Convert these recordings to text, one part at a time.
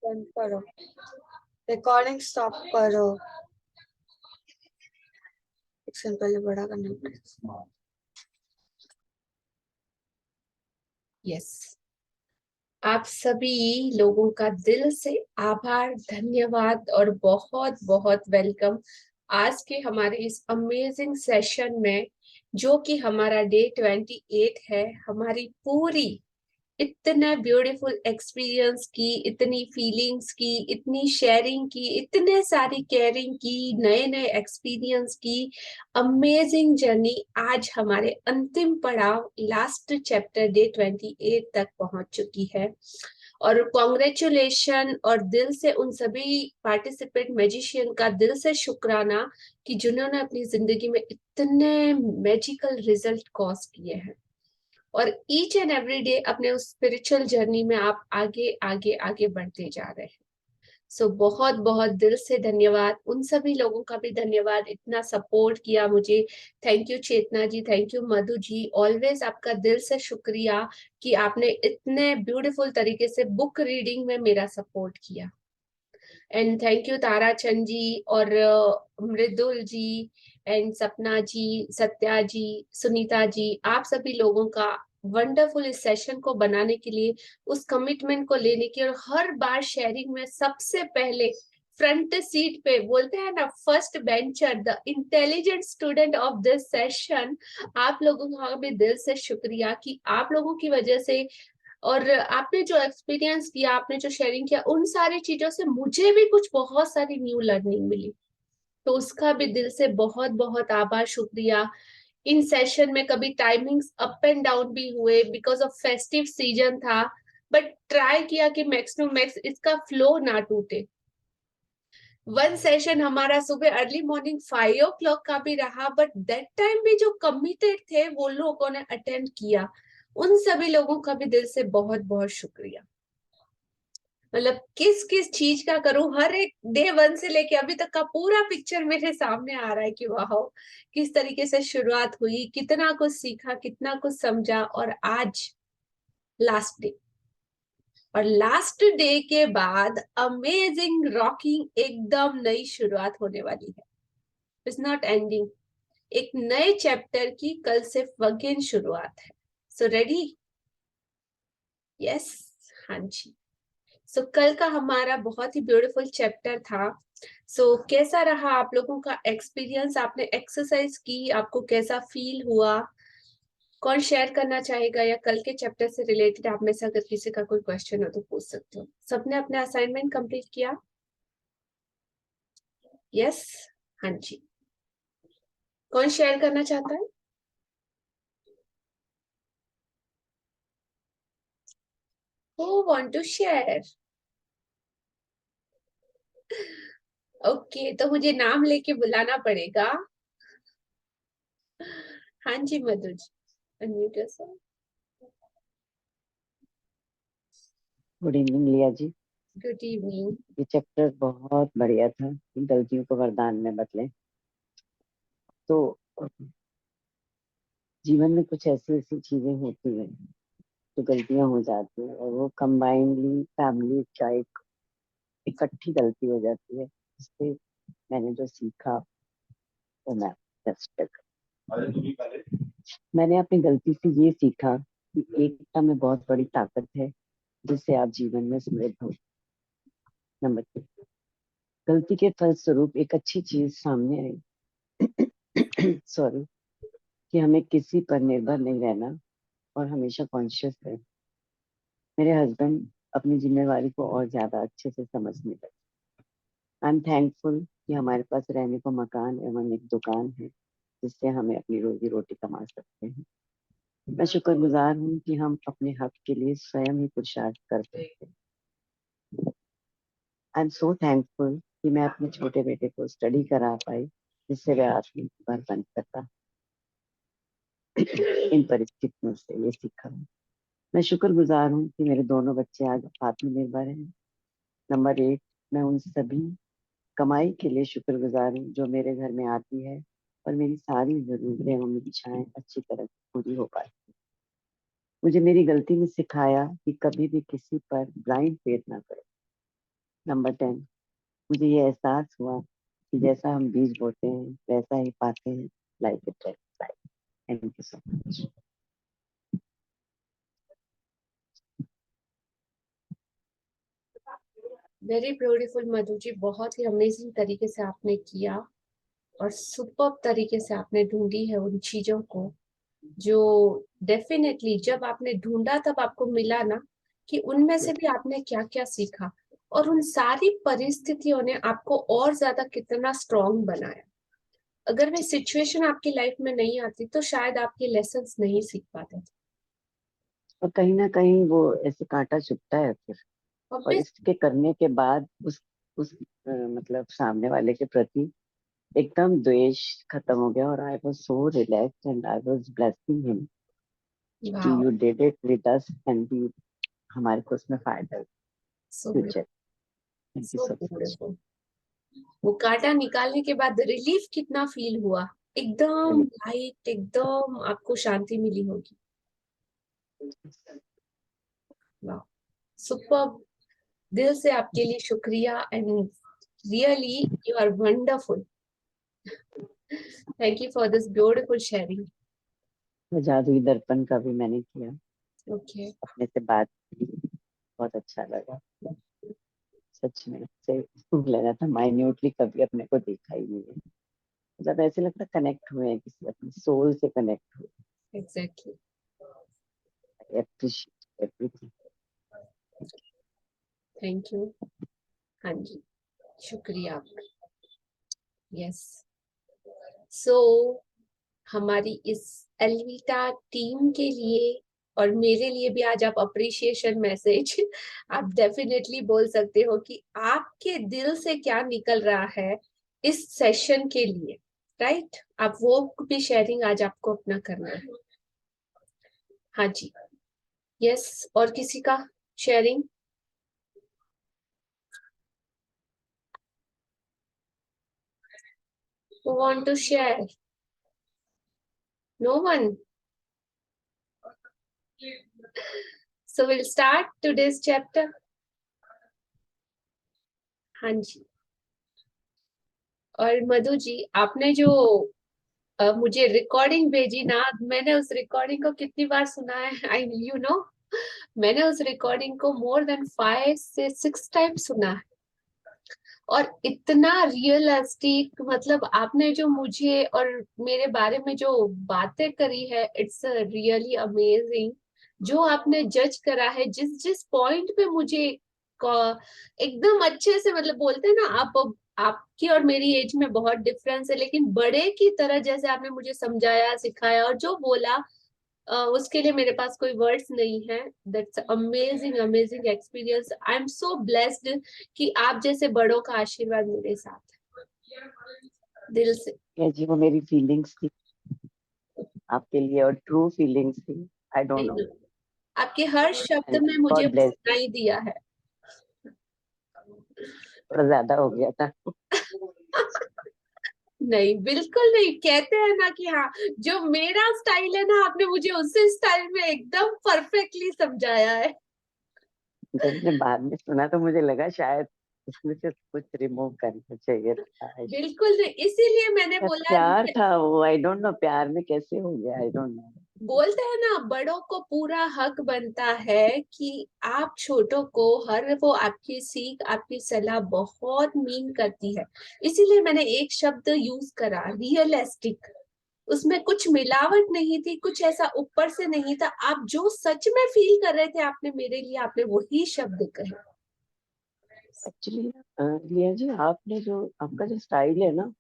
बंद करो, recording stop करो। एक सेकंड पहले बड़ा करना पड़ेगा। यस, आप सभी लोगों का दिल से आभार, धन्यवाद और बहुत बहुत वेलकम आज के हमारे इस अमेजिंग सेशन में, जो कि हमारा डे 28 है। हमारी पूरी इतने ब्यूटीफुल एक्सपीरियंस की, इतनी फीलिंग्स की, इतनी शेयरिंग की, इतने सारी केयरिंग की, नए नए एक्सपीरियंस की अमेजिंग जर्नी आज हमारे अंतिम पड़ाव लास्ट चैप्टर डे 28 तक पहुंच चुकी है। और कॉन्ग्रेचुलेशन और दिल से उन सभी पार्टिसिपेंट मैजिशियन का दिल से शुक्राना कि जिन्होंने अपनी जिंदगी में इतने मैजिकल रिजल्ट कॉज किए हैं। और ईच एंड एवरी डे अपने उस स्पिरिचुअल जर्नी में आप आगे आगे आगे बढ़ते जा रहे हैं। सो बहुत बहुत दिल से धन्यवाद। उन सभी लोगों का भी धन्यवाद, इतना सपोर्ट किया मुझे। Thank you Chetna ji, thank you Madhu ji, always आपका दिल से शुक्रिया कि आपने इतने ब्यूटीफुल तरीके से बुक रीडिंग में मेरा सपोर्ट किया। And thank you Tara Chand ji और मृदुल जी एंड सपना जी, सत्या जी, सुनीता जी, आप सभी लोगों का वंडरफुल इस सेशन को बनाने के लिए, उस कमिटमेंट को लेने की, और हर बार शेयरिंग में सबसे पहले फ्रंट सीट पे बोलते हैं ना, first bencher, the intelligent student of this session. आप लोगों का भी दिल से शुक्रिया कि आप लोगों की वजह से और आपने जो एक्सपीरियंस किया, आपने जो शेयरिंग किया, उन सारी चीजों से मुझे भी कुछ बहुत सारी न्यू लर्निंग मिली। तो उसका भी दिल से बहुत बहुत आभार, शुक्रिया। इन सेशन में कभी टाइमिंग्स अप एंड डाउन भी हुए बिकॉज ऑफ फेस्टिव सीजन था, बट ट्राई किया कि मैक्स टू मैक्स इसका फ्लो ना टूटे। वन सेशन हमारा सुबह अर्ली मॉर्निंग 5 o'clock का भी रहा, बट दैट टाइम भी जो कमिटेड थे वो लोगों ने अटेंड किया। उन सभी लोगों का भी दिल से बहुत बहुत शुक्रिया। मतलब किस किस चीज का करूं, हर एक डे 1 से लेके अभी तक का पूरा पिक्चर मेरे सामने आ रहा है कि वाह, किस तरीके से शुरुआत हुई, कितना कुछ सीखा, कितना कुछ समझा, और आज लास्ट डे। और लास्ट डे के बाद अमेजिंग रॉकिंग एकदम नई शुरुआत होने वाली है। इट्स नॉट एंडिंग, एक नए चैप्टर की कल से अगेन शुरुआत है। So ready? यस, हाँ जी। सो कल का हमारा बहुत ही ब्यूटीफुल चैप्टर था। सो कैसा रहा आप लोगों का एक्सपीरियंस? आपने एक्सरसाइज की, आपको कैसा फील हुआ? कौन शेयर करना चाहेगा, या कल के चैप्टर से रिलेटेड आप में से अगर किसी का कोई क्वेश्चन हो तो पूछ सकते हो। सबने अपने असाइनमेंट कंप्लीट किया? यस, हाँ जी। कौन शेयर करना चाहता है? Who want to share? Okay, तो मुझे नाम लेके बुलाना पड़ेगा। हाँ जी Madhu ji, unmute yourself. Good evening Liya ji. Good evening. ये चैप्टर बहुत बढ़िया था कि गलतियों को वरदान में बदले। तो जीवन में कुछ ऐसी ऐसी चीजें होती हैं जो गलतियां हो जाती हैं, और वो कंबाइनली फैमिली का एक इकट्ठी गलती हो जाती है। इससे मैंने जो सीखा वो मैं जस्ट मैंने अपनी गलती से ये सीखा कि एकता में बहुत बड़ी ताकत है, जिससे आप जीवन में समृद्ध हो। नंबर 2, गलती के फलस्वरूप एक अच्छी चीज सामने आई सॉरी, कि हमें किसी पर निर्भर नहीं रहना और हमेशा कॉन्शियस रहे। मेरे हस्बैंड अपनी जिम्मेवारी को और ज्यादा अच्छे से समझने लगे। आई एम थैंकफुल कि हमारे पास रहने को मकान एवं एक दुकान है, जिससे हमें अपनी रोजी रोटी कमा सकते हैं। मैं शुक्रगुजार हूँ कि हम अपने हक के लिए स्वयं ही पुरुषार्थ कर सकते हैं। आई एम सो थैंकफुल कि मैं अपने छोटे बेटे को स्टडी करा पाई, जिससे वह आत्मनिर्भर बन सका। इन परिस्थितियों से ये सीखा। मैं शुक्रगुजार हूँ कि मेरे दोनों बच्चे आज आत्मनिर्भर हैं। नंबर 1, मैं उन सभी कमाई के लिए शुक्रगुजार हूँ जो मेरे घर में आती है और मेरी सारी जरूरतें एवं इच्छाएं अच्छी तरह पूरी हो पाती। मुझे मेरी गलती ने सिखाया कि कभी भी किसी पर ब्लाइंड फेथ ना करो। नंबर 10, मुझे ये एहसास हुआ कि जैसा हम बीज बोते हैं वैसा ही पाते हैं, like it like. Thank you so much. Very beautiful Madhu ji, बहुत ही अमेजिंग तरीके से आपने किया और सुपर तरीके से आपने ढूंढी है उन चीजों को जो डेफिनेटली जब आपने ढूंढा तब आपको मिला ना, कि उनमें से भी आपने क्या क्या सीखा और उन सारी परिस्थितियों ने आपको और ज्यादा कितना स्ट्रांग बनाया। अगर वे सिचुएशन आपकी लाइफ में नहीं आती तो शायद आप ये लेसन्स नहीं सीख पाते थे। और कहीं ना कहीं वो ऐसे कांटा चुभता है फिर, और Obvious- इसके करने के बाद उस मतलब सामने वाले के प्रति एकदम द्वेष खत्म हो गया, और I was so relaxed and I was blessing him कि wow, you did it with us and भी हमारे को उसमें फायदा so future. Thank you so so much. beautiful। वो कांटा निकालने के बाद रिलीफ कितना फील हुआ, एकदम लाइट, एकदम आपको शांति मिली होगी। वाह, सुपर, दिल से आपके लिए शुक्रिया and really you are wonderful. Thank you for this beautiful sharing. जादुई दर्पण का भी मैंने किया, ओके, अपने से बात की, बहुत अच्छा लगा। सच में से लगा था माइन्यूटली कभी अपने को देखा ही नहीं है, जब ऐसे लगता कनेक्ट हुए हैं किसी अपने सोल से कनेक्ट हुए। Exactly, appreciate everything. Thank you. हाँ जी, शुक्रिया आपका। यस, सो हमारी इस एल्विटा टीम के लिए और मेरे लिए भी आज आप अप्रिशिएशन मैसेज आप डेफिनेटली बोल सकते हो कि आपके दिल से क्या निकल रहा है इस सेशन के लिए, राइट? आप वो भी शेयरिंग आज आपको अपना करना है। हाँ जी, यस, और किसी का sharing? Who want to share? No one. So we'll start today's chapter. हाँ जी, और मधु जी आपने जो मुझे रिकॉर्डिंग भेजी ना, मैंने उस रिकॉर्डिंग को कितनी बार सुना है, आई यू नो, मैंने उस रिकॉर्डिंग को मोर देन 5 से 6 टाइम सुना है। और इतना रियलिस्टिक, मतलब आपने जो मुझे और मेरे बारे में जो बातें करी है, इट्स रियली अमेजिंग। जो आपने जज करा है, जिस जिस पॉइंट पे मुझे एकदम अच्छे से, मतलब बोलते हैं ना, आपकी और मेरी एज में बहुत डिफरेंस है, लेकिन बड़े की तरह जैसे आपने मुझे समझाया, सिखाया और जो बोला, उसके लिए मेरे पास कोई वर्ड्स नहीं है। That's amazing, amazing experience. I am so blessed कि आप जैसे बड़ों का आशीर्वाद मेरे साथ है, दिल से। क्या जी, वो मेरी फीलिंग्स थी आपके लिए, और ट्रू फीलिंग्स थी। आई डोंट नो, आपके हर शब्द में मुझे गॉड वो ब्लेस। सुनाई दिया है। थोड़ा ज्यादा हो गया था। नहीं, बिल्कुल नहीं, कहते हैं ना कि हाँ, जो मेरा स्टाइल है ना, आपने मुझे उसी स्टाइल में एकदम परफेक्टली समझाया है। जब मैंने बाद में सुना तो मुझे लगा शायद उसमें से कुछ रिमूव करना चाहिए था। बिल्कुल नहीं, इसीलिए मैंने क्या बोला, प्यार था वो, आई डोंट नो प्यार में कैसे हो गया, आई डोंट नो। बोलते हैं ना, बड़ों को पूरा हक बनता है कि आप छोटों को, हर वो आपकी सीख, आपकी सलाह बहुत मीन करती है। इसीलिए मैंने एक शब्द यूज करा, रियलिस्टिक। उसमें कुछ मिलावट नहीं थी, कुछ ऐसा ऊपर से नहीं था। आप जो सच में फील कर रहे थे, आपने मेरे लिए, आपने वही शब्द कहे। एक्चुअली लिया जी, आपने जो आपका जो स्टाइल है ना,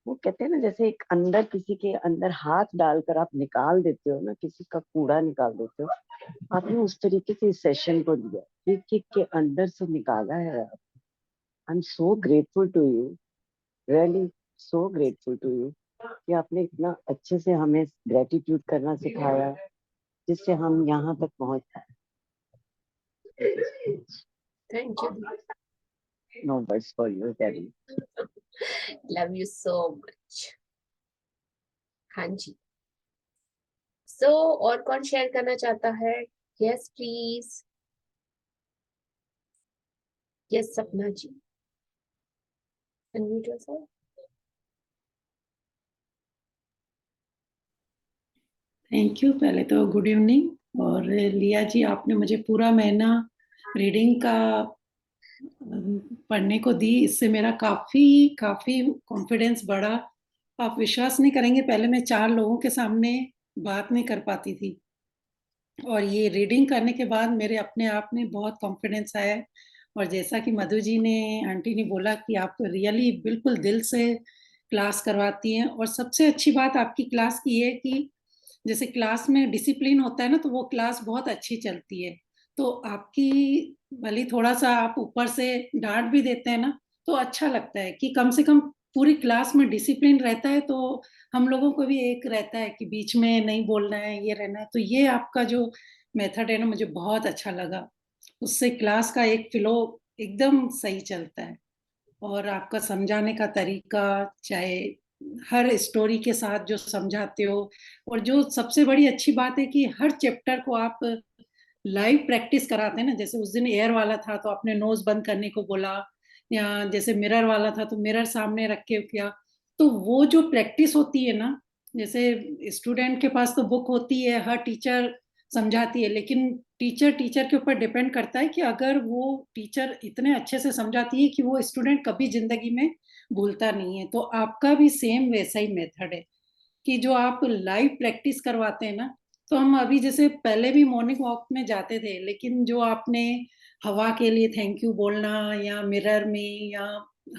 वो कहते हैं ना, जैसे एक अंदर किसी के अंदर हाथ डालकर आप निकाल देते हो ना, किसी का कूड़ा निकाल देते हो, आपने उस तरीके से इस सेशन को दिया, एक एक के अंदर से निकाला है। I am so grateful to you, really so grateful to you कि आपने इतना अच्छे से हमें ग्रेटिट्यूड करना सिखाया, जिससे हम यहाँ तक पहुंच पाए। Thank you, no words for you David. Love you so much. हाँ जी, सो और कौन शेयर करना चाहता है? Yes please. यस सपना जी, अनम्यूट योरसेल्फ। Thank you. पहले तो गुड इवनिंग। और लिया जी, आपने मुझे पूरा महीना रीडिंग का पढ़ने को दी, इससे मेरा काफी काफी कॉन्फिडेंस बढ़ा। आप विश्वास नहीं करेंगे, पहले मैं 4 लोगों के सामने बात नहीं कर पाती थी, और ये रीडिंग करने के बाद मेरे अपने आप में बहुत कॉन्फिडेंस आया है। और जैसा कि मधु जी ने, आंटी ने बोला कि आप रियली बिल्कुल दिल से क्लास करवाती हैं, और सबसे अच्छी बात आपकी क्लास की है कि जैसे क्लास में डिसिप्लिन होता है ना, तो वो क्लास बहुत अच्छी चलती है। तो आपकी भले थोड़ा सा आप ऊपर से डांट भी देते हैं ना, तो अच्छा लगता है कि कम से कम पूरी क्लास में डिसिप्लिन रहता है। तो हम लोगों को भी एक रहता है कि बीच में नहीं बोलना है, ये रहना है। तो ये आपका जो मेथड है ना, मुझे बहुत अच्छा लगा। उससे क्लास का एक फ्लो एकदम सही चलता है, और आपका समझाने का तरीका, चाहे हर स्टोरी के साथ जो समझाते हो, और जो सबसे बड़ी अच्छी बात है कि हर चैप्टर को आप लाइव प्रैक्टिस कराते हैं ना। जैसे उस दिन एयर वाला था तो आपने नोज बंद करने को बोला, या जैसे मिरर वाला था तो मिरर सामने रख के किया। तो वो जो प्रैक्टिस होती है ना, जैसे स्टूडेंट के पास तो बुक होती है, हर टीचर समझाती है, लेकिन टीचर टीचर के ऊपर डिपेंड करता है कि अगर वो टीचर इतने अच्छे से समझाती है कि वो स्टूडेंट कभी जिंदगी में भूलता नहीं है। तो आपका भी सेम वैसा ही मेथड है कि जो आप लाइव प्रैक्टिस करवाते हैं ना। तो हम अभी जैसे पहले भी मॉर्निंग वॉक में जाते थे, लेकिन जो आपने हवा के लिए थैंक यू बोलना, या मिरर में, या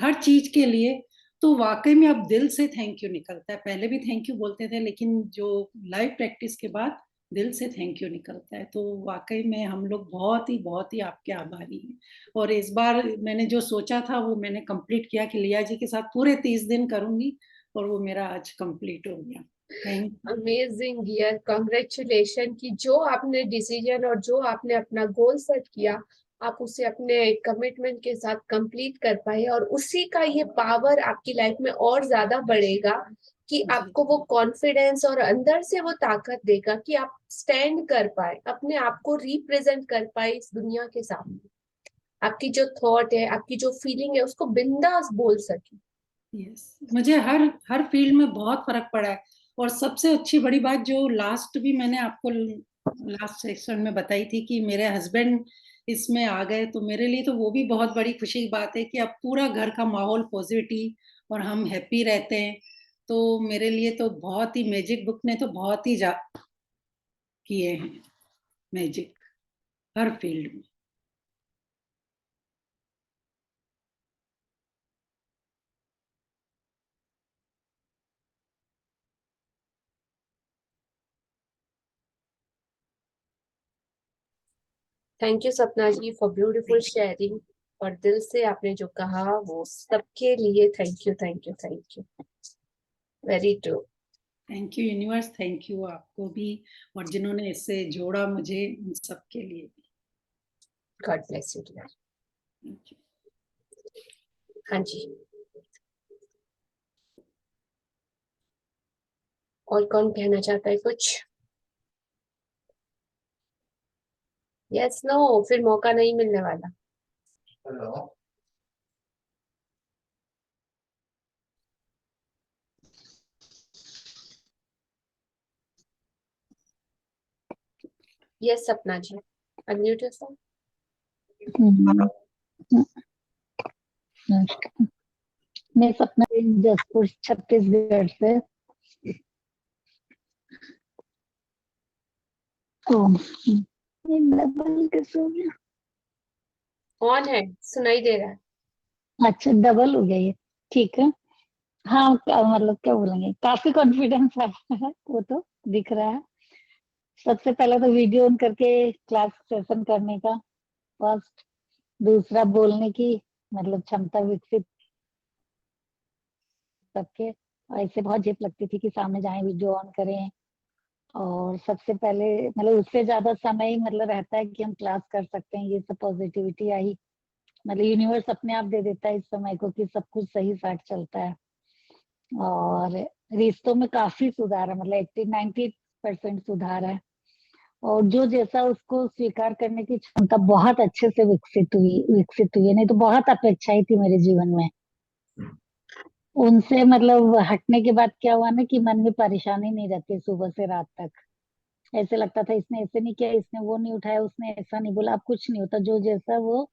हर चीज के लिए, तो वाकई में अब दिल से थैंक यू निकलता है। पहले भी थैंक यू बोलते थे, लेकिन जो लाइव प्रैक्टिस के बाद दिल से थैंक यू निकलता है। तो वाकई में हम लोग बहुत ही आपके आभारी हैं। और इस बार मैंने जो सोचा था वो मैंने कंप्लीट किया कि लिया जी के साथ पूरे 30 दिन करूंगी, और वो मेरा आज कंप्लीट हो गया। Thank you. अमेजिंग यार, कॉन्ग्रेचुलेशन कि जो आपने डिसीजन और जो आपने अपना गोल सेट किया, आप उसे अपने कमिटमेंट के साथ कंप्लीट कर पाए, और उसी का ये पावर आपकी लाइफ में और ज्यादा बढ़ेगा कि आपको वो कॉन्फिडेंस और अंदर से वो ताकत देगा कि आप स्टैंड कर पाए, अपने आप को रिप्रेजेंट कर पाए इस दुनिया के सामने। आपकी जो थॉट है, आपकी जो फीलिंग है, उसको बिंदास बोल सके। यस, मुझे हर हर फील्ड में बहुत फर्क पड़ा है। और सबसे अच्छी बड़ी बात जो लास्ट भी मैंने आपको लास्ट सेक्शन में बताई थी कि मेरे हस्बैंड इसमें आ गए, तो मेरे लिए तो वो भी बहुत बड़ी खुशी की बात है कि अब पूरा घर का माहौल पॉजिटिव और हम हैप्पी रहते हैं। तो मेरे लिए तो बहुत ही, मैजिक बुक ने तो बहुत ही किए हैं मैजिक हर फील्ड में। थैंक यू सपना जी फॉर ब्यूटीफुल शेयरिंग, और दिल से आपने जो कहा वो सबके लिए thank you, thank you, thank you. Very true. Thank you universe, thank you आपको भी, और जिन्होंने इससे जोड़ा मुझे, उन सबके लिए भी God bless you dear. Thank you. हाँ जी, और कौन कहना चाहता है कुछ? यस नो, फिर मौका नहीं मिलने वाला। हेलो। यस सपना जी, अनम्यूट योरसेल्फ। नमस्कार, मैं सपना जसपुर छत्तीसगढ़ से। डबल कैसे हो गया? ऑन है, सुनाई दे रहा है। अच्छा, डबल हो गया ये, ठीक है। हाँ, मतलब क्या बोलेंगे, काफी कॉन्फिडेंस है वो तो दिख रहा है। सबसे पहले तो वीडियो ऑन करके क्लास सेशन करने का फर्स्ट, दूसरा बोलने की मतलब क्षमता विकसित करके। ऐसे बहुत झिप लगती थी कि सामने जाएं, वीडियो ऑन करें, और सबसे पहले मतलब उससे ज्यादा समय मतलब रहता है कि हम क्लास कर सकते हैं। ये सब पॉजिटिविटी आई, मतलब यूनिवर्स अपने आप दे देता है इस समय को कि सब कुछ सही साथ चलता है। और रिश्तों में काफी सुधार है, मतलब 80-90% सुधार है। और जो जैसा उसको स्वीकार करने की क्षमता बहुत अच्छे से विकसित हुई। नहीं तो बहुत अपेक्षाएं थी मेरे जीवन में। उनसे मतलब हटने के बाद क्या हुआ ना कि मन में परेशानी नहीं रहती सुबह से रात तक। ऐसे लगता था इसने ऐसे नहीं किया, इसने वो नहीं उठाया, उसने ऐसा नहीं बोला। अब कुछ नहीं होता, जो जैसा वो,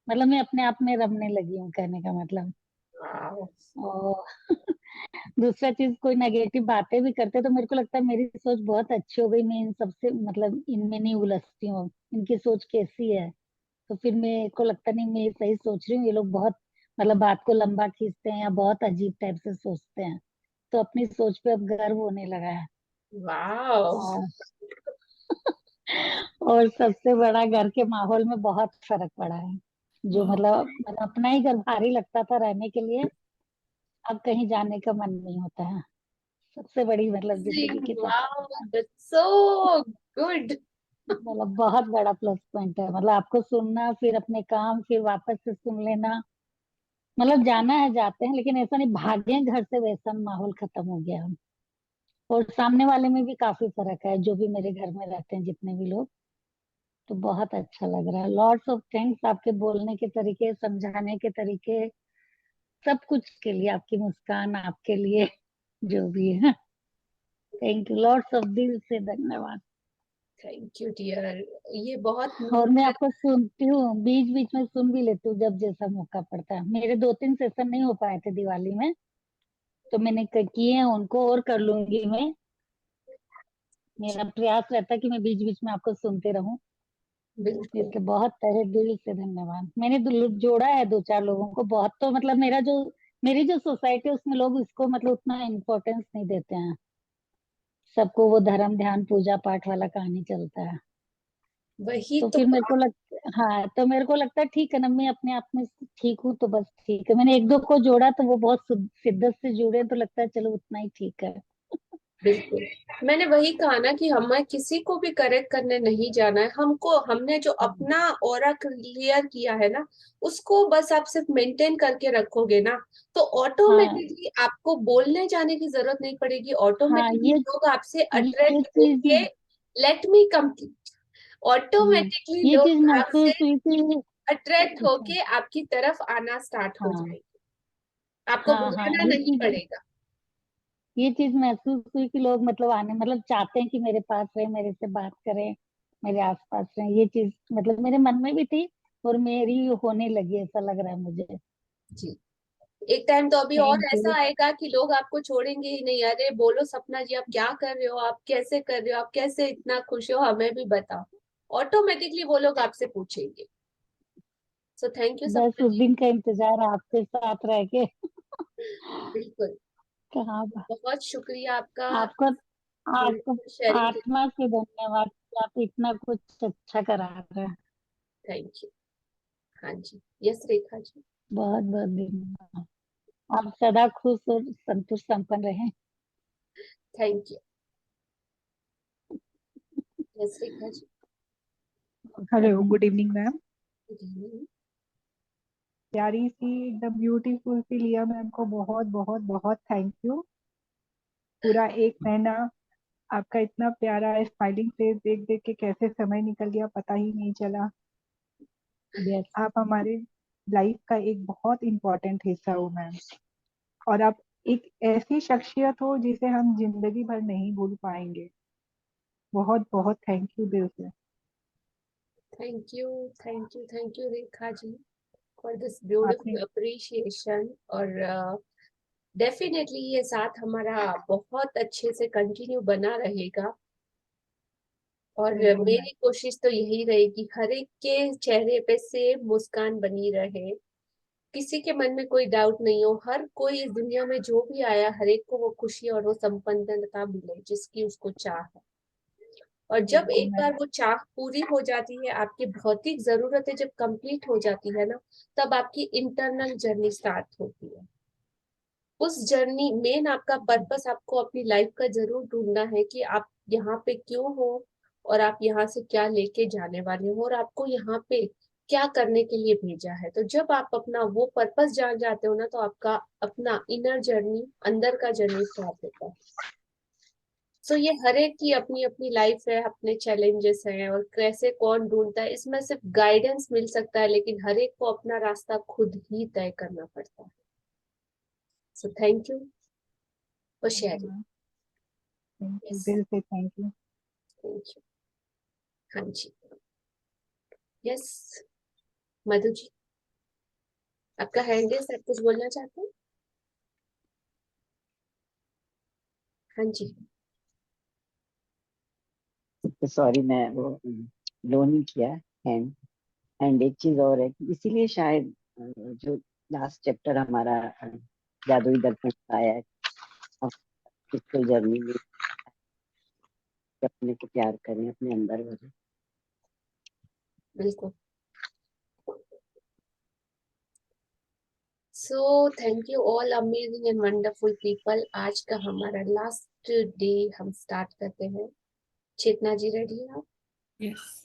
मतलब मैं अपने आप में रमने लगी हूँ, कहने का मतलब। वाओ। और दूसरा चीज, कोई नेगेटिव बातें भी करते तो मेरे को लगता है मेरी सोच बहुत अच्छी हो गई, मैं इन सबसे मतलब इनमें नहीं उलझती हूँ, इनकी सोच कैसी है। तो फिर मेरे को लगता नहीं मैं सही सोच रही हूँ, ये लोग बहुत मतलब बात को लंबा खींचते हैं या बहुत अजीब टाइप से सोचते हैं। तो अपनी सोच पे अब गर्व होने लगा है। वाओ। और और सबसे बड़ा, घर के माहौल में बहुत फर्क पड़ा है। जो मतलब अपना ही घर भारी लगता था रहने के लिए, अब कहीं जाने का मन नहीं होता है। सबसे बड़ी मतलब जिंदगी की वाओ, सफलता, दैट्स सो गुड। मतलब बहुत बड़ा प्लस पॉइंट है। मतलब आपको सुनना, फिर अपने काम, फिर वापस से सुन लेना। मतलब जाना है जाते हैं, लेकिन ऐसा नहीं भागे घर से, वैसा माहौल खत्म हो गया है। और सामने वाले में भी काफी फर्क है, जो भी मेरे घर में रहते हैं जितने भी लोग। तो बहुत अच्छा लग रहा है। लॉट्स ऑफ थैंक्स, आपके बोलने के तरीके, समझाने के तरीके, सब कुछ के लिए, आपकी मुस्कान, आपके लिए जो भी है। थैंक यू, लॉट्स ऑफ दिल से धन्यवाद। थैंक यू डियर, ये बहुत और मैं मीठा। आपको सुनती हूँ, बीच बीच में सुन भी लेती हूँ जब जैसा मौका पड़ता है। मेरे 2-3 सेशन नहीं हो पाए थे दिवाली में, तो मैंने किए हैं उनको, और कर लूंगी मैं। मेरा प्रयास रहता है कि मैं बीच बीच में आपको सुनते रहूं। बिल्कुल। इसलिए बहुत तहे दिल से धन्यवाद। मैंने जोड़ा है 2-4 लोगों को। बहुत तो मतलब मेरी जो सोसाइटी है उसमें लोग इसको मतलब उतना इम्पोर्टेंस नहीं देते हैं। सबको वो धर्म ध्यान पूजा पाठ वाला कहानी चलता है। वही तो तो। फिर मेरे को हाँ, तो मेरे को लगता है ठीक है ना, मैं अपने आप में ठीक हूँ तो बस ठीक है। मैंने 1-2 को जोड़ा तो वो बहुत शिद्दत से जुड़े, तो लगता है चलो उतना ही ठीक है। बिल्कुल, मैंने वही कहा ना कि हमें किसी को भी करेक्ट करने नहीं जाना है। हमने जो अपना ऑरा क्लियर किया है ना, उसको बस आप सिर्फ मेंटेन करके रखोगे ना, तो हाँ ऑटोमेटिकली आपको बोलने जाने की जरूरत नहीं पड़ेगी। हाँ, ऑटोमेटिकली लोग आपसे ये अट्रैक्ट चीज होके, लेट मी कंप्लीट, हम्म, ऑटोमेटिकली ये चीज लोग आपसे महसूस हुई थी। अट्रैक्ट होके आपकी तरफ आना स्टार्ट हो हाँ जाएंगे। आपको हाँ हाँ, बुलाना नहीं पड़ेगा। ये चीज महसूस हुई कि लोग मतलब आने, मतलब चाहते हैं कि मेरे पास रहे, मेरे से बात करें, मेरे आसपास रहे। ये चीज मतलब मेरे मन में भी थी, और मेरी होने लगी, ऐसा लग रहा है मुझे। जी, एक टाइम तो अभी और थैंक ऐसा यू। आएगा कि लोग आपको छोड़ेंगे ही नहीं। अरे बोलो सपना जी, आप क्या कर रहे हो, आप कैसे कर रहे हो, आप कैसे इतना खुश हो, हमें भी बताओ। ऑटोमेटिकली वो लोग आपसे पूछेंगे। सो थैंक यू बस सपना उस जी। दिन का इंतजार है आपके साथ रह के। बिल्कुल। कहाँ बहुत शुक्रिया आपका, आपको आपको शेयरिंग के। आत्मा से धन्यवाद कि आप इतना कुछ अच्छा करा रहे हैं। Thank you. हाँ जी, यस रेखा जी। बहुत बहुत धन्यवाद। आप सदा खुश और संतुष्ट संपन्न रहें। Thank you. Yes Rekha ji. Hello, good evening ma'am. जी, प्यारी सी एकदम ब्यूटीफुल सी लिया मैम को बहुत बहुत बहुत थैंक यू। पूरा 1 महीना आपका इतना प्यारा स्माइलिंग फेस देख देख के कैसे समय निकल गया पता ही नहीं चला। यस, आप हमारे लाइफ का एक बहुत इम्पोर्टेंट हिस्सा हो मैम। और आप एक ऐसी शख्सियत हो जिसे हम जिंदगी भर नहीं भूल पाएंगे। बहुत बहुत थैंक यू दिल से। Thank you, thank you Rekha ji for this आपने ब्यूटीफुल अप्रिशिएशन। और डेफिनेटली ये साथ हमारा बहुत अच्छे से कंटिन्यू बना रहेगा। और बिल्कुल मैम। मेरी कोशिश तो यही रहेगी हर एक के चेहरे पे से मुस्कान बनी रहे, किसी के मन में कोई डाउट नहीं हो। हर कोई इस दुनिया में जो भी आया, हर एक को वो खुशी और वो संपन्नता मिले जिसकी उसको चाह है। और जब बिल्कुल एक मैम। बार वो चाह पूरी हो जाती है, आपकी भौतिक जरूरतें जब कंप्लीट हो जाती है ना, तब आपकी इंटरनल जर्नी स्टार्ट होती है। उस जर्नी मेन आपका पर्पस, आपको अपनी लाइफ का जरूर ढूंढना है कि आप यहाँ पे क्यों हो, और आप यहाँ से क्या लेके जाने वाले हो, और आपको यहाँ पे क्या करने के लिए भेजा है। तो जब आप अपना वो पर्पस जान जाते हो ना, तो आपका अपना इनर जर्नी, अंदर का जर्नी स्टार्ट होता है। सो ये हर एक की अपनी अपनी लाइफ है, अपने चैलेंजेस हैं, और कैसे कौन ढूंढता है इसमें सिर्फ गाइडेंस मिल सकता है, लेकिन हर एक को अपना रास्ता खुद ही तय करना पड़ता है। So thank you for sharing. Thank you, yes, दिल से थैंक यू। Thank you. हाँ जी, यस मधु जी, आपका हैंड है, आप कुछ बोलना चाहते हैं? हाँ जी। तो सॉरी, मैं वो लो नहीं किया हैंड। एंड एक चीज और है कि इसीलिए शायद जो लास्ट चैप्टर हमारा जादुई दर्पण का आया है, स्पिरिचुअल जर्नी में अपने को प्यार करें, अपने अंदर भरें। बिल्कुल। So thank you all amazing and wonderful people. आज का हमारा लास्ट डे हम स्टार्ट करते हैं। चेतना जी रेडी है आप? यस।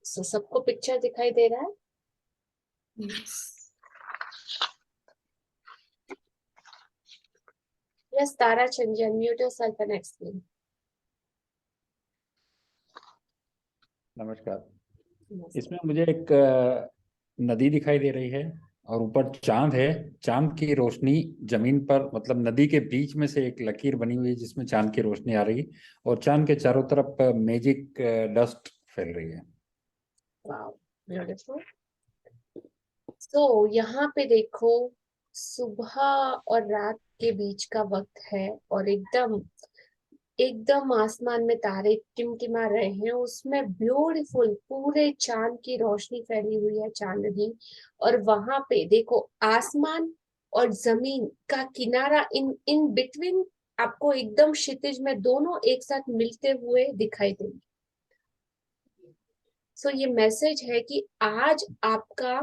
सो सबको पिक्चर दिखाई दे रहा है? Yes. Yes, Tara Chanjan, mute yourself and explain. नमस्कार। इसमें मुझे एक नदी दिखाई दे रही है और ऊपर चांद है। चांद की रोशनी जमीन पर, मतलब नदी के बीच में से एक लकीर बनी हुई है जिसमें चांद की रोशनी आ रही है, और चांद के चारों तरफ मैजिक डस्ट फैल रही है। Wow, beautiful. सो यहाँ पे देखो, सुबह और रात के बीच का वक्त है, और एकदम एकदम आसमान में तारे टिमटिमा रहे हैं, उसमें ब्यूटीफुल पूरे चांद की रोशनी फैली हुई है, चांदनी। और वहां पे देखो, आसमान और जमीन का किनारा इन इन बिटवीन आपको एकदम क्षितिज में दोनों एक साथ मिलते हुए दिखाई देंगे। सो ये मैसेज है कि आज आपका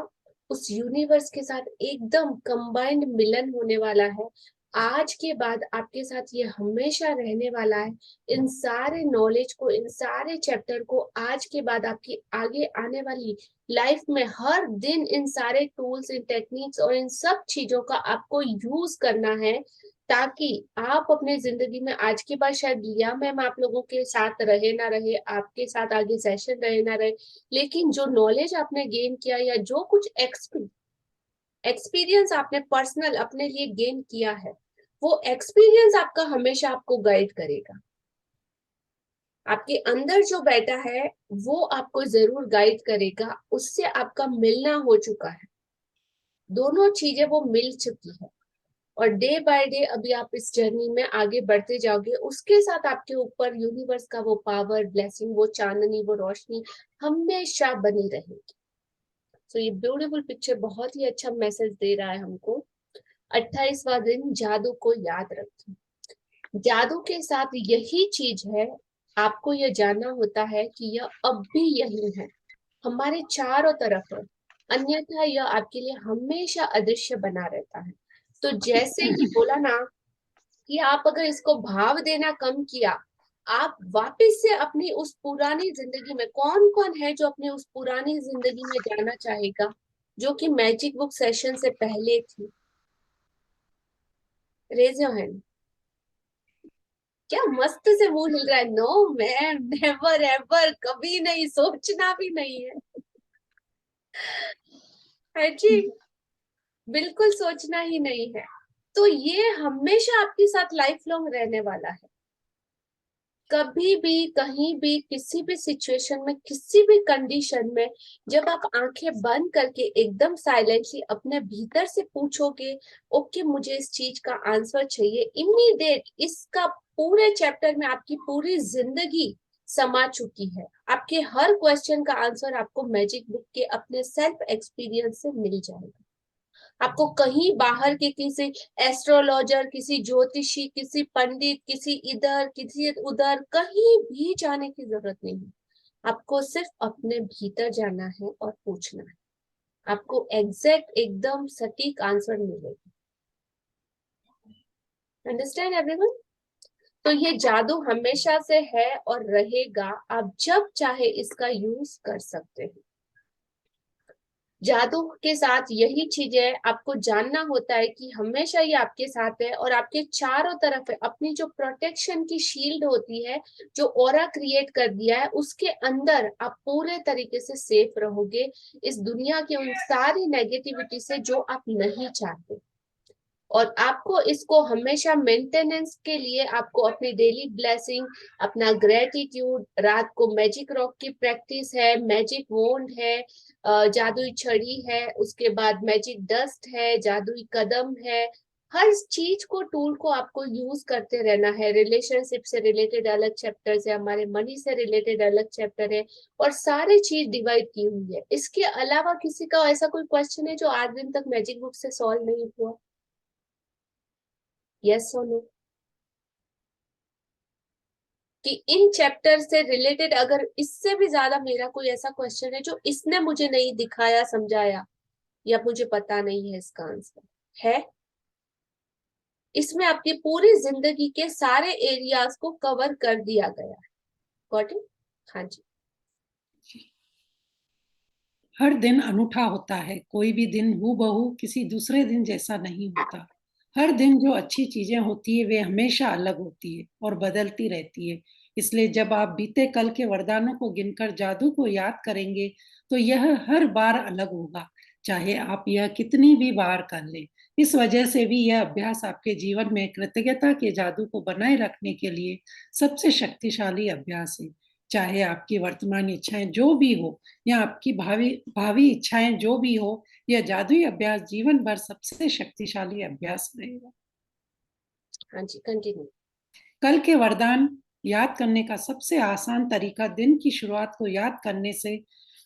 उस यूनिवर्स के साथ एकदम कंबाइंड मिलन होने वाला है। आज के बाद आपके साथ ये हमेशा रहने वाला है। इन सारे नॉलेज को, इन सारे चैप्टर को आज के बाद आपकी आगे आने वाली लाइफ में हर दिन इन सारे टूल्स, इन टेक्निक्स और इन सब चीजों का आपको यूज करना है, ताकि आप अपने जिंदगी में आज के बाद शायद लिया मैम आप लोगों के साथ रहे ना रहे, आपके साथ आगे सेशन रहे ना रहे, लेकिन जो नॉलेज आपने गेन किया या जो कुछ एक्सपीरियंस आपने पर्सनल अपने लिए गेन किया है, वो एक्सपीरियंस आपका हमेशा आपको गाइड करेगा। आपके अंदर जो बैठा है वो आपको जरूर गाइड करेगा। उससे आपका मिलना हो चुका है, दोनों चीजें वो मिल चुकी है, और डे बाय डे अभी आप इस जर्नी में आगे बढ़ते जाओगे। उसके साथ आपके ऊपर यूनिवर्स का वो पावर, ब्लेसिंग, वो चांदनी, वो रोशनी हमेशा बनी रहेगी। तो ये ब्यूटीफुल पिक्चर बहुत ही अच्छा मैसेज दे रहा है हमको। 28वां दिन, जादू को याद रखें। जादू के साथ यही चीज है, आपको यह जानना होता है कि यह अब भी यही है, हमारे चारों तरफ है, अन्यथा यह आपके लिए हमेशा अदृश्य बना रहता है। तो जैसे ही बोला ना कि आप अगर इसको भाव देना कम किया, आप वापस से अपनी उस पुरानी जिंदगी में, कौन कौन है जो अपनी उस पुरानी जिंदगी में जाना चाहेगा जो कि मैजिक बुक सेशन से पहले थी? Raise your hand. क्या मस्त से मुंह हिल रहा है। नो मैम, नेवर एवर, कभी नहीं, सोचना भी नहीं है जी, बिल्कुल सोचना ही नहीं है। तो ये हमेशा आपके साथ लाइफ लॉन्ग रहने वाला है। कभी भी, कहीं भी, किसी भी सिचुएशन में, किसी भी कंडीशन में, जब आप आंखें बंद करके एकदम साइलेंटली अपने भीतर से पूछोगे, ओके मुझे इस चीज का आंसर चाहिए, इमीडिएट इसका पूरे चैप्टर में आपकी पूरी जिंदगी समा चुकी है। आपके हर क्वेश्चन का आंसर आपको मैजिक बुक के अपने सेल्फ एक्सपीरियंस से मिल जाएगा। आपको कहीं बाहर के किसी एस्ट्रोलॉजर, किसी ज्योतिषी, किसी पंडित, किसी इधर किसी उधर कहीं भी जाने की जरूरत नहीं है। आपको सिर्फ अपने भीतर जाना है और पूछना है, आपको एग्जैक्ट एकदम सटीक आंसर मिलेगा। Understand everyone? तो ये जादू हमेशा से है और रहेगा, आप जब चाहे इसका यूज कर सकते हैं। जादू के साथ यही चीज है, आपको जानना होता है कि हमेशा ये आपके साथ है और आपके चारों तरफ है। अपनी जो प्रोटेक्शन की शील्ड होती है, जो ऑरा क्रिएट कर दिया है, उसके अंदर आप पूरे तरीके से सेफ रहोगे इस दुनिया की उन सारी नेगेटिविटी से जो आप नहीं चाहते। और आपको इसको हमेशा मेंटेनेंस के लिए आपको अपनी डेली ब्लेसिंग, अपना ग्रेटिट्यूड, रात को मैजिक रॉक की प्रैक्टिस है, मैजिक वोंड है, जादुई छड़ी है, उसके बाद मैजिक डस्ट है, जादुई कदम है, हर चीज को, टूल को आपको यूज करते रहना है। रिलेशनशिप से रिलेटेड अलग चैप्टर है, हमारे मनी से रिलेटेड अलग चैप्टर है, और सारी चीज डिवाइड की हुई है। इसके अलावा किसी का ऐसा कोई क्वेश्चन है जो आज दिन तक मैजिक बुक से सॉल्व नहीं हुआ? यस और नो? कि इन चैप्टर से रिलेटेड अगर इससे भी ज्यादा मेरा कोई ऐसा क्वेश्चन है जो इसने मुझे नहीं दिखाया, समझाया, या मुझे पता नहीं है इसका आंसर है, इसमें आपकी पूरी जिंदगी के सारे एरियाज को कवर कर दिया गया है। Got it? हाँ जी। हर दिन अनूठा होता है, कोई भी दिन हूबहू किसी दूसरे दिन जैसा नहीं होता। हर दिन जो अच्छी चीजें होती है वे हमेशा अलग होती है और बदलती रहती है। इसलिए जब आप बीते कल के वरदानों को गिनकर जादू को याद करेंगे तो यह हर बार अलग होगा, चाहे आप यह कितनी भी बार कर लें। इस वजह से भी यह अभ्यास आपके जीवन में कृतज्ञता के जादू को बनाए रखने के लिए सबसे शक्तिशाली अभ्यास है। चाहे आपकी वर्तमान इच्छाएं जो भी हो या आपकी भावी इच्छाएं जो भी हो, यह जादुई अभ्यास जीवन भर सबसे शक्तिशाली अभ्यास रहेगा। हाँ जी, कंटिन्यू। कल के वरदान याद करने का सबसे आसान तरीका दिन की शुरुआत को याद करने से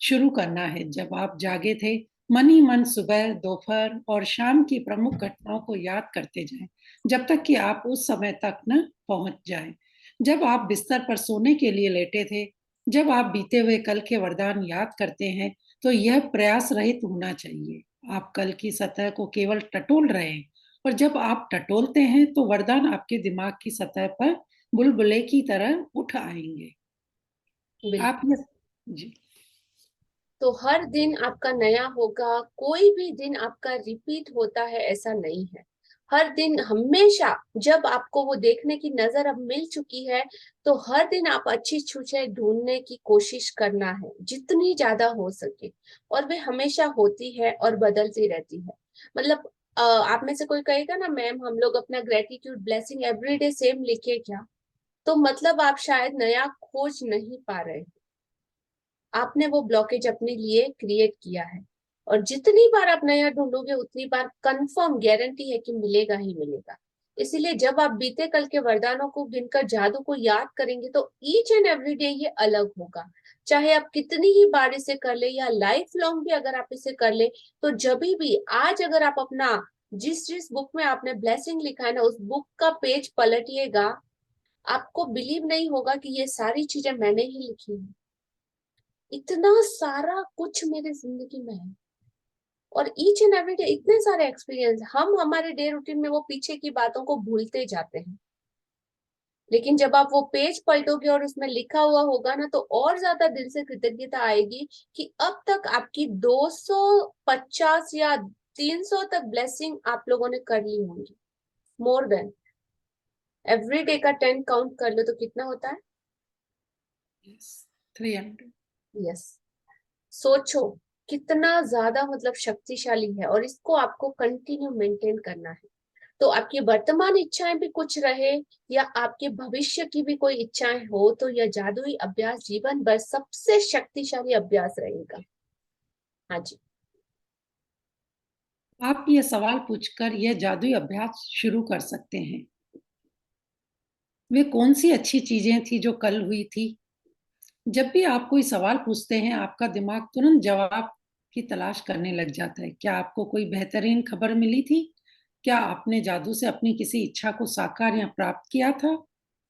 शुरू करना है। जब आप जागे थे, मन ही मन सुबह, दोपहर और शाम की प्रमुख घटनाओं को याद करते जाएं, जब तक कि आप उस समय तक न पहुंच जाएं जब आप बिस्तर पर सोने के लिए लेटे थे। जब आप बीते हुए कल के वरदान याद करते हैं तो यह प्रयास रहित होना चाहिए। आप कल की सतह को केवल टटोल रहे हैं, और जब आप टटोलते हैं तो वरदान आपके दिमाग की सतह पर बुलबुले की तरह उठ आएंगे। आप बिल्कुल। ये जी तो हर दिन आपका नया होगा, कोई भी दिन आपका रिपीट होता है ऐसा नहीं है। हर दिन हमेशा, जब आपको वो देखने की नजर अब मिल चुकी है, तो हर दिन आप अच्छी चीजें ढूंढने की कोशिश करना है जितनी ज्यादा हो सके, और वे हमेशा होती है और बदलती रहती है। मतलब आप में से कोई कहेगा ना, मैम हम लोग अपना ग्रेटिट्यूड ब्लेसिंग एवरीडे सेम लिखे क्या, तो मतलब आप शायद नया खोज नहीं पा रहे, आपने वो ब्लॉकेज अपने लिए क्रिएट किया है। और जितनी बार आप नया ढूंढोगे उतनी बार कंफर्म गारंटी है कि मिलेगा ही मिलेगा। इसीलिए जब आप बीते कल के वरदानों को गिनकर जादू को याद करेंगे तो ईच एंड एवरी डे ये अलग होगा। चाहे आप कितनी ही बार इसे कर ले या लाइफ लॉन्ग भी अगर आप इसे कर ले, तो जब भी आज अगर आप अपना जिस जिस बुक में आपने ब्लेसिंग लिखा है ना, उस बुक का पेज पलटिएगा, आपको बिलीव नहीं होगा कि ये सारी चीजें मैंने ही लिखी है। इतना सारा कुछ मेरे जिंदगी में है, और ईच एंड एवरी डे इतने सारे एक्सपीरियंस। हम हमारे डे रूटीन में वो पीछे की बातों को भूलते जाते हैं, लेकिन जब आप वो पेज पलटोगे और उसमें लिखा हुआ होगा ना, तो और ज्यादा दिल से कृतज्ञता आएगी कि अब तक आपकी 250 या 300 तक ब्लेसिंग आप लोगों ने कर ली होंगी। मोर देन एवरी डे का 10 काउंट कर लो तो कितना होता है? 300। यस। सोचो कितना ज्यादा मतलब शक्तिशाली है, और इसको आपको कंटिन्यू मेंटेन करना है। तो आपकी वर्तमान इच्छाएं भी कुछ रहे या आपके भविष्य की भी कोई इच्छाएं हो, तो यह जादुई अभ्यास जीवन भर सबसे शक्तिशाली अभ्यास रहेगा। हाँ जी। आप ये सवाल पूछकर यह जादुई अभ्यास शुरू कर सकते हैं। वे कौन सी अच्छी चीजें थी जो कल हुई थी? जब भी आप कोई सवाल पूछते हैं, आपका दिमाग तुरंत जवाब की तलाश करने लग जाता है। क्या आपको कोई बेहतरीन खबर मिली थी? क्या आपने जादू से अपनी किसी इच्छा को साकार या प्राप्त किया था?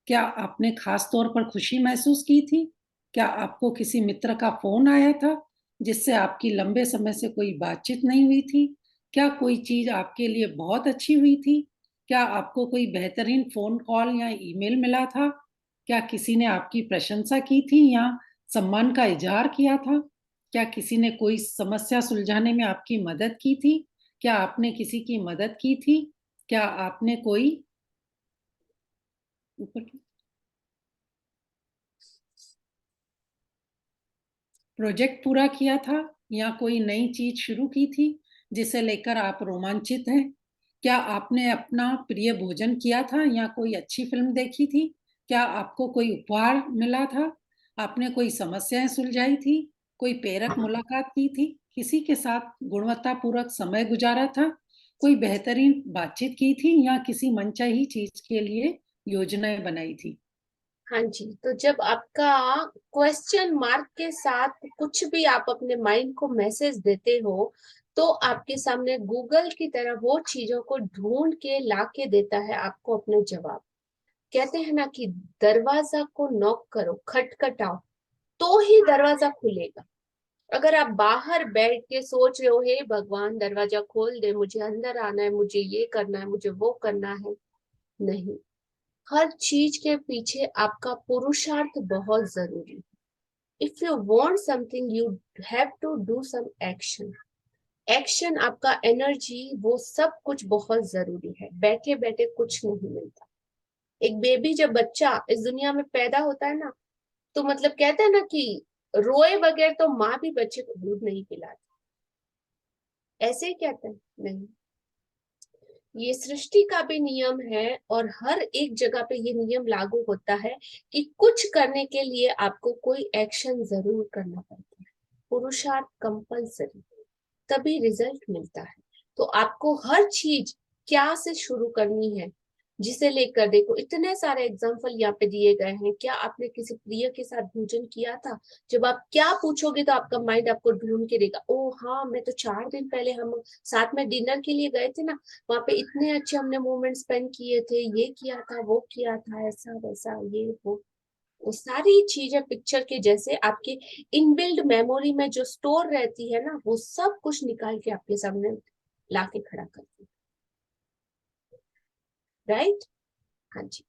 क्या आपने खास तौर पर खुशी महसूस की थी? क्या आपको किसी मित्र का फोन आया था जिससे आपकी लंबे समय से कोई बातचीत नहीं हुई थी? क्या कोई चीज आपके लिए बहुत अच्छी हुई थी? क्या आपको कोई बेहतरीन फोन कॉल या ईमेल मिला था? क्या किसी ने आपकी प्रशंसा की थी या सम्मान का इजहार किया था? क्या किसी ने कोई समस्या सुलझाने में आपकी मदद की थी? क्या आपने किसी की मदद की थी? क्या आपने कोई प्रोजेक्ट पूरा किया था या कोई नई चीज शुरू की थी जिसे लेकर आप रोमांचित हैं? क्या आपने अपना प्रिय भोजन किया था या कोई अच्छी फिल्म देखी थी? क्या आपको कोई उपहार मिला था? आपने कोई समस्याएं सुलझाई थी? कोई प्रेरक मुलाकात की थी? किसी के साथ गुणवत्तापूर्वक समय गुजारा था? कोई बेहतरीन बातचीत की थी या किसी मनचाही चीज के लिए योजनाएं बनाई थी? हाँ जी, तो जब आपका क्वेश्चन मार्क के साथ कुछ भी आप अपने माइंड को मैसेज देते हो, तो आपके सामने गूगल की तरह वो चीजों को ढूंढ के ला के देता है आपको अपने जवाब। कहते हैं ना कि दरवाजा को नॉक करो, खटखटाओ, तो ही दरवाजा खुलेगा। अगर आप बाहर बैठ के सोच रहे हो, हे भगवान दरवाजा खोल दे, मुझे अंदर आना है, मुझे ये करना है, मुझे वो करना है, नहीं। हर चीज के पीछे आपका पुरुषार्थ बहुत जरूरी है। If you want something you have to do some action. Action, आपका एनर्जी, वो सब कुछ बहुत जरूरी है। बैठे बैठे कुछ नहीं मिलता। एक बेबी, जब बच्चा इस दुनिया में पैदा होता है ना, तो मतलब कहते हैं ना कि रोए बगैर तो माँ भी बच्चे को दूध नहीं पिलाती। ऐसे ही कहते हैं, नहीं। ये सृष्टि का भी नियम है और हर एक जगह पे ये नियम लागू होता है कि कुछ करने के लिए आपको कोई एक्शन जरूर करना पड़ता है। पुरुषार्थ कंपलसरी, तभी रिजल्ट मिलता है। तो आपको हर चीज क्या से शुरू करनी है, जिसे लेकर देखो इतने सारे एग्जाम्पल यहाँ पे दिए गए हैं। क्या आपने किसी प्रिय के साथ भोजन किया था? जब आप क्या पूछोगे तो आपका माइंड आपको ढूंढ के देगा, ओ हाँ, मैं तो 4 दिन पहले हम साथ में डिनर के लिए गए थे ना, वहां पे इतने अच्छे हमने मोमेंट स्पेंड किए थे, ये किया था, वो किया था, ऐसा वैसा, ये वो सारी चीजें पिक्चर के जैसे आपके इनबिल्ड मेमोरी में जो स्टोर रहती है ना, वो सब कुछ निकाल के आपके सामने लाके खड़ा करती है। राइट? हाँ जी।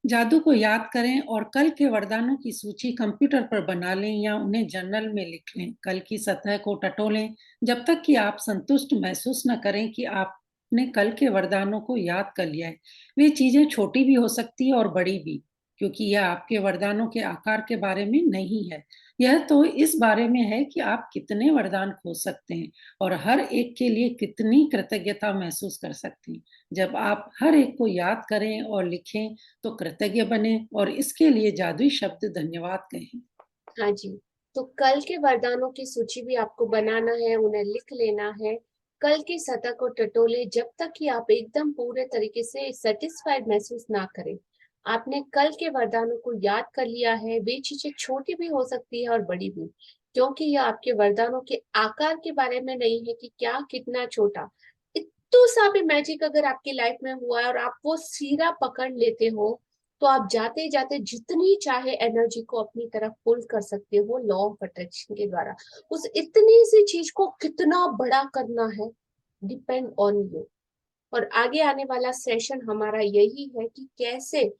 जादू को याद करें और कल के वरदानों की सूची कंप्यूटर पर बना लें या उन्हें जर्नल में लिख लें। कल की सतह को टटोलें जब तक कि आप संतुष्ट महसूस न करें कि आपने कल के वरदानों को याद कर लिया है। वे चीजें छोटी भी हो सकती है और बड़ी भी, क्योंकि यह आपके वरदानों के आकार के बारे में नहीं है। यह तो इस बारे में है कि आप कितने वरदान खोज सकते हैं और हर एक के लिए कितनी कृतज्ञता महसूस कर सकते हैं। जब आप हर एक को याद करें और लिखें तो कृतज्ञ बने और इसके लिए जादुई शब्द धन्यवाद कहें। हाँ जी, तो कल के वरदानों की सूची भी आपको बनाना है, उन्हें लिख लेना है। कल की सतह को टटोले जब तक कि आप एकदम पूरे तरीके से सेटिस्फाइड महसूस ना करें। आपने कल के वरदानों को याद कर लिया है। वे चीजें छोटी भी हो सकती है और बड़ी भी, क्योंकि यह आपके वरदानों के आकार के बारे में नहीं है कि क्या कितना छोटा। इतना सा भी मैजिक अगर आपकी लाइफ में हुआ है और आप वो सीरा पकड़ लेते हो, तो आप जाते जाते जितनी चाहे एनर्जी को अपनी तरफ पुल कर सकते हो लॉ ऑफ अट्रैक्शन के द्वारा। उस इतनी सी चीज को कितना बड़ा करना है, डिपेंड ऑन यू। और आगे आने वाला सेशन हमारा यही है कि कैसे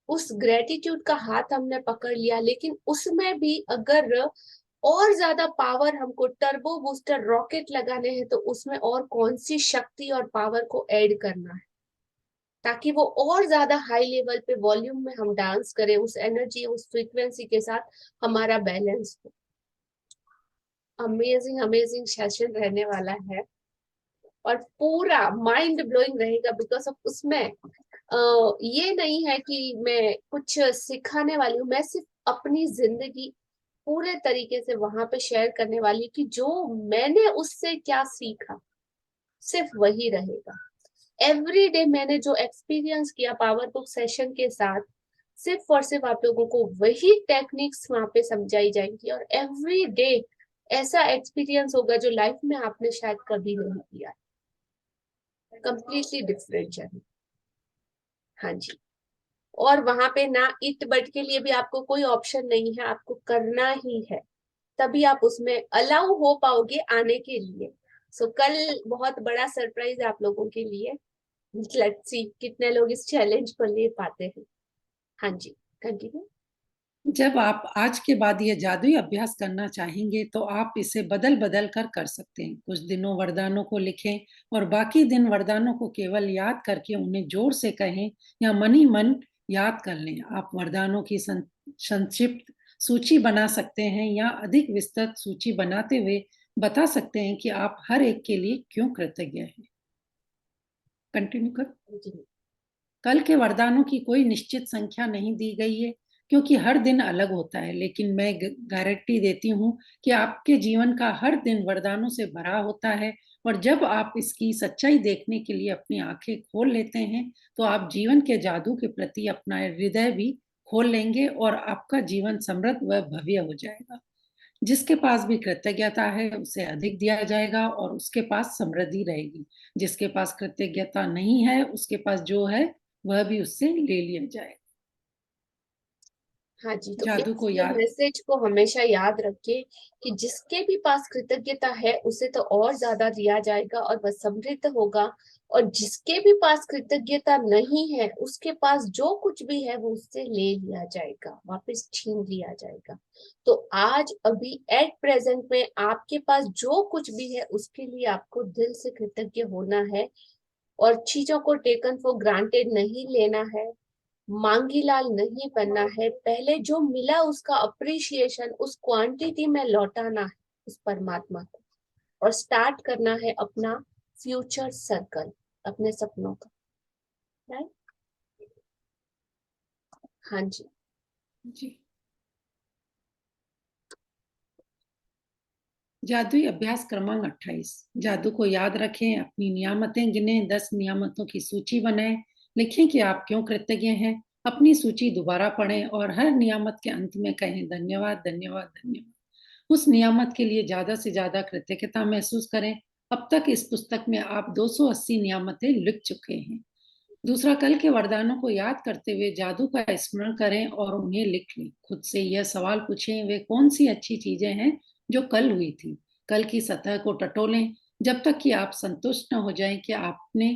उस ग्रेटिट्यूड का हाथ हमने पकड़ लिया, लेकिन उसमें भी अगर और ज्यादा पावर हमको टर्बो बूस्टर रॉकेट लगाने हैं, तो उसमें और कौन सी शक्ति और पावर को ऐड करना है, ताकि वो और ज्यादा हाई लेवल पे वॉल्यूम में हम डांस करें, उस एनर्जी उस फ्रीक्वेंसी के साथ हमारा बैलेंस हो। अमेजिंग अमेजिंग सेशन रहने वाला है और पूरा माइंड ब्लोइंग रहेगा, बिकॉज ऑफ उसमें ये नहीं है कि मैं कुछ सिखाने वाली हूँ, मैं सिर्फ अपनी जिंदगी पूरे तरीके से वहां पे शेयर करने वाली हूँ कि जो मैंने उससे क्या सीखा सिर्फ वही रहेगा। एवरी डे मैंने जो एक्सपीरियंस किया पावर बुक सेशन के साथ, सिर्फ और सिर्फ आप लोगों को वही टेक्निक्स वहां पे समझाई जाएंगी। और एवरी डे ऐसा एक्सपीरियंस होगा जो लाइफ में आपने शायद कभी नहीं किया। Completely different journey. हाँ जी। और वहां पे ना इट बट के लिए भी आपको कोई ऑप्शन नहीं है, आपको करना ही है, तभी आप उसमें अलाउ हो पाओगे आने के लिए। सो कल बहुत बड़ा सरप्राइज है आप लोगों के लिए। लेट्स सी कितने लोग इस चैलेंज को ले पाते हैं। हाँ जी, कंटिन्यू। जब आप आज के बाद ये जादुई अभ्यास करना चाहेंगे तो आप इसे बदल बदल कर सकते हैं। कुछ दिनों वरदानों को लिखें और बाकी दिन वरदानों को केवल याद करके उन्हें जोर से कहें या मन ही मन याद कर लें। आप वरदानों की संक्षिप्त सूची बना सकते हैं या अधिक विस्तृत सूची बनाते हुए बता सकते हैं कि आप हर एक के लिए क्यों कृतज्ञ हैं। कंटिन्यू कर। कल के वरदानों की कोई निश्चित संख्या नहीं दी गई है क्योंकि हर दिन अलग होता है, लेकिन मैं गारंटी देती हूँ कि आपके जीवन का हर दिन वरदानों से भरा होता है। और जब आप इसकी सच्चाई देखने के लिए अपनी आंखें खोल लेते हैं तो आप जीवन के जादू के प्रति अपना हृदय भी खोल लेंगे और आपका जीवन समृद्ध व भव्य हो जाएगा। जिसके पास भी कृतज्ञता है उसे अधिक दिया जाएगा और उसके पास समृद्धि रहेगी। जिसके पास कृतज्ञता नहीं है उसके पास जो है वह भी उससे ले लिया जाएगा। हाँ जी, तो जादू इस को याद मैसेज को हमेशा याद रखिए कि जिसके भी पास कृतज्ञता है उसे तो और ज्यादा दिया जाएगा और वह समृद्ध होगा, और जिसके भी पास कृतज्ञता नहीं है उसके पास जो कुछ भी है वो उससे ले लिया जाएगा, वापस छीन लिया जाएगा। तो आज अभी एट प्रेजेंट में आपके पास जो कुछ भी है उसके लिए आपको दिल से कृतज्ञ होना है और चीजों को टेकन फॉर ग्रांटेड नहीं लेना है, मांगी लाल नहीं बनना है। पहले जो मिला उसका अप्रिशिएशन उस क्वांटिटी में लौटाना है उस परमात्मा को, और स्टार्ट करना है अपना फ्यूचर सर्कल, अपने सपनों का। राइट? हाँ जी। जी। जादुई अभ्यास क्रमांक 28। जादू को याद रखें, अपनी नियामतें गिने, 10 नियामतों की सूची बनाएं, लिखें कि आप क्यों कृतज्ञ हैं, अपनी सूची दोबारा पढ़ें और हर नियामत के अंत में कहें धन्यवाद धन्यवाद धन्यवाद। उस नियामत के लिए ज्यादा से ज्यादा कृतज्ञता महसूस करें। अब तक इस पुस्तक में आप 280 नियामतें लिख चुके हैं। दूसरा, कल के वरदानों को याद करते हुए जादू का स्मरण करें और उन्हें लिख लें। खुद से यह सवाल पूछें, वे कौन सी अच्छी चीजें हैं जो कल हुई थी। कल की सतह को टटोलें जब तक कि आप संतुष्ट न हो जाएं कि आपने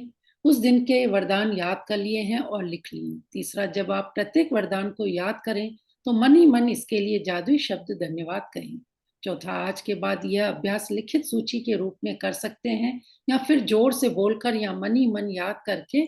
उस दिन के वरदान याद कर लिए हैं और लिख लिए। तीसरा, जब आप प्रत्येक वरदान को याद करें तो मन ही मन इसके लिए जादुई शब्द धन्यवाद कहें। चौथा, आज के बाद यह अभ्यास लिखित सूची के रूप में कर सकते हैं या फिर जोर से बोलकर या मन ही मन याद करके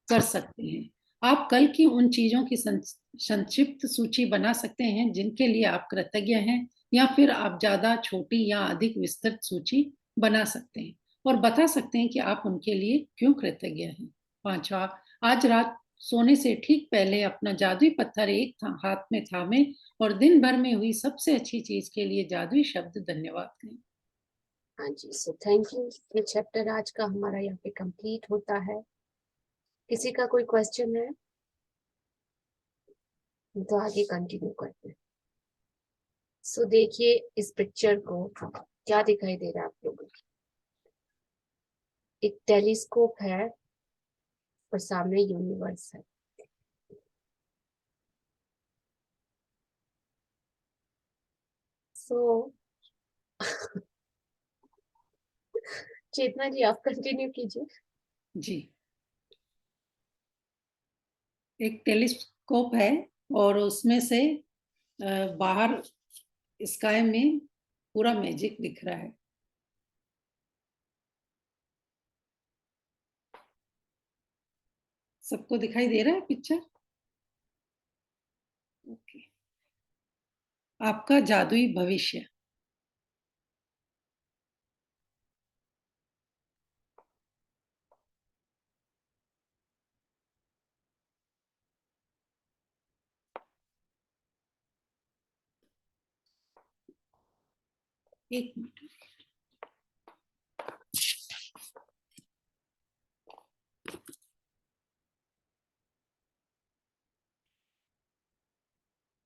कर सकते हैं। आप कल की उन चीजों की संक्षिप्त सूची बना सकते हैं जिनके लिए आप कृतज्ञ हैं, या फिर आप ज्यादा छोटी या अधिक विस्तृत सूची बना सकते हैं और बता सकते हैं कि आप उनके लिए क्यों कृतज्ञ हैं। पांचवा, आज रात सोने से ठीक पहले अपना जादुई पत्थर एक हाथ में थामे और दिन भर में हुई सबसे अच्छी चीज के लिए जादुई शब्द धन्यवाद कहें। हाँ जी, सो थैंक यू। ये चैप्टर आज का हमारा यहाँ पे कंप्लीट होता है। किसी का कोई क्वेश्चन है तो आगे कंटिन्यू करते हैं। सो देखिए इस पिक्चर को, क्या दिखाई दे रहा है आप लोगों को? एक टेलीस्कोप है और सामने यूनिवर्स है। सो चेतना जी आप कंटिन्यू कीजिए। जी। एक टेलीस्कोप है और उसमें से बाहर स्काई में पूरा मैजिक दिख रहा है। सबको दिखाई दे रहा है पिक्चर? ओके। आपका जादुई भविष्य। एक मिनट।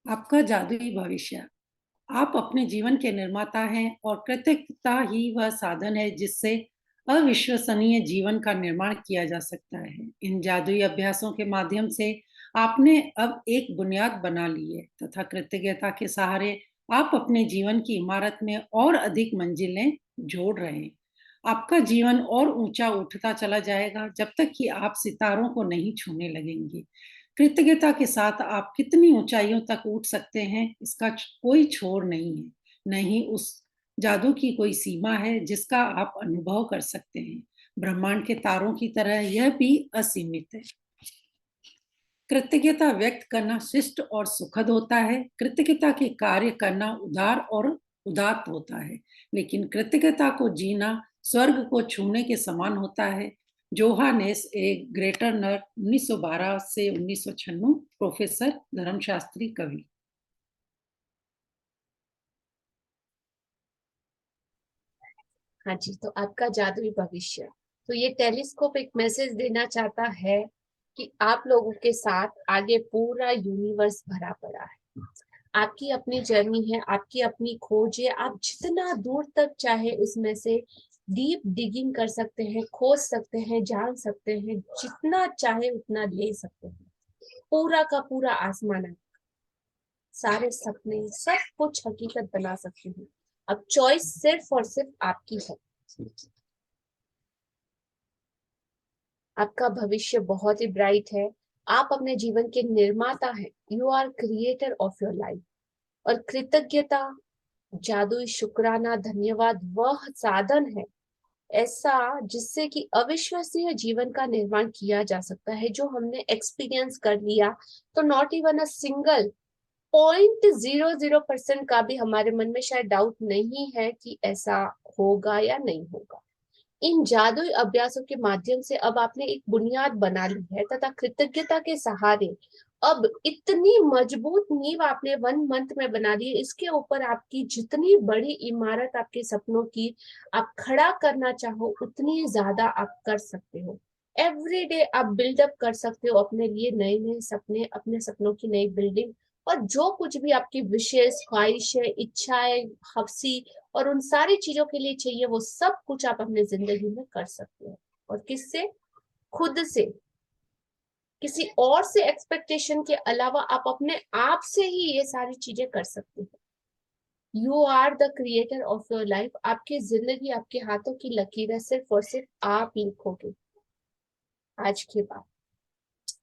आपका जादुई भविष्य। आप अपने जीवन के निर्माता हैं और कृतज्ञता ही वह साधन है जिससे अविश्वसनीय जीवन का निर्माण किया जा सकता है। इन जादुई अभ्यासों के माध्यम से आपने अब एक बुनियाद बना ली है तथा कृतज्ञता के सहारे आप अपने जीवन की इमारत में और अधिक मंजिलें जोड़ रहे हैं। आपका जीवन और ऊंचा उठता चला जाएगा जब तक कि आप सितारों को नहीं छूने लगेंगे। कृतज्ञता के साथ आप कितनी ऊंचाइयों तक उठ सकते हैं इसका कोई छोर नहीं है, नहीं उस जादू की कोई सीमा है जिसका आप अनुभव कर सकते हैं। ब्रह्मांड के तारों की तरह यह भी असीमित है। कृतज्ञता व्यक्त करना शिष्ट और सुखद होता है। कृतज्ञता के कार्य करना उदार और उदात्त होता है, लेकिन कृतज्ञता को जीना स्वर्ग को छूने के समान होता है। जोहानेस ए ग्रेटरनर 1912 से 1996, प्रोफेसर धर्मशास्त्री कवि। हाँ जी, तो आपका जादुई भविष्य। तो ये टेलीस्कोप एक मैसेज देना चाहता है कि आप लोगों के साथ आगे पूरा यूनिवर्स भरा पड़ा है। आपकी अपनी जर्नी है, आपकी अपनी खोज है। आप जितना दूर तक चाहे उसमें से डीप डिगिंग कर सकते हैं, खोज सकते हैं, जान सकते हैं, जितना चाहे उतना ले सकते हैं। पूरा का पूरा आसमान है, सारे सपने सब कुछ हकीकत बना सकते हैं। अब चॉइस सिर्फ और सिर्फ आपकी है। आपका भविष्य बहुत ही ब्राइट है। आप अपने जीवन के निर्माता हैं। You are creator of your life. और कृतज्ञता, जादुई शुक्राना, धन्यवाद वह साधन है ऐसा जिससे कि अविश्वसनीय जीवन का निर्माण किया जा सकता है, जो हमने एक्सपीरियंस कर लिया। तो नॉट इवन अ सिंगल 0.00% का भी हमारे मन में शायद डाउट नहीं है कि ऐसा होगा या नहीं होगा। इन जादुई अभ्यासों के माध्यम से अब आपने एक बुनियाद बना ली है तथा कृतज्ञता के सहारे अब इतनी मजबूत नींव आपने 1 मंथ में बना ली है। इसके ऊपर आपकी जितनी बड़ी इमारत आपके सपनों की आप खड़ा करना चाहो उतनी ज्यादा आप कर सकते हो। एवरी डे आप बिल्डअप कर सकते हो अपने लिए नए नए सपने, अपने सपनों की नई बिल्डिंग। और जो कुछ भी आपकी विशेष, ख्वाहिशें, इच्छाएं, हफ्सी और उन सारी चीजों के लिए चाहिए वो सब कुछ आप अपने जिंदगी में कर सकते हो। और किससे? खुद से। किसी और से एक्सपेक्टेशन के अलावा आप अपने आप से ही ये सारी चीजें कर सकते हो। You are the creator of your life. आपकी जिंदगी आपके हाथों की लकीर है, सिर्फ और सिर्फ आप लिखोगे आज के बाद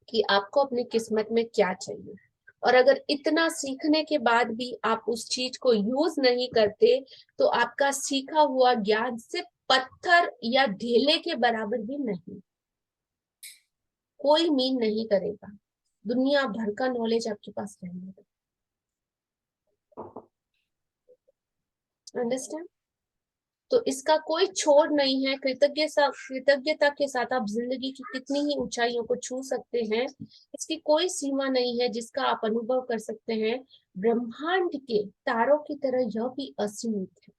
कि आपको अपनी किस्मत में क्या चाहिए। और अगर इतना सीखने के बाद भी आप उस चीज को यूज नहीं करते तो आपका सीखा हुआ ज्ञान सिर्फ पत्थर या ढेले के बराबर भी नहीं, कोई मीन नहीं करेगा। दुनिया भर का नॉलेज आपके पास रहेगा। अंडरस्टैंड? तो इसका कोई छोड़ नहीं है। कृतज्ञता के साथ आप जिंदगी की कितनी ही ऊंचाइयों को छू सकते हैं। इसकी कोई सीमा नहीं है जिसका आप अनुभव कर सकते हैं। ब्रह्मांड के तारों की तरह यह भी असीमित है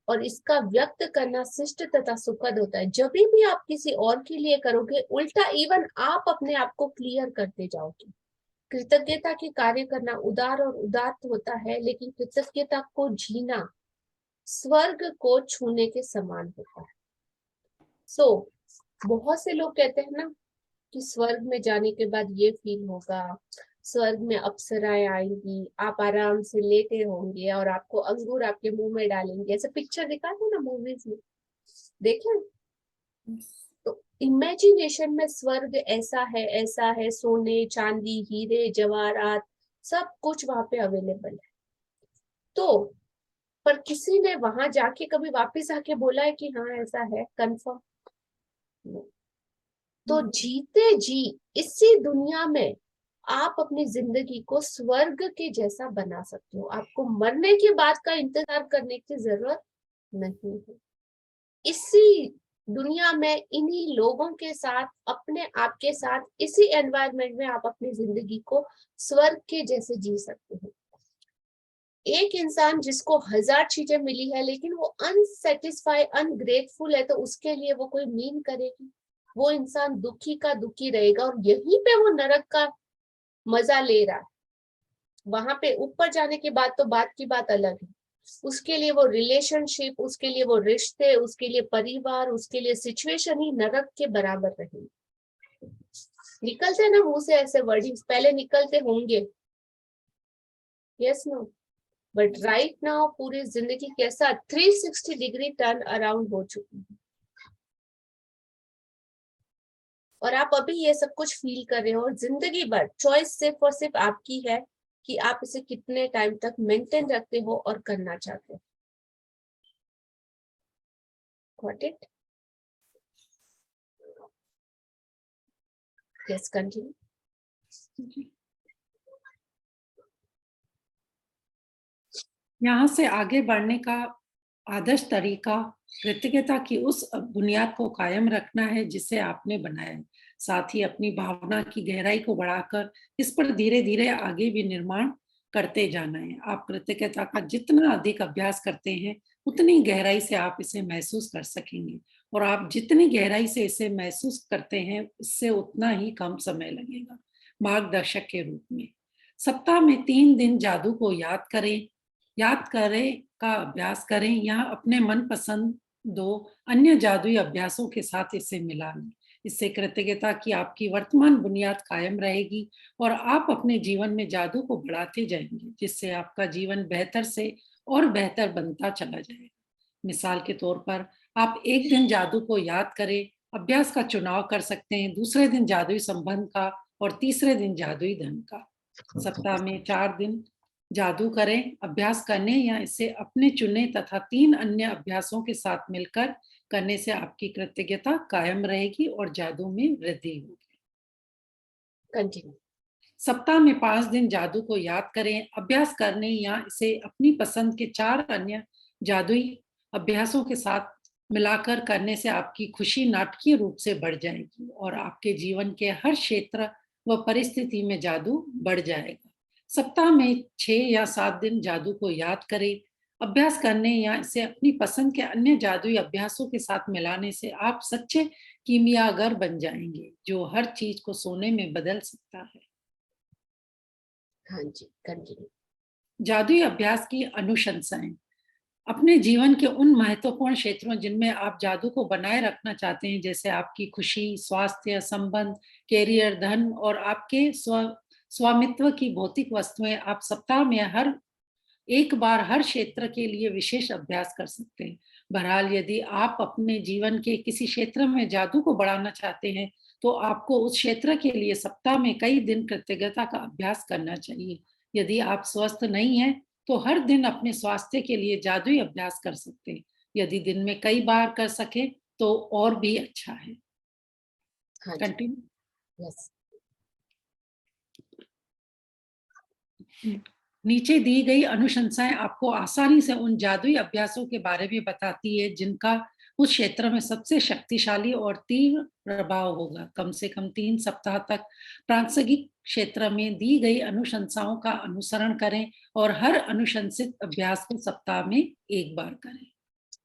और इसका व्यक्त करना शिष्ट तथा सुखद होता है। जब भी आप किसी और के लिए करोगे, उल्टा इवन आप अपने आप को क्लियर करते जाओगे। कृतज्ञता के कार्य करना उदार और उदात्त होता है, लेकिन कृतज्ञता को जीना स्वर्ग को छूने के समान होता है। बहुत से लोग कहते हैं ना कि स्वर्ग में जाने के बाद ये फील होगा, स्वर्ग में अप्सराएं आएंगी, आप आराम से लेटे होंगे और आपको अंगूर आपके मुंह में डालेंगे। ऐसे पिक्चर दिखाते हैं ना मूवीज में, देखे? तो इमेजिनेशन में स्वर्ग ऐसा है, सोने, चांदी, हीरे, जवाहरात सब कुछ वहां पे अवेलेबल है। तो पर किसी ने वहां जाके कभी वापस आके बोला है कि हाँ ऐसा है कंफर्म? तो जीते जी इसी दुनिया में आप अपनी जिंदगी को स्वर्ग के जैसा बना सकते हो। आपको मरने के बाद का इंतजार करने की जरूरत नहीं है। इसी दुनिया में इन्हीं लोगों के साथ, अपने आप के साथ, इसी एनवायरनमेंट में आप अपनी जिंदगी को स्वर्ग के जैसे जी सकते हो। एक इंसान जिसको 1000 चीजें मिली है लेकिन वो अनसेटिस्फाई, अनग्रेटफुल है, तो उसके लिए वो कोई मीन करेगी? वो इंसान दुखी का दुखी रहेगा और यहीं पे वो नरक का मजा ले रहा है। वहां पे ऊपर जाने के बाद तो बात की बात अलग है। उसके लिए वो रिलेशनशिप, उसके लिए वो रिश्ते, उसके लिए परिवार, उसके लिए सिचुएशन ही नरक के बराबर रहेगी। निकलते ना मुंह से ऐसे वर्डिंग्स, पहले निकलते होंगे, yes no, but right now पूरी जिंदगी कैसा 360 डिग्री टर्न अराउंड हो चुकी है, और आप अभी ये सब कुछ फील कर रहे हो, और जिंदगी भर चॉइस सिर्फ और सिर्फ आपकी है कि आप इसे कितने टाइम तक मेंटेन रखते हो और करना चाहते हो। Got it? Yes, continue. यहाँ से आगे बढ़ने का आदर्श तरीका कृतज्ञता की उस बुनियाद को कायम रखना है जिसे आपने बनाया है। साथ ही अपनी भावना की गहराई को बढ़ाकर इस पर धीरे धीरे आगे भी निर्माण करते जाना है। आप कृतज्ञता का जितना अधिक अभ्यास करते हैं उतनी गहराई से आप इसे महसूस कर सकेंगे, और आप जितनी गहराई से इसे महसूस करते हैं उससे उतना ही कम समय लगेगा। मार्गदर्शक के रूप में सप्ताह में 3 दिन जादू को याद करें का अभ्यास करें, या अपने मनपसंद 2 अन्य जादुई अभ्यासों के साथ इसे मिला लें। इससे कृतज्ञता की आपकी वर्तमान बुनियाद कायम रहेगी और आप अपने जीवन में जादू को बढ़ाते जाएंगे, जिससे आपका जीवन बेहतर से और बेहतर बनता चला जाएगा। मिसाल के तौर पर आप एक दिन जादू को याद करें अभ्यास का चुनाव कर सकते हैं, दूसरे दिन जादुई संबंध का, और तीसरे दिन जादुई धन का। सप्ताह में 4 दिन जादू करें अभ्यास करने या इसे अपने चुने तथा 3 अन्य अभ्यासों के साथ मिलकर करने से आपकी कृतज्ञता कायम रहेगी और जादू में वृद्धि होगी। कंटिन्यू। सप्ताह में 5 दिन जादू को याद करें अभ्यास करने या इसे अपनी पसंद के 4 अन्य जादुई अभ्यासों के साथ मिलाकर करने से आपकी खुशी नाटकीय रूप से बढ़ जाएगी और आपके जीवन के हर क्षेत्र व परिस्थिति में जादू बढ़ जाएगा। सप्ताह में 6 या 7 दिन जादू को याद करें अभ्यास करने या इसे अपनी पसंद के अन्य जादुई अभ्यासों के साथ मिलाने से आप सच्चे कीमियागर बन जाएंगे जो हर चीज को सोने में बदल सकता है। हाँ जी, कंटिन्यू। जादुई अभ्यास की अनुशंसाएं अपने जीवन के उन महत्वपूर्ण क्षेत्रों जिनमें आप जादू को बनाए रखना चाहते हैं, जैसे आपकी खुशी, स्वास्थ्य, संबंध, कैरियर, धन और आपके स्वामित्व की भौतिक वस्तुएं, आप सप्ताह में हर एक बार हर क्षेत्र के लिए विशेष अभ्यास कर सकते हैं। बहरहाल यदि आप अपने जीवन के किसी क्षेत्र में जादू को बढ़ाना चाहते हैं तो आपको उस क्षेत्र के लिए सप्ताह में कई दिन कृतज्ञता का अभ्यास करना चाहिए। यदि आप स्वस्थ नहीं हैं तो हर दिन अपने स्वास्थ्य के लिए जादुई अभ्यास कर सकते हैं। यदि दिन में कई बार कर सके तो और भी अच्छा है। हाँ जी, कंटिन्यू। यस। नीचे दी गई अनुशंसाएं आपको आसानी से उन जादुई अभ्यासों के बारे में बताती है जिनका उस क्षेत्र में सबसे शक्तिशाली और तीव्र प्रभाव होगा। कम से कम 3 सप्ताह तक प्रासंगिक क्षेत्र में दी गई अनुशंसाओं का अनुसरण करें और हर अनुशंसित अभ्यास को सप्ताह में 1 बार करें।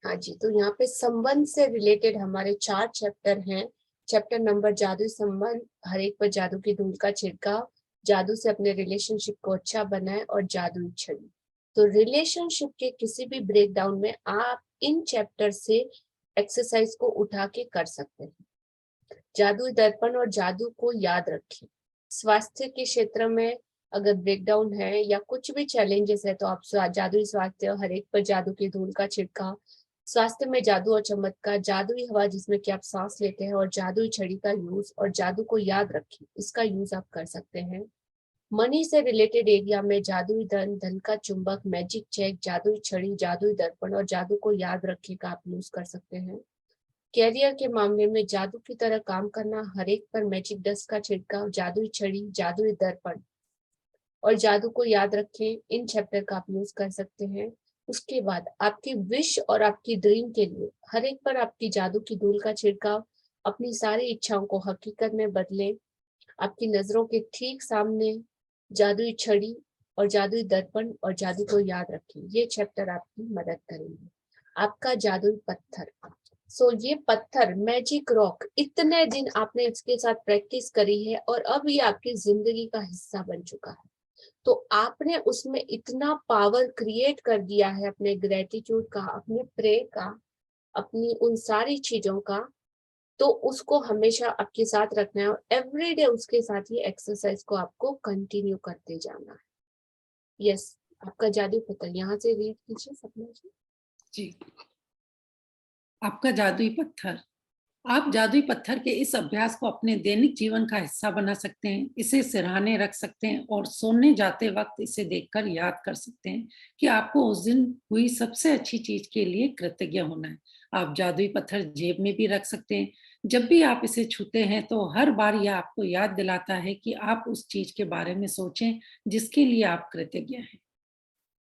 हाँ जी, तो यहाँ पे संबंध से रिलेटेड हमारे 4 चैप्टर हैं। चैप्टर नंबर जादुई संबंध, हर एक पर जादू की धूल का छिड़काव, जादू से अपने रिलेशनशिप को अच्छा बनाए, और जादुई छड़ी। तो रिलेशनशिप के किसी भी ब्रेकडाउन में आप इन चैप्टर से एक्सरसाइज को उठा के कर सकते हैं। जादुई दर्पण और जादू को याद रखें। स्वास्थ्य के क्षेत्र में अगर ब्रेकडाउन है या कुछ भी चैलेंजेस है तो आप जादुई स्वास्थ्य, हर एक पर जादू की धूल का छिड़काव, स्वास्थ्य में जादू और चमत्कार, जादुई हवा जिसमें कि आप सांस लेते हैं, और जादुई छड़ी का यूज, और जादू को याद रखें, इसका यूज आप कर सकते हैं। मनी से रिलेटेड एरिया में जादुई धन, धन का चुंबक, मैजिक चेक, जादुई छड़ी, जादुई दर्पण और जादू को याद रखें का आप यूज कर सकते हैं। कैरियर के मामले में जादू की तरह काम करना, हर एक पर मैजिक डस्ट का छिड़काव, जादुई छड़ी, जादुई दर्पण और जादू को याद रखें, इन चैप्टर का आप यूज कर सकते हैं। उसके बाद आपकी विश और आपकी ड्रीम के लिए हर एक पर आपकी जादू की धूल का छिड़काव, अपनी सारी इच्छाओं को हकीकत में बदलें। आपकी नजरों के ठीक सामने जादुई छड़ी और जादुई दर्पण और जादू को याद रखें, ये चैप्टर आपकी मदद करेंगे। आपका जादुई पत्थर, ये पत्थर मैजिक रॉक, इतने दिन आपने इसके साथ प्रैक्टिस करी है और अब ये आपकी जिंदगी का हिस्सा बन चुका है। तो आपने उसमें इतना पावर क्रिएट कर दिया है अपने ग्रेटिट्यूड का, अपने प्रे का, अपनी उन सारी चीजों का, तो उसको हमेशा आपके साथ रखना है और एवरीडे उसके साथ ये एक्सरसाइज को आपको कंटिन्यू करते जाना है। यस, आपका जादू पत्थर यहाँ से रीड कीजिए सपना जी। जी, आपका जादुई पत्थर। आप जादुई पत्थर के इस अभ्यास को अपने दैनिक जीवन का हिस्सा बना सकते हैं, इसे सिरहाने रख सकते हैं और सोने जाते वक्त इसे देखकर याद कर सकते हैं कि आपको उस दिन हुई सबसे अच्छी चीज के लिए कृतज्ञ होना है। आप जादुई पत्थर जेब में भी रख सकते हैं। जब भी आप इसे छूते हैं तो हर बार यह आपको याद दिलाता है कि आप उस चीज के बारे में सोचें जिसके लिए आप कृतज्ञ हैं।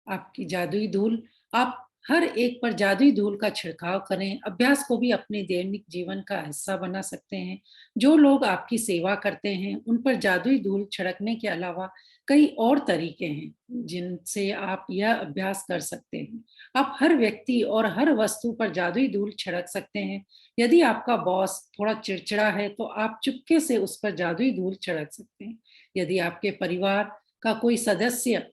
आपकी जादुई धूल। आप हर एक पर जादुई धूल का छिड़काव करें। अभ्यास को भी अपने दैनिक जीवन का हिस्सा बना सकते हैं। जो लोग आपकी सेवा करते हैं उन पर जादुई धूल छिड़कने के अलावा कई और तरीके हैं जिनसे आप यह अभ्यास कर सकते हैं। आप हर व्यक्ति और हर वस्तु पर जादुई धूल छिड़क सकते हैं। यदि आपका बॉस थोड़ा चिड़चिड़ा है तो आप चुपके से उस पर जादुई धूल छिड़क सकते हैं। यदि आपके परिवार का कोई सदस्य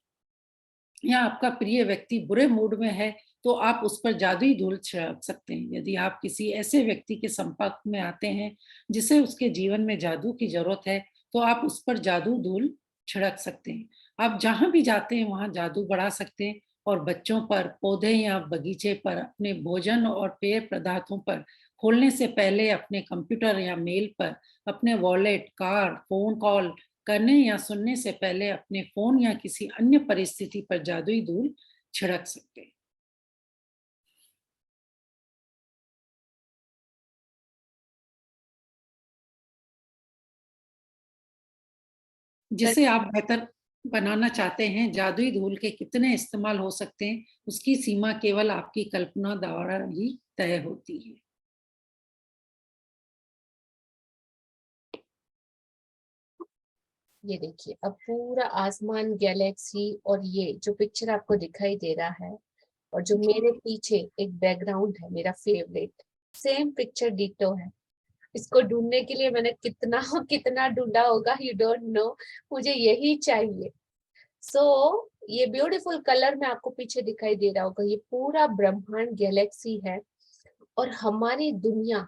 या आपका प्रिय व्यक्ति बुरे मूड में है तो आप उस पर जादुई धूल छिड़क सकते हैं। यदि आप किसी ऐसे व्यक्ति के संपर्क में आते हैं जिसे उसके जीवन में जादू की जरूरत है तो आप उस पर जादू धूल छिड़क सकते हैं। आप जहां भी जाते हैं वहां जादू बढ़ा सकते हैं और बच्चों पर, पौधे या बगीचे पर, अपने भोजन और पेय पदार्थों पर खोलने से पहले, अपने कंप्यूटर या मेल पर, अपने वॉलेट, कार, फोन कॉल करने या सुनने से पहले अपने फोन या किसी अन्य परिस्थिति पर जादुई धूल छिड़क सकते हैं। जिसे आप बेहतर बनाना चाहते हैं, जादुई धूल के कितने इस्तेमाल हो सकते हैं उसकी सीमा केवल आपकी कल्पना द्वारा ही तय होती है। ये देखिए, अब पूरा आसमान, गैलेक्सी और ये जो पिक्चर आपको दिखाई दे रहा है और जो मेरे पीछे एक बैकग्राउंड है मेरा फेवरेट, सेम पिक्चर डिटो है। इसको ढूंढने के लिए मैंने कितना कितना ढूंढा होगा, यू डोंट नो। मुझे यही चाहिए। सो ये ब्यूटीफुल कलर में आपको पीछे दिखाई दे रहा होगा, ये पूरा ब्रह्मांड गैलेक्सी है और हमारी दुनिया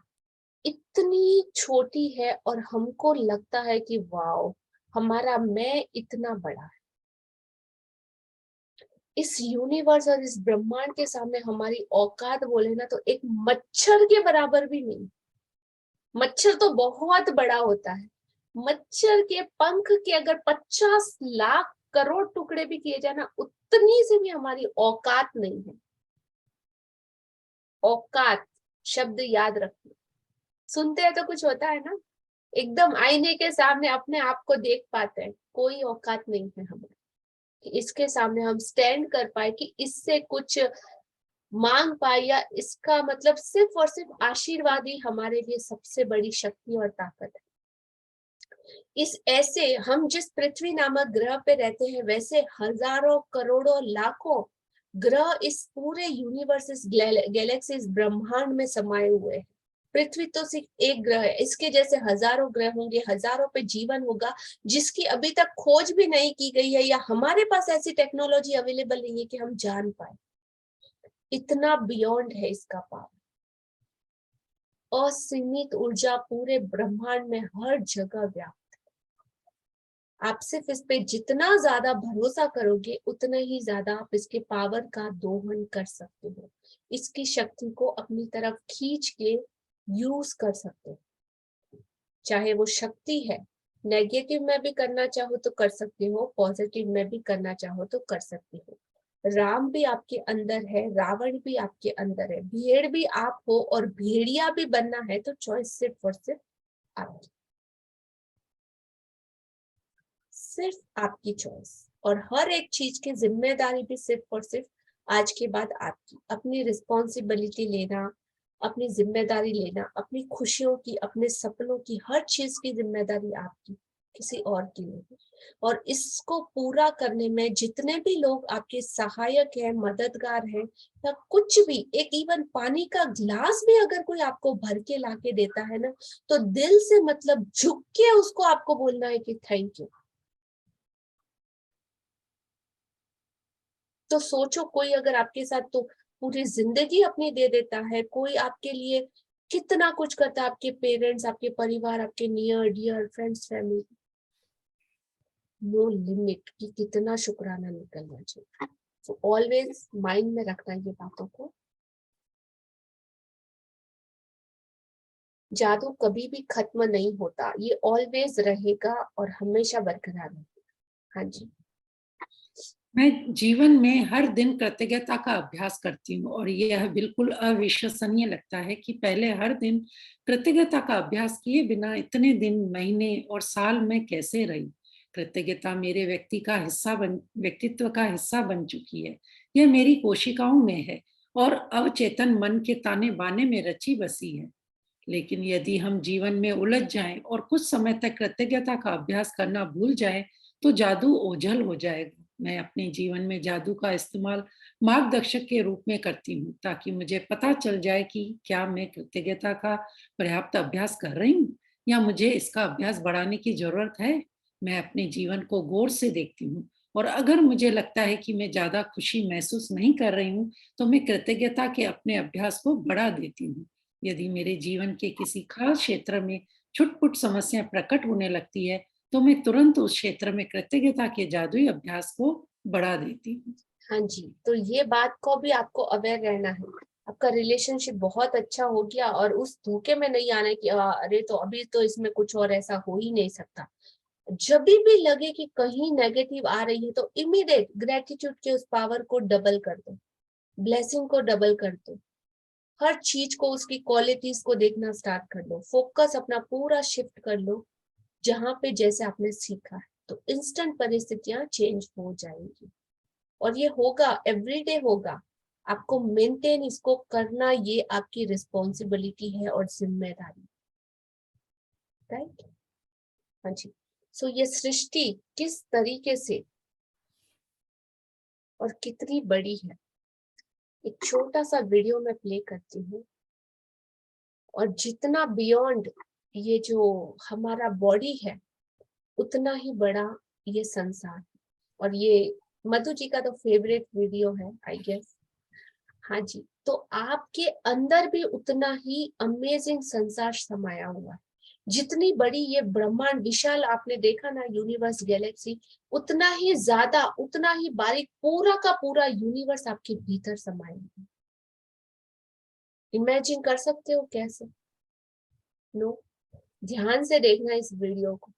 इतनी छोटी है और हमको लगता है कि वाओ, हमारा मैं इतना बड़ा है। इस यूनिवर्स और इस ब्रह्मांड के सामने हमारी औकात बोले ना तो एक मच्छर के बराबर भी नहीं। मच्छर तो बहुत बड़ा होता है। मच्छर के पंख के अगर 50 लाख करोड़ टुकड़े भी किए जाए ना, उतनी से भी हमारी औकात नहीं है। औकात शब्द याद रखना, सुनते हैं तो कुछ होता है ना, एकदम आईने के सामने अपने आप को देख पाते हैं। कोई औकात नहीं है हमारी कि इसके सामने हम स्टैंड कर पाए, कि इससे कुछ मांग पाए, या इसका मतलब सिर्फ और सिर्फ आशीर्वाद ही हमारे लिए सबसे बड़ी शक्ति और ताकत है। इस ऐसे हम जिस पृथ्वी नामक ग्रह पे रहते हैं, वैसे हजारों करोड़ों लाखों ग्रह इस पूरे यूनिवर्स, इस गैलेक्सी, इस ब्रह्मांड में समाये हुए हैं। पृथ्वी तो सिर्फ एक ग्रह है, इसके जैसे हजारों ग्रह होंगे, हजारों पे जीवन होगा जिसकी अभी तक खोज भी नहीं की गई है, या हमारे पास ऐसी टेक्नोलॉजी अवेलेबल नहीं है कि हम जान पाए। इतना बियॉन्ड है इसका पावर। असीमित ऊर्जा पूरे ब्रह्मांड में हर जगह व्याप्त। आप सिर्फ इस पे जितना ज्यादा भरोसा करोगे उतना ही ज्यादा आप इसके पावर का दोहन कर सकते हो, इसकी शक्ति को अपनी तरफ खींच के यूज कर सकते हो। चाहे वो शक्ति है, नेगेटिव में भी करना चाहो तो कर सकते हो, पॉजिटिव में भी करना चाहो तो कर सकते हो। राम भी आपके अंदर है, रावण भी आपके अंदर है, भेड़ भी आप हो, और भेड़िया भी बनना है तो चॉइस सिर्फ और सिर्फ आपकी, सिर्फ आपकी चॉइस। और हर एक चीज की जिम्मेदारी भी सिर्फ और सिर्फ आज के बाद आपकी। अपनी रिस्पॉन्सिबिलिटी लेना, अपनी जिम्मेदारी लेना, अपनी खुशियों की, अपने सपनों की, हर चीज की जिम्मेदारी आपकी, किसी और की नहीं। और इसको पूरा करने में जितने भी लोग आपके सहायक हैं, मददगार हैं, या कुछ भी, एक इवन पानी का ग्लास भी अगर कोई आपको भर के लाके देता है ना, तो दिल से मतलब झुक के उसको आपको बोलना है कि थैंक यू। तो सोचो, कोई अगर आपके साथ तो पूरी जिंदगी अपनी दे देता है, कोई आपके लिए कितना कुछ करता है, आपके पेरेंट्स, आपके परिवार, आपके near dear friends, family, no limit कि कितना शुक्राना निकलना चाहिए। तो ऑलवेज माइंड में रखना ये बातों को। जादू कभी भी खत्म नहीं होता, ये ऑलवेज रहेगा और हमेशा बरकरार रहेगा। हाँ जी। मैं जीवन में हर दिन कृतज्ञता का अभ्यास करती हूँ और यह बिल्कुल अविश्वसनीय लगता है कि पहले हर दिन कृतज्ञता का अभ्यास किए बिना इतने दिन, महीने और साल में कैसे रही। कृतज्ञता मेरे व्यक्तित्व का हिस्सा बन चुकी है। यह मेरी कोशिकाओं में है और अवचेतन मन के ताने बाने में रची बसी है। लेकिन यदि हम जीवन में उलझ जाएं और कुछ समय तक कृतज्ञता का अभ्यास करना भूल जाएं, तो जादू ओझल हो जाएगा। मैं अपने जीवन में जादू का इस्तेमाल मार्गदर्शक के रूप में करती हूँ, ताकि मुझे पता चल जाए कि क्या मैं कृतज्ञता का पर्याप्त अभ्यास कर रही हूँ या मुझे इसका अभ्यास बढ़ाने की जरूरत है। मैं अपने जीवन को गौर से देखती हूँ और अगर मुझे लगता है कि मैं ज्यादा खुशी महसूस नहीं कर रही हूँ, तो मैं कृतज्ञता के अपने अभ्यास को बढ़ा देती हूँ। यदि मेरे जीवन के किसी खास क्षेत्र में छुटपुट समस्या प्रकट होने लगती है, तो मैं तुरंत उस क्षेत्र में कृतज्ञता के जादुई अभ्यास को बढ़ा देती हूँ। हाँ जी, तो ये बात को भी आपको अवेयर रहना है। आपका रिलेशनशिप बहुत अच्छा हो गया और उस धोखे में नहीं आना कि अरे तो अभी तो इसमें कुछ और ऐसा हो ही नहीं सकता। जब भी लगे कि कहीं नेगेटिव आ रही है, तो इमीडिएट ग्रेटिट्यूड के उस पावर को डबल कर दो, ब्लेसिंग को डबल कर दो, हर चीज को, उसकी क्वालिटीज को देखना स्टार्ट कर लो, फोकस अपना पूरा शिफ्ट कर लो जहां पे जैसे आपने सीखा है, तो इंस्टेंट परिस्थितियां चेंज हो जाएंगी। और ये होगा, एवरीडे होगा। आपको मेंटेन इसको करना, ये आपकी रिस्पॉन्सिबिलिटी है और जिम्मेदारी, राइट। हाँ जी। सो ये सृष्टि किस तरीके से और कितनी बड़ी है, एक छोटा सा वीडियो मैं प्ले करती हूँ। और जितना बियॉन्ड ये जो हमारा बॉडी है, उतना ही बड़ा ये संसार। और ये मधु जी का तो फेवरेट वीडियो है, आई गेस। हाँ जी, तो आपके अंदर भी उतना ही अमेजिंग संसार समाया हुआ है। जितनी बड़ी ये ब्रह्मांड विशाल आपने देखा ना, यूनिवर्स, गैलेक्सी, उतना ही ज्यादा, उतना ही बारीक पूरा का पूरा यूनिवर्स आपके भीतर समाया हुआ है। इमेजिन कर सकते हो कैसे? नो, ध्यान से देखना इस वीडियो को।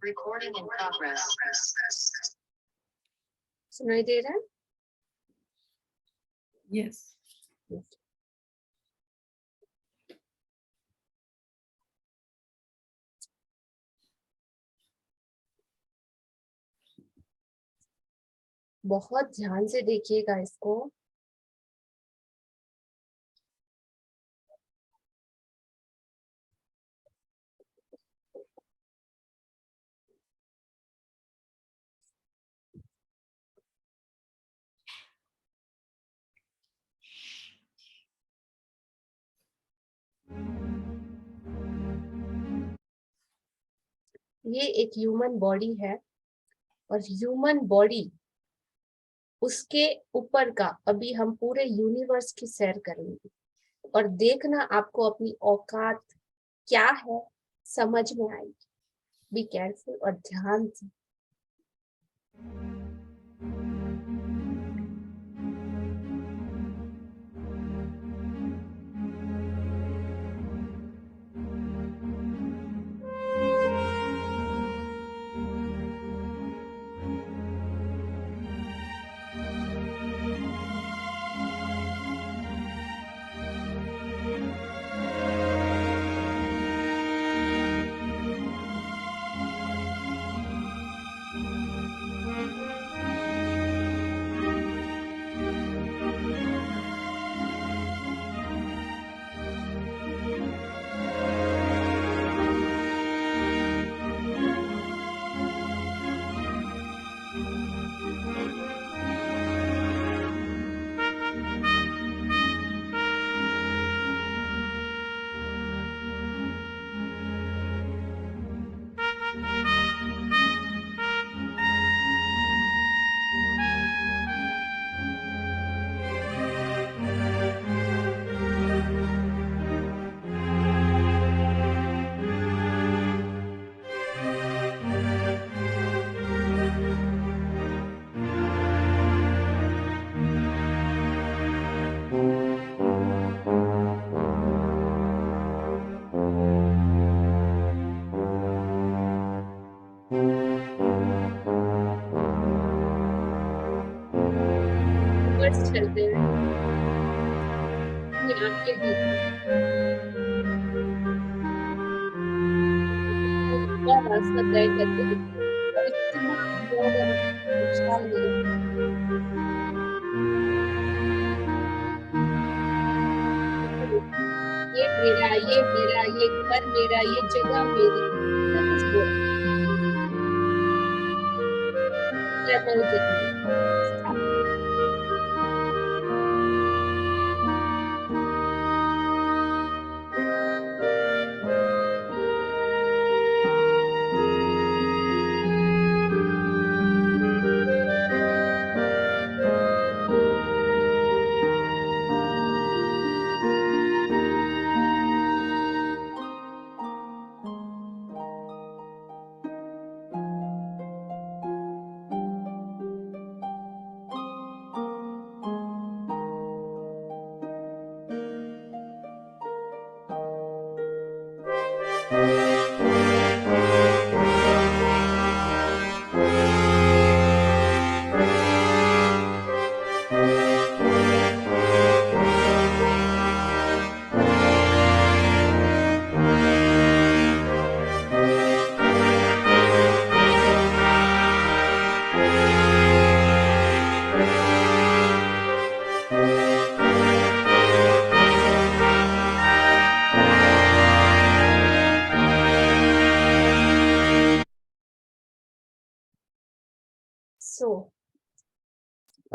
Recording in progress. सुनाई दे रहा है? यस। बहुत ध्यान से देखिएगा इसको। ये एक ह्यूमन बॉडी है और ह्यूमन बॉडी, उसके ऊपर का अभी हम पूरे यूनिवर्स की सैर करेंगे और देखना आपको अपनी औकात क्या है समझ में आएगी। बी केयरफुल और ध्यान से। रिवर्स चलते हुए अपने आपके लंबा रास्ता तय करते हैं और इतना ज्यादा विशाल मेरे ये मेरा, ये मेरा, ये घर मेरा, ये जगह मेरी, सब कुछ बोल जर्नल जर्नल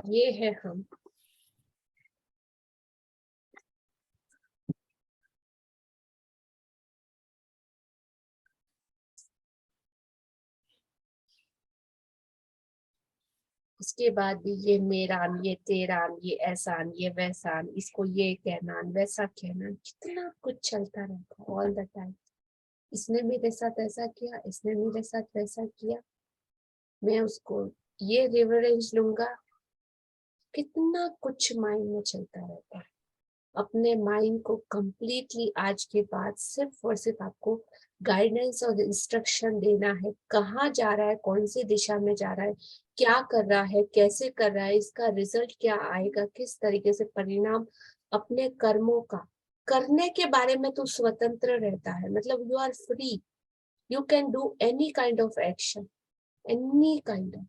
ये है हम। उसके बाद भी ये मेरा, ये तेरा, ये ऐसा, ये वैसा, इसको ये कहना, वैसा कहना, कितना कुछ चलता रहता ऑल द टाइम। इसने मेरे साथ ऐसा किया, इसने मेरे साथ वैसा किया, मैं उसको ये रिवरेंज लूंगा, कितना कुछ माइंड में चलता रहता है। अपने माइंड को कंप्लीटली आज के बाद सिर्फ और सिर्फ आपको गाइडेंस और इंस्ट्रक्शन देना है, कहाँ जा रहा है, कौन सी दिशा में जा रहा है, क्या कर रहा है, कैसे कर रहा है, इसका रिजल्ट क्या आएगा, किस तरीके से परिणाम अपने कर्मों का करने के बारे में तो स्वतंत्र रहता है। मतलब you are free, you can do any kind of action, any kind of,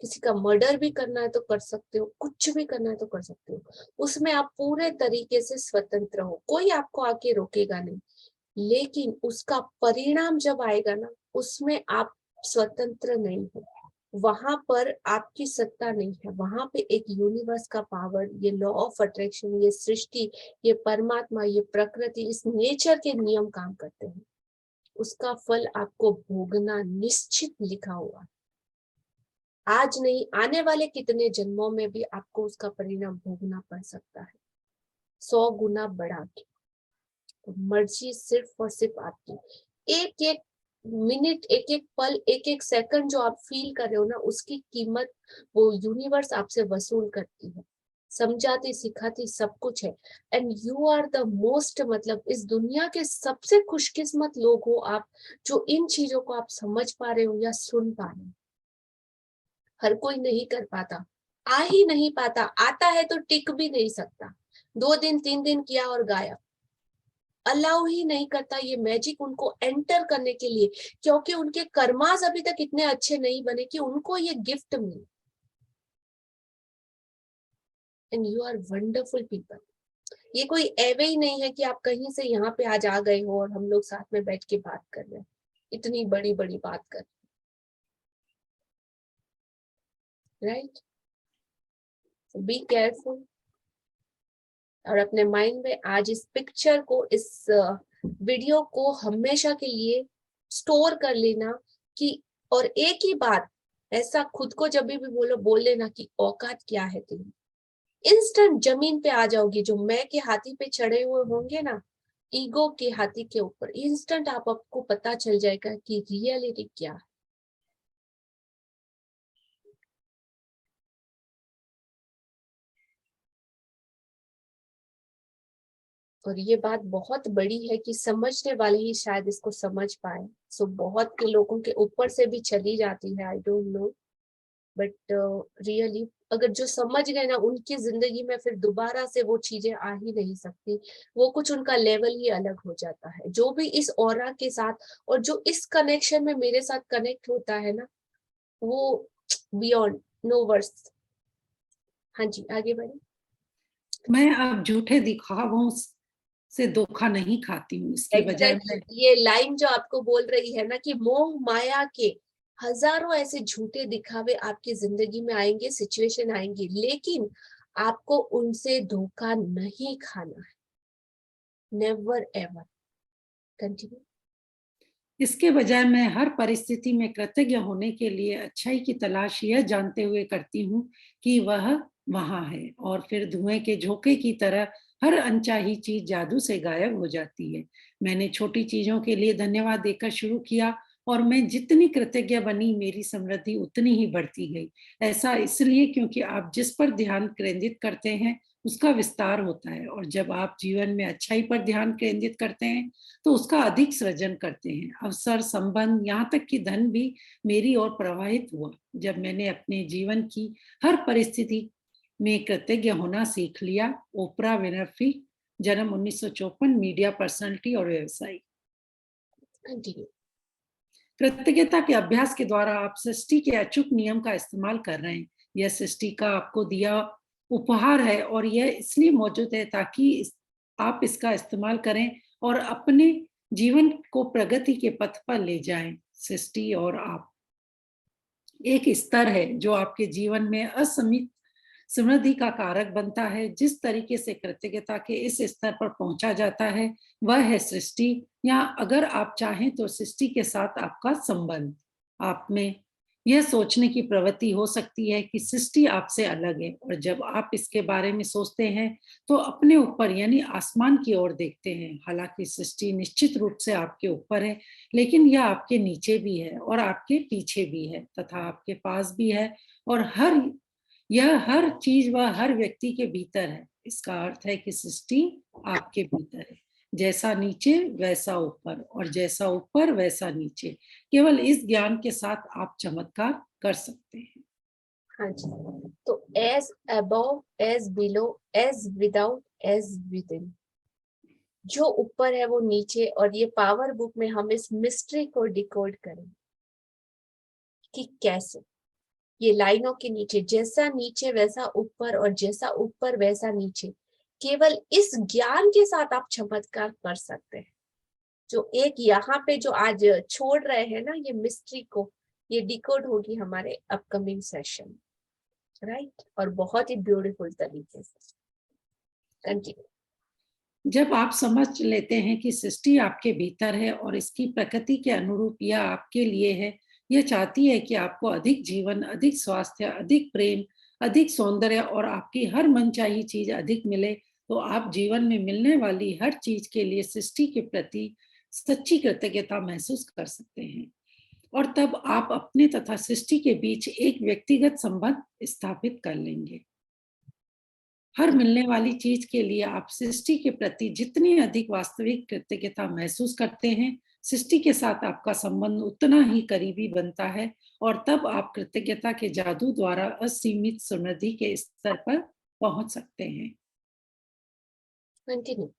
किसी का मर्डर भी करना है तो कर सकते हो, कुछ भी करना है तो कर सकते हो, उसमें आप पूरे तरीके से स्वतंत्र हो, कोई आपको आके रोकेगा नहीं। लेकिन उसका परिणाम जब आएगा ना, उसमें आप स्वतंत्र नहीं हो, वहां पर आपकी सत्ता नहीं है, वहां पे एक यूनिवर्स का पावर, ये लॉ ऑफ अट्रैक्शन, ये सृष्टि, ये परमात्मा, ये प्रकृति, इस नेचर के नियम काम करते हैं। उसका फल आपको भोगना निश्चित लिखा हुआ है। आज नहीं, आने वाले कितने जन्मों में भी आपको उसका परिणाम भोगना पड़ सकता है, 100 गुना बढ़ा के। तो मर्जी सिर्फ और सिर्फ आपकी। एक एक मिनट, एक एक पल, एक एक सेकंड जो आप फील कर रहे हो ना, उसकी कीमत वो यूनिवर्स आपसे वसूल करती है, समझाती सिखाती सब कुछ है। And you are the most, मतलब इस दुनिया के सबसे खुशकिस्मत लोग हो आप, जो इन चीजों को आप समझ पा रहे हो या सुन पा रहे हो। हर कोई नहीं कर पाता, आ ही नहीं पाता, आता है तो टिक भी नहीं सकता, 2 दिन 3 दिन किया और गायब, अलाउ ही नहीं करता ये मैजिक उनको एंटर करने के लिए, क्योंकि उनके कर्मास अभी तक इतने अच्छे नहीं बने कि उनको ये गिफ्ट मिले। And you are wonderful people. ये कोई एवे ही नहीं है कि आप कहीं से यहाँ पे आज आ गए हो और हम लोग साथ में बैठ के बात कर रहे हैं, इतनी बड़ी बड़ी बात कर, राइट? Be careful. और अपने माइंड में आज इस पिक्चर को, इस वीडियो को हमेशा के लिए स्टोर कर लेना कि, और एक ही बात ऐसा खुद को जब भी बोल लेना कि औकात क्या है तेरी, इंस्टेंट जमीन पे आ जाओगी। जो मैं के हाथी पे चढ़े हुए होंगे ना, ईगो के हाथी के ऊपर, इंस्टेंट आपको पता चल जाएगा कि रियलिटी क्या है। और ये बात बहुत बड़ी है कि समझने वाले ही शायद इसको समझ पाए। सो बहुत के लोगों के ऊपर से भी चली जाती है, I don't know, but really अगर जो समझ गए ना, उनकी जिंदगी में फिर दोबारा से वो चीजें आ ही नहीं सकती। वो कुछ उनका लेवल ही अलग हो जाता है। जो भी इस ऑरा के साथ और जो इस कनेक्शन में मेरे साथ कनेक्ट होता है ना, वो बियॉन्ड नो वर्ड्स। हाँ जी, आगे बढ़े। मैं अब झूठे दिखावों से धोखा नहीं खाती हूँ, इसके बजाय मैं एग्जैक्टली ये लाइन जो आपको बोल रही है ना कि मोह माया के हजारों ऐसे झूठे दिखावे आपकी जिंदगी में आएंगे, सिचुएशन आएंगी, लेकिन आपको उनसे धोखा नहीं खाना है। Never ever. कंटिन्यू। इसके बजाय मैं हर परिस्थिति में कृतज्ञ होने के लिए अच्छाई की तलाश यह जानते हुए करती हूँ कि वह वहां है, और फिर धुएं के झोंके की तरह हर अनचाही चीज जादू से गायब हो जाती है। मैंने छोटी चीजों के लिए धन्यवाद देकर शुरू किया, और मैं जितनी कृतज्ञ बनी, मेरी समृद्धि उतनी ही बढ़ती गई। ऐसा इसलिए क्योंकि आप जिस पर ध्यान केंद्रित करते हैं उसका विस्तार होता है, और जब आप जीवन में अच्छाई पर ध्यान केंद्रित करते हैं तो उसका अधिक सृजन करते हैं। अवसर, संबंध, यहाँ तक कि धन भी मेरी ओर प्रवाहित हुआ जब मैंने अपने जीवन की हर परिस्थिति में कृतज्ञ होना सीख लिया। ओपरा विनफ्री, जन्म 1954, मीडिया पर्सनालिटी और व्यवसायी। कंटिन्यू। कृतज्ञता के अभ्यास के द्वारा आप सृष्टि के अचूक नियम का इस्तेमाल कर रहे हैं। यह सृष्टि का आपको दिया उपहार है, और यह इसलिए मौजूद है ताकि आप इसका इस्तेमाल करें और अपने जीवन को प्रगति के पथ पर ले जाएं। सृष्टि और आप एक स्तर है जो आपके जीवन में असीमित समृद्धि का कारक बनता है। जिस तरीके से कृतज्ञता के इस स्तर पर पहुंचा जाता है वह है सृष्टि, या अगर आप चाहें तो सृष्टि के साथ आपका संबंध। आप में यह सोचने की प्रवृत्ति हो सकती है कि सृष्टि आपसे अलग है, और जब आप इसके बारे में सोचते हैं तो अपने ऊपर यानी आसमान की ओर देखते हैं। हालांकि सृष्टि निश्चित रूप से आपके ऊपर है, लेकिन यह आपके नीचे भी है और आपके पीछे भी है तथा आपके पास भी है, और यह हर चीज व हर व्यक्ति के भीतर है। इसका अर्थ है कि सृष्टि आपके भीतर है। जैसा नीचे वैसा ऊपर, और जैसा ऊपर वैसा नीचे। केवल इस ज्ञान के साथ आप चमत्कार कर सकते हैं। हाँ जी, तो as above, as below, as without, as within. जो ऊपर है वो नीचे, और ये पावर बुक में हम इस मिस्ट्री को डिकोड करें कि कैसे ये लाइनों के नीचे, जैसा नीचे वैसा ऊपर और जैसा ऊपर वैसा नीचे, केवल इस ज्ञान के साथ आप चमत्कार कर सकते हैं। जो एक यहाँ पे जो आज छोड़ रहे हैं ना ये मिस्ट्री को, ये डिकोड होगी हमारे अपकमिंग सेशन, राइट? और बहुत ही ब्यूटीफुल तरीके से। कंटिन्यू। जब आप समझ लेते हैं कि सृष्टि आपके भीतर है और इसकी प्रकृति के अनुरूप यह आपके लिए है, यह चाहती है कि आपको अधिक जीवन, अधिक स्वास्थ्य, अधिक प्रेम, अधिक सौंदर्य और आपकी हर मनचाही चीज अधिक मिले, तो आप जीवन में मिलने वाली हर चीज के लिए सृष्टि के प्रति सच्ची कृतज्ञता महसूस कर सकते हैं। और तब आप अपने तथा सृष्टि के बीच एक व्यक्तिगत संबंध स्थापित कर लेंगे। हर मिलने वाली चीज के लिए आप सृष्टि के प्रति जितनी अधिक वास्तविक कृतज्ञता महसूस करते हैं, सृष्टि के साथ आपका संबंध उतना ही करीबी बनता है, और तब आप कृतज्ञता के जादू द्वारा असीमित समृद्धि के स्तर पर पहुंच सकते हैं। कंटिन्यू।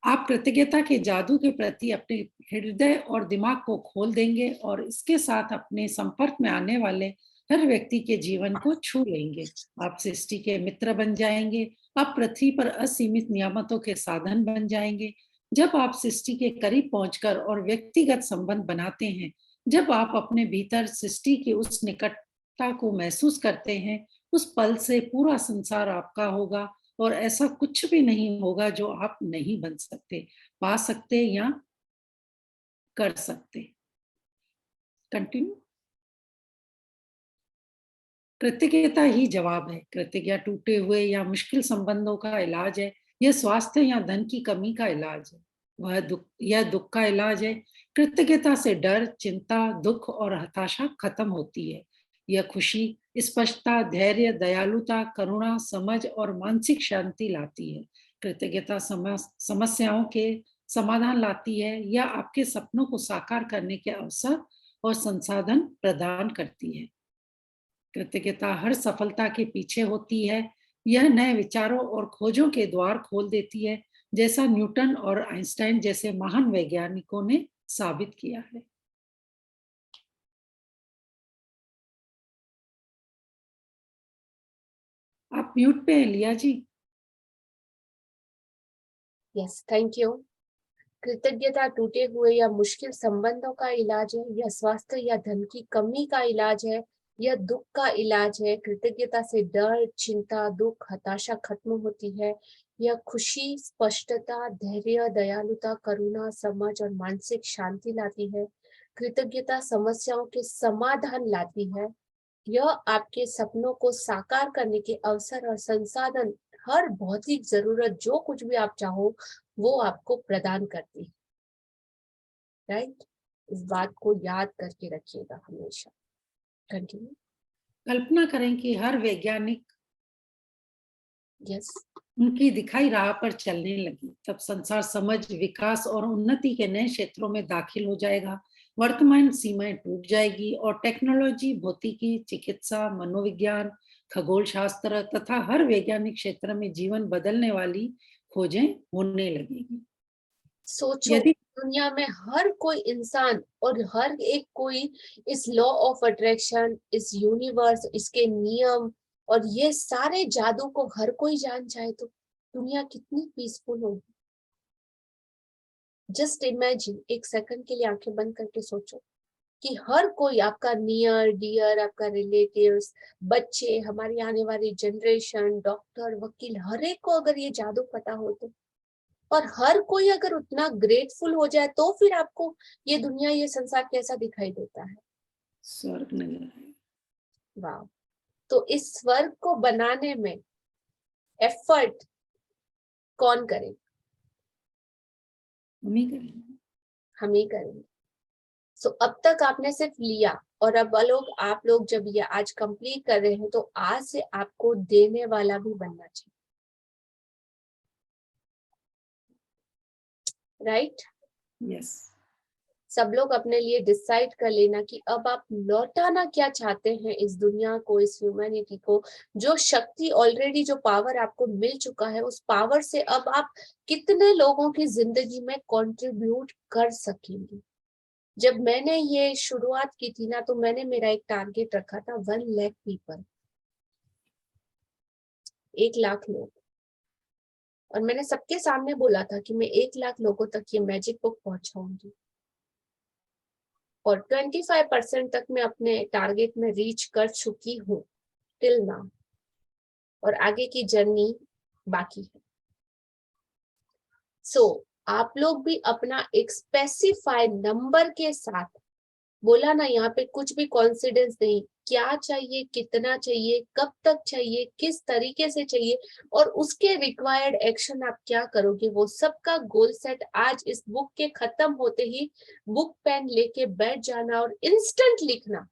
आप कृतज्ञता के जादू के प्रति अपने हृदय और दिमाग को खोल देंगे, और इसके साथ अपने संपर्क में आने वाले हर व्यक्ति के जीवन को छू लेंगे। आप सृष्टि के मित्र बन जाएंगे। आप पृथ्वी पर असीमित नियामतों के साधन बन जाएंगे। जब आप सृष्टि के करीब पहुंचकर और व्यक्तिगत संबंध बनाते हैं, जब आप अपने भीतर सृष्टि की उस निकटता को महसूस करते हैं, उस पल से पूरा संसार आपका होगा, और ऐसा कुछ भी नहीं होगा जो आप नहीं बन सकते, पा सकते या कर सकते। कंटिन्यू। कृतज्ञता ही जवाब है। कृतज्ञता टूटे हुए या मुश्किल संबंधों का इलाज है। यह स्वास्थ्य या धन की कमी का इलाज है। यह दुख का इलाज है। कृतज्ञता से डर, चिंता, दुख और हताशा खत्म होती है। यह खुशी, स्पष्टता, धैर्य, दयालुता, करुणा, समझ और मानसिक शांति लाती है। कृतज्ञता समस्याओं के समाधान लाती है, या आपके सपनों को साकार करने के अवसर और संसाधन प्रदान करती है। कृतज्ञता हर सफलता के पीछे होती है। यह नए विचारों और खोजों के द्वार खोल देती है, जैसा न्यूटन और आइंस्टाइन जैसे महान वैज्ञानिकों ने साबित किया है। आप म्यूट पे हैं लिया जी। Yes, thank you. कृतज्ञता टूटे हुए या मुश्किल संबंधों का इलाज है, यह स्वास्थ्य या धन की कमी का इलाज है, यह दुख का इलाज है। कृतज्ञता से डर, चिंता, दुख, हताशा खत्म होती है। यह खुशी, स्पष्टता, धैर्य, दयालुता, करुणा, समझ और मानसिक शांति लाती है। कृतज्ञता समस्याओं के समाधान लाती है। यह आपके सपनों को साकार करने के अवसर और संसाधन, हर भौतिक जरूरत, जो कुछ भी आप चाहो वो आपको प्रदान करती है। राइट, इस बात को याद करके रखिएगा हमेशा। कंटिन्यू। कल्पना करें कि हर वैज्ञानिक यस, उनकी दिखाई राह पर चलने लगी, तब संसार समझ, विकास और उन्नति के नए क्षेत्रों में दाखिल हो जाएगा। वर्तमान सीमाएं टूट जाएगी और टेक्नोलॉजी, भौतिकी, चिकित्सा, मनोविज्ञान, खगोल शास्त्र तथा हर वैज्ञानिक क्षेत्र में जीवन बदलने वाली खोजें होने लगेगी। सोचो, यदि दुनिया में हर कोई इंसान और हर एक कोई इस लॉ ऑफ अट्रैक्शन, इस यूनिवर्स, इसके नियम और ये सारे जादू को हर कोई जान जाए तो दुनिया कितनी पीसफुल होगी। जस्ट इमेजिन, एक सेकंड के लिए आंखें बंद करके सोचो कि हर कोई आपका नियर डियर, आपका रिलेटिव्स, बच्चे, हमारी आने वाली जनरेशन, डॉक्टर, वकील, हर एक को अगर ये जादू पता हो तो, और हर कोई अगर उतना ग्रेटफुल हो जाए तो फिर आपको ये दुनिया, ये संसार कैसा दिखाई देता है? स्वर्ग नजर आए। वाह। तो इस स्वर्ग को बनाने में एफर्ट कौन करेगा? हम ही करेंगे। हम ही करेंगे। सो अब तक आपने सिर्फ लिया, और अब आप लोग जब ये आज कंप्लीट कर रहे हैं तो आज से आपको देने वाला भी बनना चाहिए। राइट? यस। सब लोग अपने लिए डिसाइड कर लेना कि अब आप लौटाना क्या चाहते हैं इस दुनिया को, इस ह्यूमैनिटी को। जो शक्ति ऑलरेडी, जो पावर आपको मिल चुका है, उस पावर से अब आप कितने लोगों की जिंदगी में कंट्रीब्यूट कर सकेंगे। जब मैंने ये शुरुआत की थी ना, तो मैंने मेरा एक टारगेट रखा था 1 लाख पीपल, 1 लाख लोग। और मैंने सबके सामने बोला था कि मैं 1 लाख लोगों तक ये मैजिक बुक पहुंचाऊंगी। और 25% तक मैं अपने टारगेट में रीच कर चुकी हूँ टिल नाउ, और आगे की जर्नी बाकी है। सो आप लोग भी अपना एक स्पेसिफाइड नंबर के साथ, बोला ना यहाँ पे कुछ भी कॉन्फिडेंस नहीं, क्या चाहिए, कितना चाहिए, कब तक चाहिए, किस तरीके से चाहिए, और उसके रिक्वायर्ड एक्शन आप क्या करोगे, वो सबका गोल सेट आज इस बुक के खत्म होते ही बुक पेन लेके बैठ जाना और इंस्टेंट लिखना।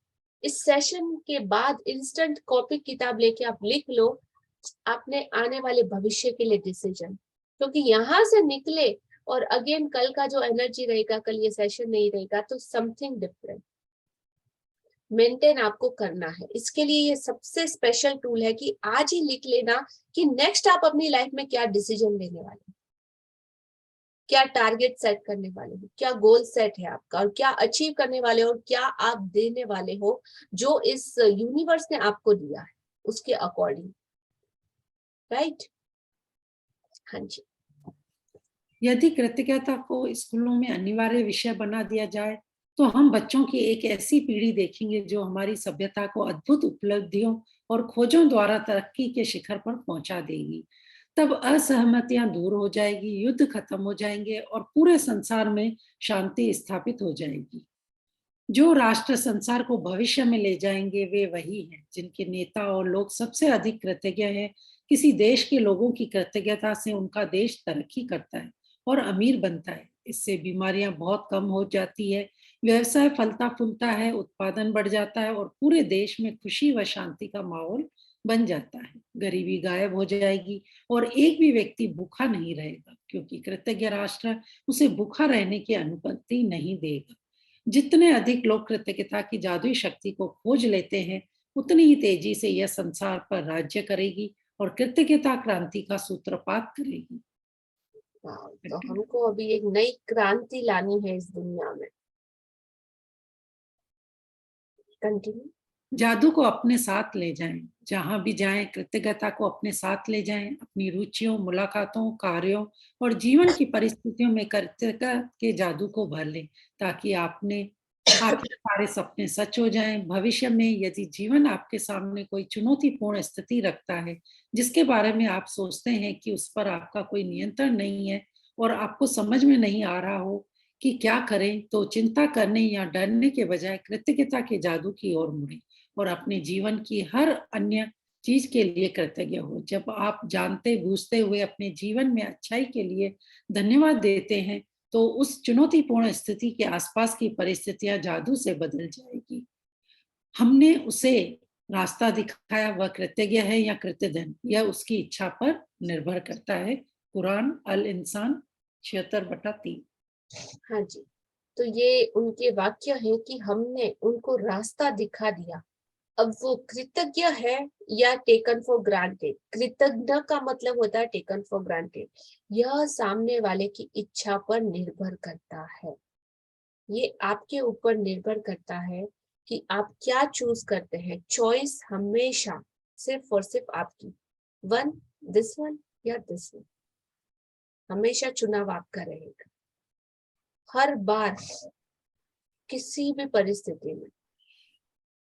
इस सेशन के बाद इंस्टेंट कॉपी किताब लेके आप लिख लो आपने आने वाले भविष्य के लिए डिसीजन, क्योंकि यहाँ से निकले और अगेन कल का जो एनर्जी रहेगा, कल ये सेशन नहीं रहेगा तो समथिंग डिफरेंट मेंटेन आपको करना है। इसके लिए ये सबसे स्पेशल टूल है कि आज ही लिख लेना कि नेक्स्ट आप अपनी लाइफ में क्या डिसीजन लेने वाले हो, क्या टारगेट सेट करने वाले हो, क्या गोल सेट है आपका, और क्या अचीव करने वाले हो, और क्या आप देने वाले हो जो इस यूनिवर्स ने आपको दिया है उसके अकॉर्डिंग। राइट? हाँ जी। यदि कृतज्ञता को स्कूलों में अनिवार्य विषय बना दिया जाए तो हम बच्चों की एक ऐसी पीढ़ी देखेंगे जो हमारी सभ्यता को अद्भुत उपलब्धियों और खोजों द्वारा तरक्की के शिखर पर पहुंचा देगी। तब असहमतियां दूर हो जाएगी, युद्ध खत्म हो जाएंगे और पूरे संसार में शांति स्थापित हो जाएगी। जो राष्ट्र संसार को भविष्य में ले जाएंगे वे वही हैं जिनके नेता और लोग सबसे अधिक कृतज्ञ हैं। किसी देश के लोगों की कृतज्ञता से उनका देश तरक्की करता है और अमीर बनता है। इससे बीमारियां बहुत कम हो जाती है, व्यवसाय फलता फूलता है, उत्पादन बढ़ जाता है और पूरे देश में खुशी व शांति का माहौल बन जाता है। गरीबी गायब हो जाएगी और एक भी व्यक्ति भूखा नहीं रहेगा, क्योंकि कृतज्ञ राष्ट्र उसे भूखा रहने की अनुमति नहीं देगा। जितने अधिक लोग कृतज्ञता की जादुई शक्ति को खोज लेते हैं उतनी ही तेजी से यह संसार पर राज्य करेगी और कृतज्ञता क्रांति का सूत्रपात करेगी। तो हमको अभी एक नई क्रांति लानी है इस दुनिया में। कंटिन्यू। जादू को अपने साथ ले जाएं, जहां भी जाएं कृतज्ञता को अपने साथ ले जाएं, अपनी रुचियों, मुलाकातों, कार्यों और जीवन की परिस्थितियों में कृतज्ञता के जादू को भर लें, ताकि आपके सारे सपने सच हो जाएं। भविष्य में यदि जीवन आपके सामने कोई चुनौतीपूर्ण स्थिति रखता है जिसके बारे में आप सोचते हैं कि उस पर आपका कोई नियंत्रण नहीं है और आपको समझ में नहीं आ रहा हो कि क्या करें, तो चिंता करने या डरने के बजाय कृतज्ञता के जादू की ओर मुड़ें और अपने जीवन की हर अन्य चीज के लिए कृतज्ञ हो। जब आप जानते बूझते हुए अपने जीवन में अच्छाई के लिए धन्यवाद देते हैं तो उस चुनौतीपूर्ण स्थिति के आसपास की परिस्थितियां जादू से बदल जाएगी। हमने उसे रास्ता दिखाया, वह कृतज्ञ है या कृतज्ञ, यह उसकी इच्छा पर निर्भर करता है। कुरान अल इंसान 76/3। हाँ जी, तो ये उनके वाक्य है कि हमने उनको रास्ता दिखा दिया। अब वो कृतज्ञ है या टेकन फॉर ग्रांटेड। कृतज्ञ का मतलब होता है टेकन फॉर ग्रांटेड। यह सामने वाले की इच्छा पर निर्भर करता है। ये आपके ऊपर निर्भर करता है कि आप क्या चूज करते हैं। चॉइस हमेशा सिर्फ और सिर्फ आपकी, दिस वन या दिस वन, हमेशा चुनाव आपका रहेगा। हर बार किसी भी परिस्थिति में।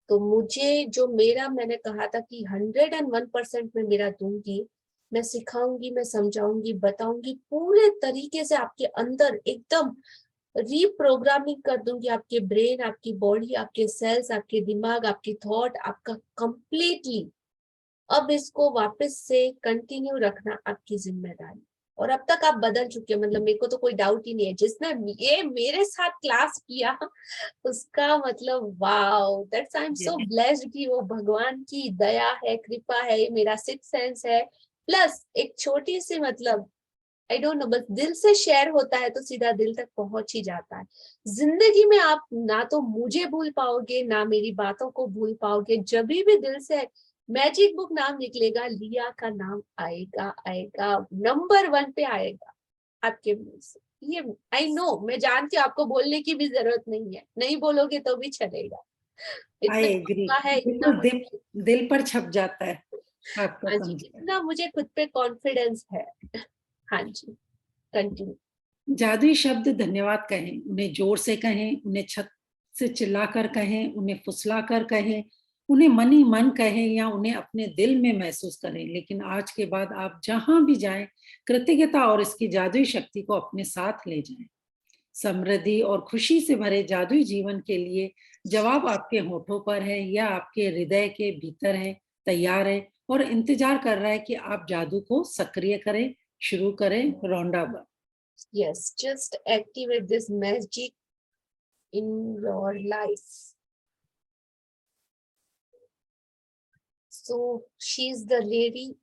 तो मुझे जो मैंने कहा था कि 101% में मेरा दूंगी, मैं सिखाऊंगी, मैं समझाऊंगी, बताऊंगी, पूरे तरीके से आपके अंदर एकदम रीप्रोग्रामिंग कर दूंगी। आपके ब्रेन, आपकी बॉडी, आपके सेल्स, आपके दिमाग, आपकी थॉट, आपका कंप्लीटली। अब इसको वापस से कंटिन्यू रखना आपकी जिम्मेदारी। और अब तक आप बदल चुके हैं, मतलब मेरे को तो कोई डाउट ही नहीं है। जिसने ये मेरे साथ क्लास किया उसका मतलब wow, that's I am so blessed कि वो भगवान की दया है, कृपा है, मेरा सिक्स सेंस है। प्लस एक छोटी सी मतलब आई डोंट नो, बस दिल से शेयर होता है तो सीधा दिल तक पहुंच ही जाता है। जिंदगी में आप ना तो मुझे भूल पाओगे ना मेरी बातों को भूल पाओगे। जब भी दिल से मैजिक बुक नाम निकलेगा, लिया का नाम आएगा, नंबर 1 पे आएगा आपके मुंह से। ये आई नो, मैं जानती हूँ आपको बोलने की भी जरूरत नहीं है, नहीं बोलोगे तो भी चलेगा। आई इतना एग्री, कृपा है, इतना दिल पर छप जाता है आपका हाँ जी, समझ। इतना मुझे खुद पे कॉन्फिडेंस है। हाँ जी, कंटिन्यू। जादुई शब्द धन्यवाद कहें, उन्हें जोर से कहें, उन्हें छत से चिल्लाकर कहें, उन्हें फुसलाकर कहें, उन्हें मन ही मन कहें या उन्हें अपने दिल में महसूस करें। लेकिन आज के बाद आप जहां भी जाएं, कृतज्ञता और इसकी जादुई शक्ति को अपने साथ ले जाएं। समृद्धि और खुशी से भरे जादुई जीवन के लिए जवाब आपके होठों पर है या आपके हृदय के भीतर है, तैयार है और इंतजार कर रहा है कि आप जादू को सक्रिय करें। शुरू करें रोंडा बन। Yes, just activate this magic in your life. So she's the lady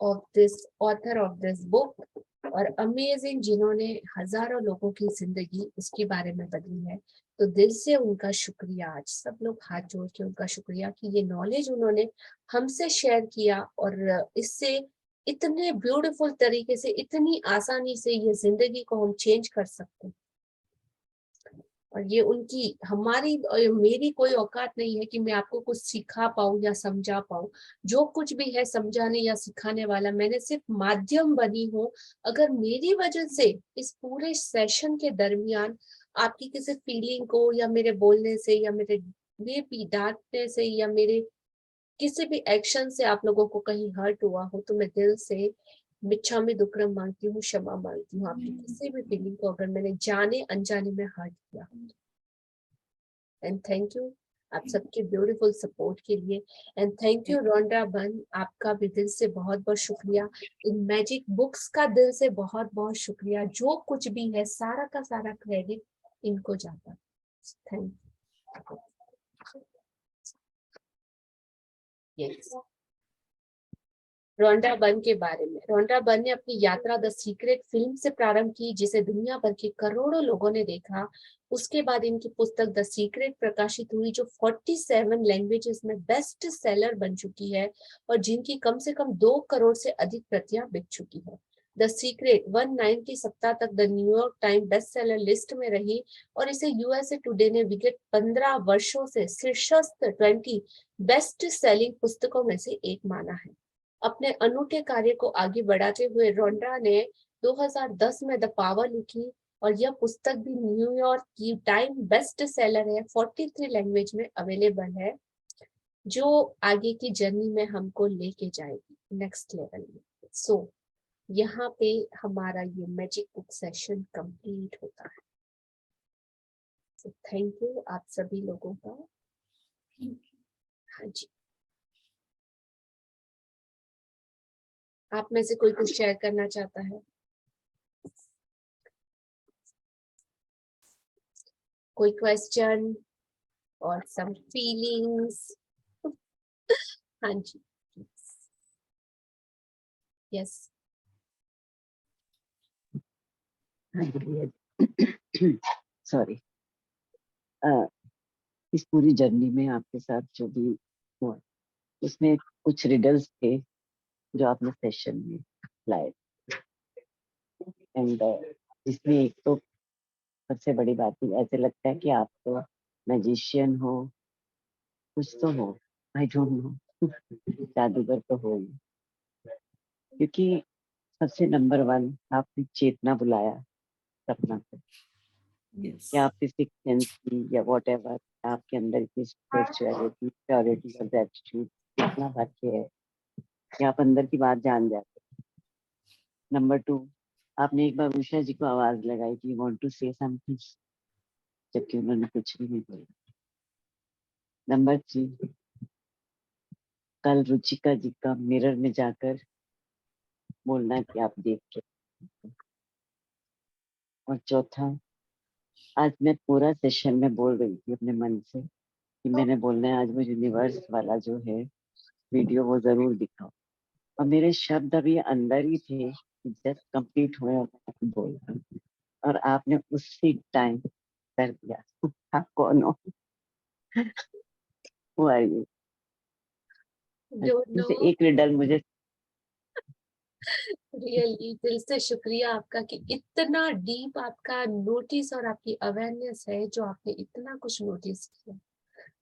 of this author of this book और अमेजिंग, जिन्होंने हजारों लोगों की जिंदगी उसके बारे में बदली है। तो दिल से उनका शुक्रिया। आज सब लोग हाथ जोड़ के उनका शुक्रिया कि ये नॉलेज उन्होंने हमसे शेयर किया और इससे इतने ब्यूटीफुल तरीके से, इतनी आसानी से ये जिंदगी को हम चेंज कर सकते हैं। और ये उनकी, हमारी और मेरी कोई औकात नहीं है कि मैं आपको कुछ सिखा पाऊं या समझा पाऊं। जो कुछ भी है समझाने या सिखाने वाला, मैंने सिर्फ माध्यम बनी हूँ। अगर मेरी वजह से इस पूरे सेशन के दरमियान आपकी किसी फीलिंग को या मेरे बोलने से या मेरे डांटने से या मेरे किसी भी एक्शन से आप लोगों को कहीं हर्ट हुआ हो, तो मैं दिल से मिच्छामी दुक्कड़म मांगती हूँ, क्षमा मांगती हूँ आपकी किसी भी फीलिंग को अगर मैंने जाने अनजाने में हर्ट किया। एंड थैंक यू आप सबके ब्यूटीफुल सपोर्ट के लिए। एंड थैंक यू रोंडा बन, आपका भी दिल से बहुत बहुत शुक्रिया। इन मैजिक बुक्स का दिल से बहुत बहुत शुक्रिया। जो कुछ भी है सारा का सारा क्रेडिट इनको जाता। Thank you. Yes. Rhonda Byrne के बारे में। रोंडा बर्न ने अपनी यात्रा द सीक्रेट फिल्म से प्रारंभ की, जिसे दुनिया भर के करोड़ों लोगों ने देखा। उसके बाद इनकी पुस्तक द सीक्रेट प्रकाशित हुई, जो 47 लैंग्वेजेस में बेस्ट सेलर बन चुकी है और जिनकी कम से कम 2 करोड़ से अधिक प्रतियां बिक चुकी है। द सीक्रेट 19 सप्ताह तक the New York time best seller list में रही और इसे यूएसए टुडे ने विगत 15 वर्षों से शीर्षस्थ 20 बेस्ट सेलिंग पुस्तकों में से एक माना है। अपने अनूठे कार्य को आगे बढ़ाते हुए रोंडा ने 2010 में द पावर लिखी और यह पुस्तक भी न्यूयॉर्क की टाइम बेस्ट सेलर है, 43 लैंग्वेज में अवेलेबल है, जो आगे की जर्नी में हमको लेके जाएगी नेक्स्ट लेवल में। सो यहाँ पे हमारा ये मैजिक बुक सेशन कंप्लीट होता है। सो थैंक यू आप सभी लोगों का। हाँ जी, आप में से कोई कुछ शेयर करना चाहता है? कोई क्वेश्चन और सम फीलिंग्स? हाँ जी, यस। सॉरी, इस पूरी जर्नी में आपके साथ जो भी हुआ उसमें कुछ रिडल्स थे जो आपने सेशन में लाए, एंड इसमें एक तो सबसे बड़ी बात ही ऐसे लगता है कि आप तो मैजिशियन हो, कुछ तो हो, आई डोंट नो, जादूगर तो हो ही, क्योंकि सबसे नंबर 1 आपने चेतना बुलाया सपना को, Yes. कि आपकी सिक्स सेंस की या वॉट एवर आपके अंदर की स्पिरिचुअलिटी, प्योरिटी और ग्रेटिट्यूड इतना भाग्य है कि आप अंदर की बात जान जाते। नंबर 2, आपने एक बार उषा जी को आवाज लगाई कि वांट टू से समथिंग, जबकि उन्होंने कुछ भी नहीं बोला। नंबर 3, कल रुचिका जी का मिरर में जाकर बोलना कि आप देख के। और चौथा, आज मैं पूरा सेशन में बोल रही थी अपने मन से कि मैंने बोलना है आज वो यूनिवर्स वाला जो है वीडियो वो जरूर दिखाओ, और मेरे शब्द अभी अंदर ही थे, जस्ट कंप्लीट हुए और मैं बोल रहा हूं, और आपने उसी टाइम कर दिया। आप कौन हो? Who are you? Don't जैसे know, एक रिडल मुझे रियली दिल से शुक्रिया आपका कि इतना डीप आपका नोटिस और आपकी अवेयरनेस है, जो आपने इतना कुछ नोटिस किया।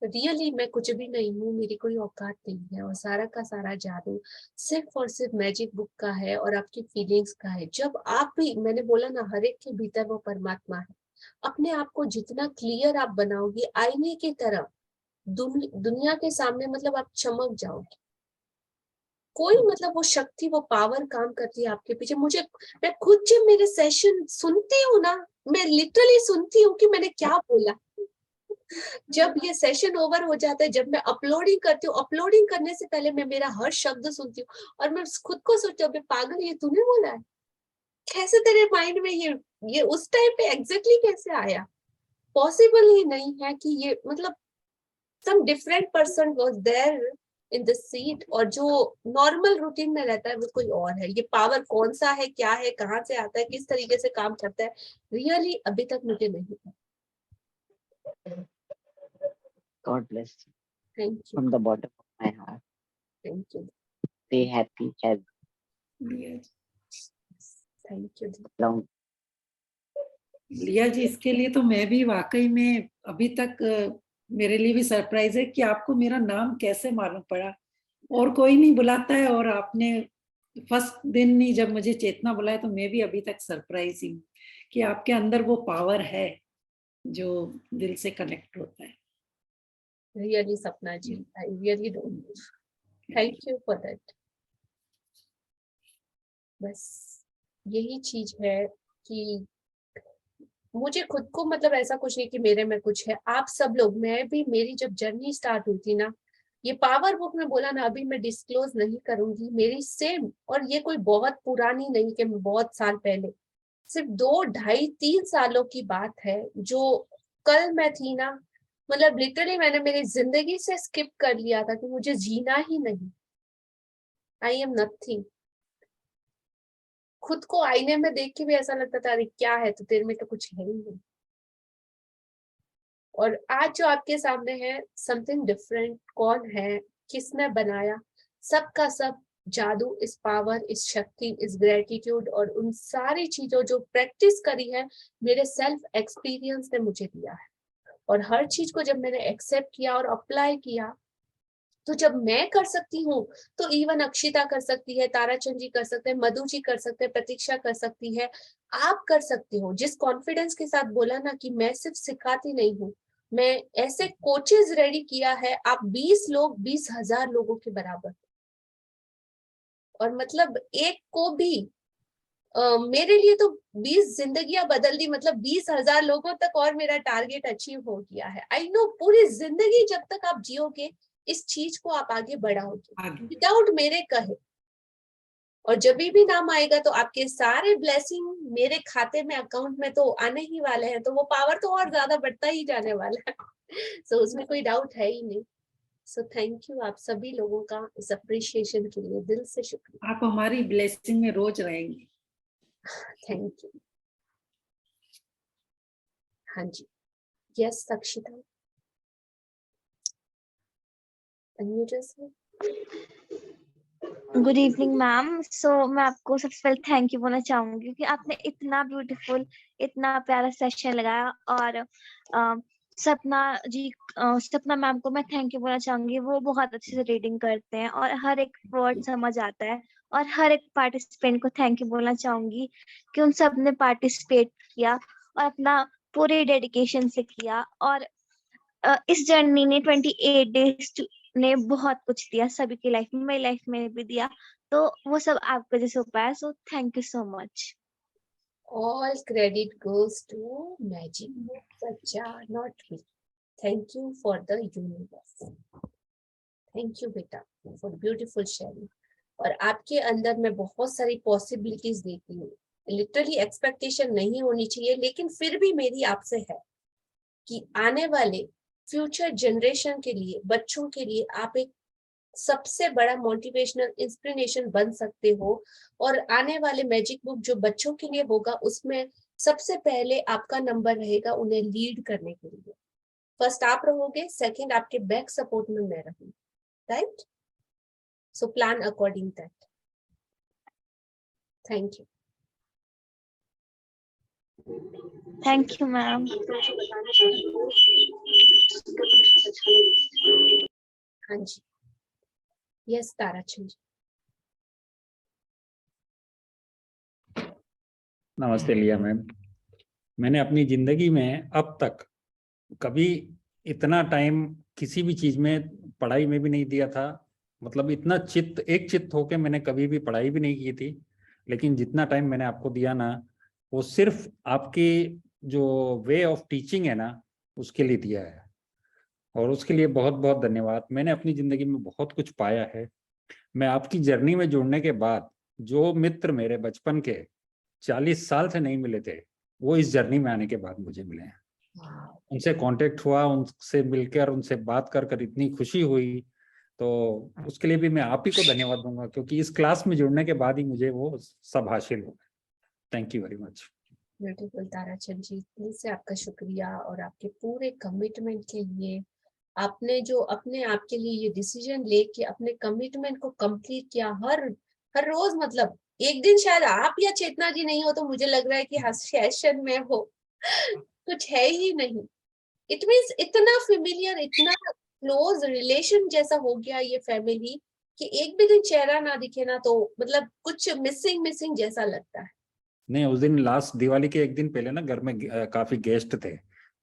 रियली मैं कुछ भी नहीं हूँ, मेरी कोई औकात नहीं है, और सारा का सारा जादू सिर्फ और सिर्फ मैजिक बुक का है और आपकी फीलिंग्स का है। जब आप भी, मैंने बोला ना, हर एक के भीतर वो परमात्मा है। अपने आप को जितना क्लियर आप बनाओगे आईने की तरह, दुनिया के सामने मतलब आप चमक जाओगे। कोई मतलब वो शक्ति, वो पावर काम करती है आपके पीछे। मैं खुद जब मेरे सेशन सुनती हूँ ना, मैं लिटरली सुनती हूँ कि मैंने क्या बोला। जब ये सेशन ओवर हो जाता है, जब मैं अपलोडिंग करती हूँ, अपलोडिंग करने से पहले मैं मेरा हर शब्द सुनती हूँ और मैं खुद को सोचती हूँ, पागल, ये तूने बोला है? कैसे तेरे माइंड में ये उस टाइम पे एग्जैक्टली कैसे आया? पॉसिबल ही नहीं है कि ये मतलब some different person was there in the seat, और जो नॉर्मल रूटीन में रहता है वो कोई और है। ये पावर कौन सा है, क्या है, कहाँ से आता है, किस तरीके से काम करता है, रियली अभी तक मुझे नहीं पता। God bless you thank you, from the bottom of my heart. Thank you, Stay happy as thank you. long. लिया जी, इसके लिए तो मैं भी वाकई में अभी तक मेरे लिए भी सरप्राइज है कि आपको मेरा नाम कैसे मालूम पड़ा, और कोई नहीं बुलाता है, और आपने फर्स्ट दिन ही जब मुझे चेतना बुलाया तो मैं भी अभी तक सरप्राइज ही हूँ कि आपके अंदर वो पावर है जो दिल से कनेक्ट होता है। Really Sapna ji, I really don't, thank you for that. बस यही चीज है कि मुझे खुद को मतलब ऐसा कुछ नहीं कि मेरे में कुछ है, आप सब लोग, मैं भी, मेरी जब जर्नी स्टार्ट हुई थी ना, ये पावर बुक में बोला ना, अभी मैं डिस्क्लोज नहीं करूंगी, मेरी सेम, और ये कोई बहुत पुरानी नहीं कि बहुत साल पहले, सिर्फ 2, 2.5, 3 सालों की बात है, जो कल मैं थी ना, मतलब लिटरली मैंने मेरी जिंदगी से स्किप कर लिया था कि मुझे जीना ही नहीं। I am nothing. खुद को आईने में देख के भी ऐसा लगता था, अरे क्या है, तो तेरे में तो कुछ है ही नहीं। और आज जो आपके सामने है, समथिंग डिफरेंट। कौन है, किसने बनाया, सबका सब जादू, इस पावर, इस शक्ति, इस ग्रेटिट्यूड और उन सारी चीजों जो प्रैक्टिस करी है, मेरे सेल्फ एक्सपीरियंस ने मुझे दिया है। और हर चीज को जब मैंने एक्सेप्ट किया और अप्लाई किया, तो जब मैं कर सकती हूँ तो इवन अक्षिता कर सकती है, ताराचंद जी कर सकते हैं, मधु जी कर सकते हैं, प्रतीक्षा कर सकती है, आप कर सकते हो। जिस कॉन्फिडेंस के साथ बोला ना कि मैं सिर्फ सिखाती नहीं हूँ, मैं ऐसे कोचेस रेडी किया है, आप 20 लोग 20,000 लोगों के बराबर। और मतलब एक को भी मेरे लिए तो 20 जिंदगियां बदल दी, मतलब 20,000 लोगों तक और मेरा टारगेट अचीव हो गया है। आई नो पूरी जिंदगी जब तक आप जियोगे इस चीज को आप आगे बढ़ाओगे विदाउट मेरे कहे। और जब भी नाम आएगा तो आपके सारे ब्लेसिंग मेरे खाते में, अकाउंट में तो आने ही वाले हैं, तो वो पावर तो और ज्यादा बढ़ता ही जाने वाला है। सो उसमें कोई डाउट है ही नहीं। सो थैंक यू आप सभी लोगों का इस अप्रिशिएशन के लिए, दिल से शुक्रिया। आप हमारी ब्लेसिंग में रोज रहेंगे। Thank you. हाँ जी, yes Akshita, good evening ma'am. So मैं आपको सबसे पहले थैंक यू बोलना चाहूंगी क्योंकि आपने इतना ब्यूटीफुल, इतना प्यारा सेशन लगाया। और सपना मैम को मैं थैंक यू बोलना चाहूंगी। वो बहुत अच्छे से रीडिंग करते हैं और हर एक वर्ड समझ आता है। और हर एक पार्टिसिपेंट को थैंक यू बोलना चाहूंगी कि उन सब ने पार्टिसिपेट किया और अपना पूरे डेडिकेशन से किया। और इस जर्नी ने 28 डेज ने बहुत कुछ दिया सभी की लाइफ में, मेरी लाइफ में भी दिया। तो वो सब आपके जैसे हो पाया। So thank you so much. All credit goes to Magic Book Sacha, not me. Thank you for the universe. Thank you बेटा for beautiful sharing. और आपके अंदर मैं बहुत सारी पॉसिबिलिटीज देखती हूँ। लिटरली एक्सपेक्टेशन नहीं होनी चाहिए, लेकिन फिर भी मेरी आपसे है कि आने वाले फ्यूचर जनरेशन के लिए, बच्चों के लिए आप एक सबसे बड़ा मोटिवेशनल इंस्पिरेशन बन सकते हो। और आने वाले मैजिक बुक जो बच्चों के लिए होगा, उसमें सबसे पहले आपका नंबर रहेगा उन्हें लीड करने के लिए। फर्स्ट आप रहोगे, सेकंड आपके बैक सपोर्ट में मैं रहूंगी, right? So plan according that. Thank you. Thank you ma'am. हाँ जी, यस ताराचंद जी। नमस्ते लिया मैम। मैंने अपनी जिंदगी में अब तक कभी इतना टाइम किसी भी चीज में, पढ़ाई में भी नहीं दिया था। मतलब इतना एक चित्त होके मैंने कभी भी पढ़ाई भी नहीं की थी। लेकिन जितना टाइम मैंने आपको दिया ना, वो सिर्फ आपकी जो वे ऑफ टीचिंग है ना, उसके लिए दिया है। और उसके लिए बहुत बहुत धन्यवाद। मैंने अपनी जिंदगी में बहुत कुछ पाया है। मैं आपकी जर्नी में जुड़ने के बाद, जो मित्र मेरे बचपन के 40 साल से नहीं मिले थे, वो इस जर्नी में आने के बाद मुझे मिले हैं। उनसे कांटेक्ट हुआ, उनसे मिलकर, उनसे बात कर इतनी खुशी हुई। तो उसके लिए भी मैं आप ही को धन्यवाद दूंगा, क्योंकि इस क्लास में जुड़ने के बाद ही मुझे वो सब हासिल हो। Thank you very much. Beautiful Tarachand ji, दिल से आपका शुक्रिया और आपके पूरे कमिटमेंट के लिए। आपने जो अपने आप के लिए ये डिसीजन लेके अपने कमिटमेंट को कंप्लीट किया, हर रोज, मतलब एक दिन शायद आप या चेतना जी नहीं हो तो मुझे लग रहा है कि सेशन में हो कुछ है ही नहीं। इट मींस इतना फेमिलियर, इतना क्लोज रिलेशन जैसा हो गया ये फैमिली कि एक भी दिन चेहरा ना दिखे ना तो मतलब कुछ मिसिंग जैसा लगता है। नहीं, उस दिन लास्ट दिवाली के एक दिन पहले ना घर में काफी गेस्ट थे,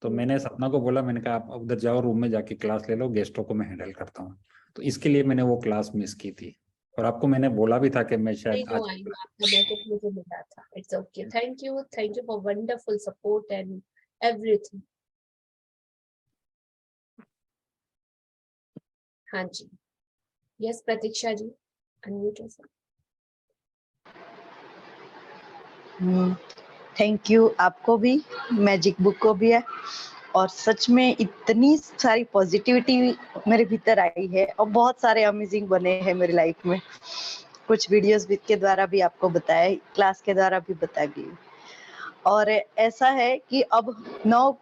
तो मैंने सपना को बोला, मैंने कहा आप उधर जाओ, रूम में जाके क्लास ले लो, गेस्टों को मैं हैंडल करता हूँ। तो इसके लिए मैंने वो क्लास मिस की थी। और आपको मैंने बोला भी था कि मैं शायद आज आपका मैसेज मुझे मिला था। It's okay, thank you for wonderful support and everything. हाँ जी, yes Pratiksha ji, unmute yourself. Thank you आपको भी, मैजिक बुक को भी है। और सच में इतनी सारी पॉजिटिविटी मेरे भीतर आई है और बहुत सारे अमेजिंग बने हैं मेरी लाइफ में। कुछ वीडियोस भी के द्वारा भी आपको बताया, क्लास के द्वारा भी बताई गई। और ऐसा है कि अब 9